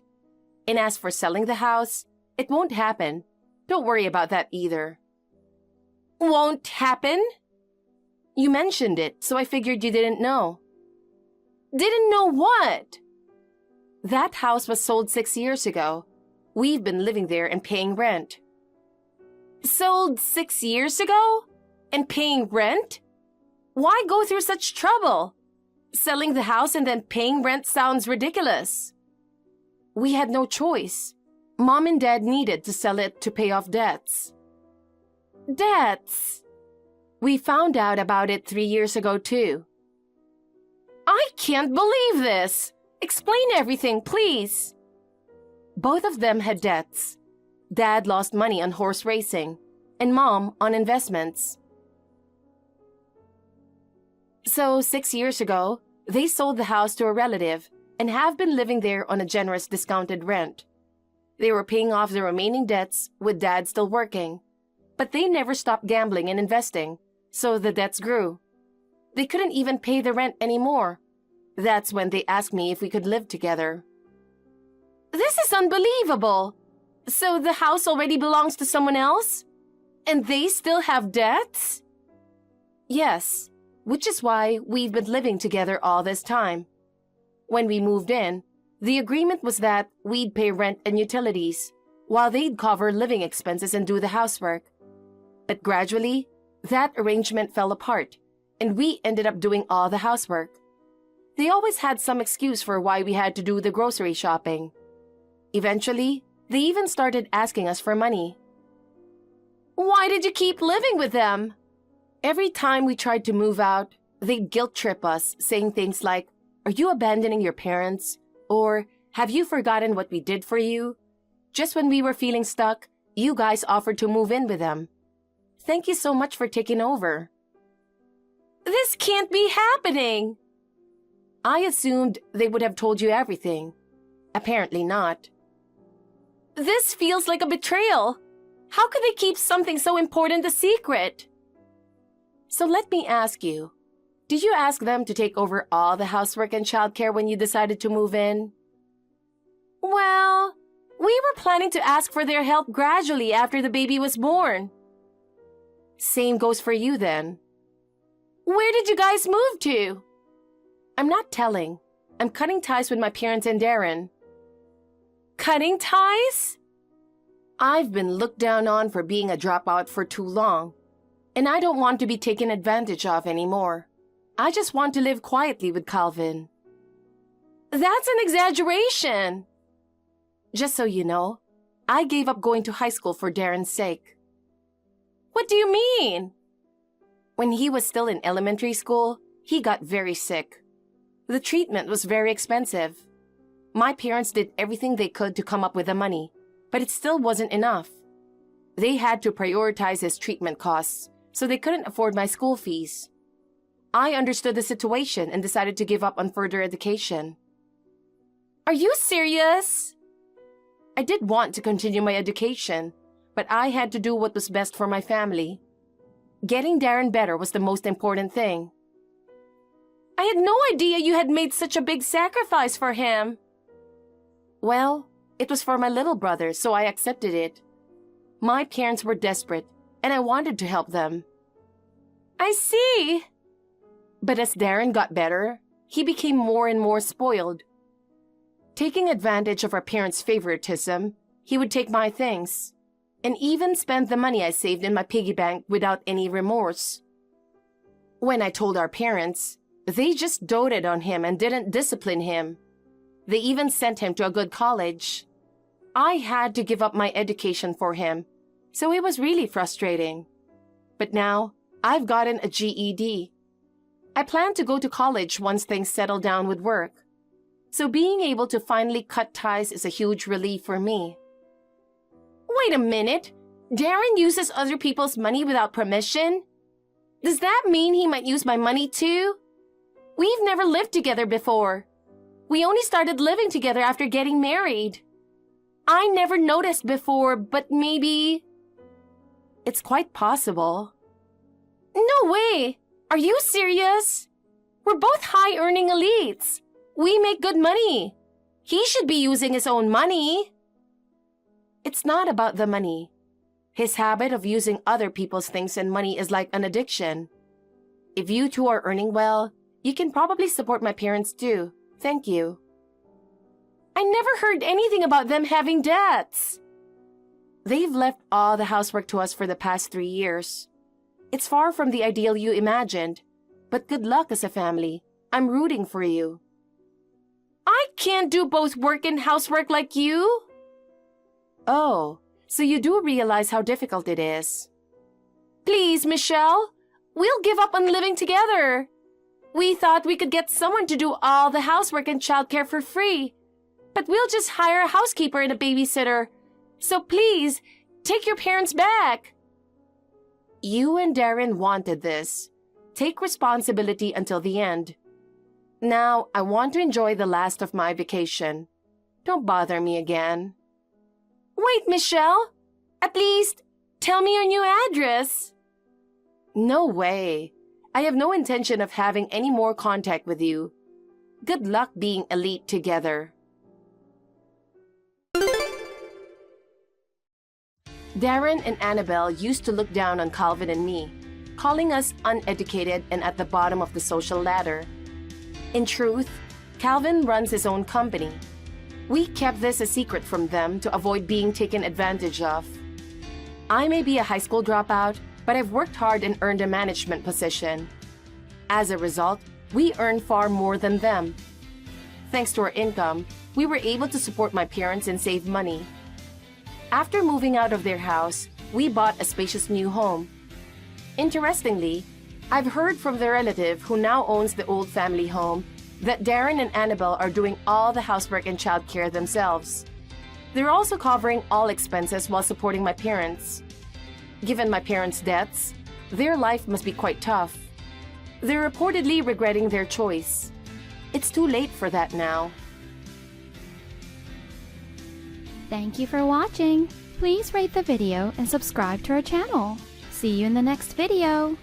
And as for selling the house, it won't happen. Don't worry about that either. Won't happen? You mentioned it, so I figured you didn't know. Didn't know what? That house was sold 6 years ago. We've been living there and paying rent. Sold 6 years ago? And paying rent? Why go through such trouble? Selling the house and then paying rent sounds ridiculous. We had no choice. Mom and Dad needed to sell it to pay off debts. Debts? We found out about it 3 years ago, too. I can't believe this! Explain everything, please. Both of them had debts. Dad lost money on horse racing, and Mom on investments. So 6 years ago, they sold the house to a relative and have been living there on a generous discounted rent. They were paying off the remaining debts with Dad still working, but they never stopped gambling and investing, so the debts grew. They couldn't even pay the rent anymore. That's when they asked me if we could live together. This is unbelievable! So the house already belongs to someone else? And they still have debts? Yes, which is why we've been living together all this time. When we moved in, the agreement was that we'd pay rent and utilities, while they'd cover living expenses and do the housework. But gradually, that arrangement fell apart, and we ended up doing all the housework. They always had some excuse for why we had to do the grocery shopping. Eventually, they even started asking us for money. Why did you keep living with them? Every time we tried to move out, they'd guilt trip us, saying things like, "Are you abandoning your parents?" Or, "Have you forgotten what we did for you?" Just when we were feeling stuck, you guys offered to move in with them. Thank you so much for taking over. This can't be happening! I assumed they would have told you everything. Apparently not. This feels like a betrayal. How could they keep something so important a secret? So let me ask you, did you ask them to take over all the housework and childcare when you decided to move in? Well, we were planning to ask for their help gradually after the baby was born. Same goes for you then. Where did you guys move to? I'm not telling. I'm cutting ties with my parents and Darren. Cutting ties? I've been looked down on for being a dropout for too long, and I don't want to be taken advantage of anymore. I just want to live quietly with Calvin. That's an exaggeration! Just so you know, I gave up going to high school for Darren's sake. What do you mean? When he was still in elementary school, he got very sick. The treatment was very expensive. My parents did everything they could to come up with the money, but it still wasn't enough. They had to prioritize his treatment costs, so they couldn't afford my school fees. I understood the situation and decided to give up on further education. Are you serious? I did want to continue my education, but I had to do what was best for my family. Getting Darren better was the most important thing. I had no idea you had made such a big sacrifice for him. Well, it was for my little brother, so I accepted it. My parents were desperate, and I wanted to help them. I see. But as Darren got better, he became more and more spoiled. Taking advantage of our parents' favoritism, he would take my things, and even spend the money I saved in my piggy bank without any remorse. When I told our parents, they just doted on him and didn't discipline him. They even sent him to a good college. I had to give up my education for him, so it was really frustrating. But now, I've gotten a GED. I plan to go to college once things settle down with work. So being able to finally cut ties is a huge relief for me. Wait a minute! Darren uses other people's money without permission? Does that mean he might use my money too? We've never lived together before. We only started living together after getting married. I never noticed before, but maybe... It's quite possible. No way! Are you serious? We're both high-earning elites. We make good money. He should be using his own money. It's not about the money. His habit of using other people's things and money is like an addiction. If you two are earning well, you can probably support my parents too. Thank you. I never heard anything about them having debts. They've left all the housework to us for the past 3 years. It's far from the ideal you imagined, but good luck as a family. I'm rooting for you. I can't do both work and housework like you. Oh, so you do realize how difficult it is. Please, Michelle, we'll give up on living together. We thought we could get someone to do all the housework and childcare for free, but we'll just hire a housekeeper and a babysitter. So please, take your parents back. You and Darren wanted this. Take responsibility until the end. Now, I want to enjoy the last of my vacation. Don't bother me again. Wait, Michelle. At least, tell me your new address. No way. I have no intention of having any more contact with you. Good luck being elite together. Darren and Annabelle used to look down on Calvin and me, calling us uneducated and at the bottom of the social ladder. In truth, Calvin runs his own company. We kept this a secret from them to avoid being taken advantage of. I may be a high school dropout, but I've worked hard and earned a management position. As a result, we earn far more than them. Thanks to our income, we were able to support my parents and save money. After moving out of their house, we bought a spacious new home. Interestingly, I've heard from the relative who now owns the old family home that Darren and Annabelle are doing all the housework and childcare themselves. They're also covering all expenses while supporting my parents. Given my parents' debts, their life must be quite tough. They're reportedly regretting their choice. It's too late for that now. Thank you for watching. Please rate the video and subscribe to our channel. See you in the next video.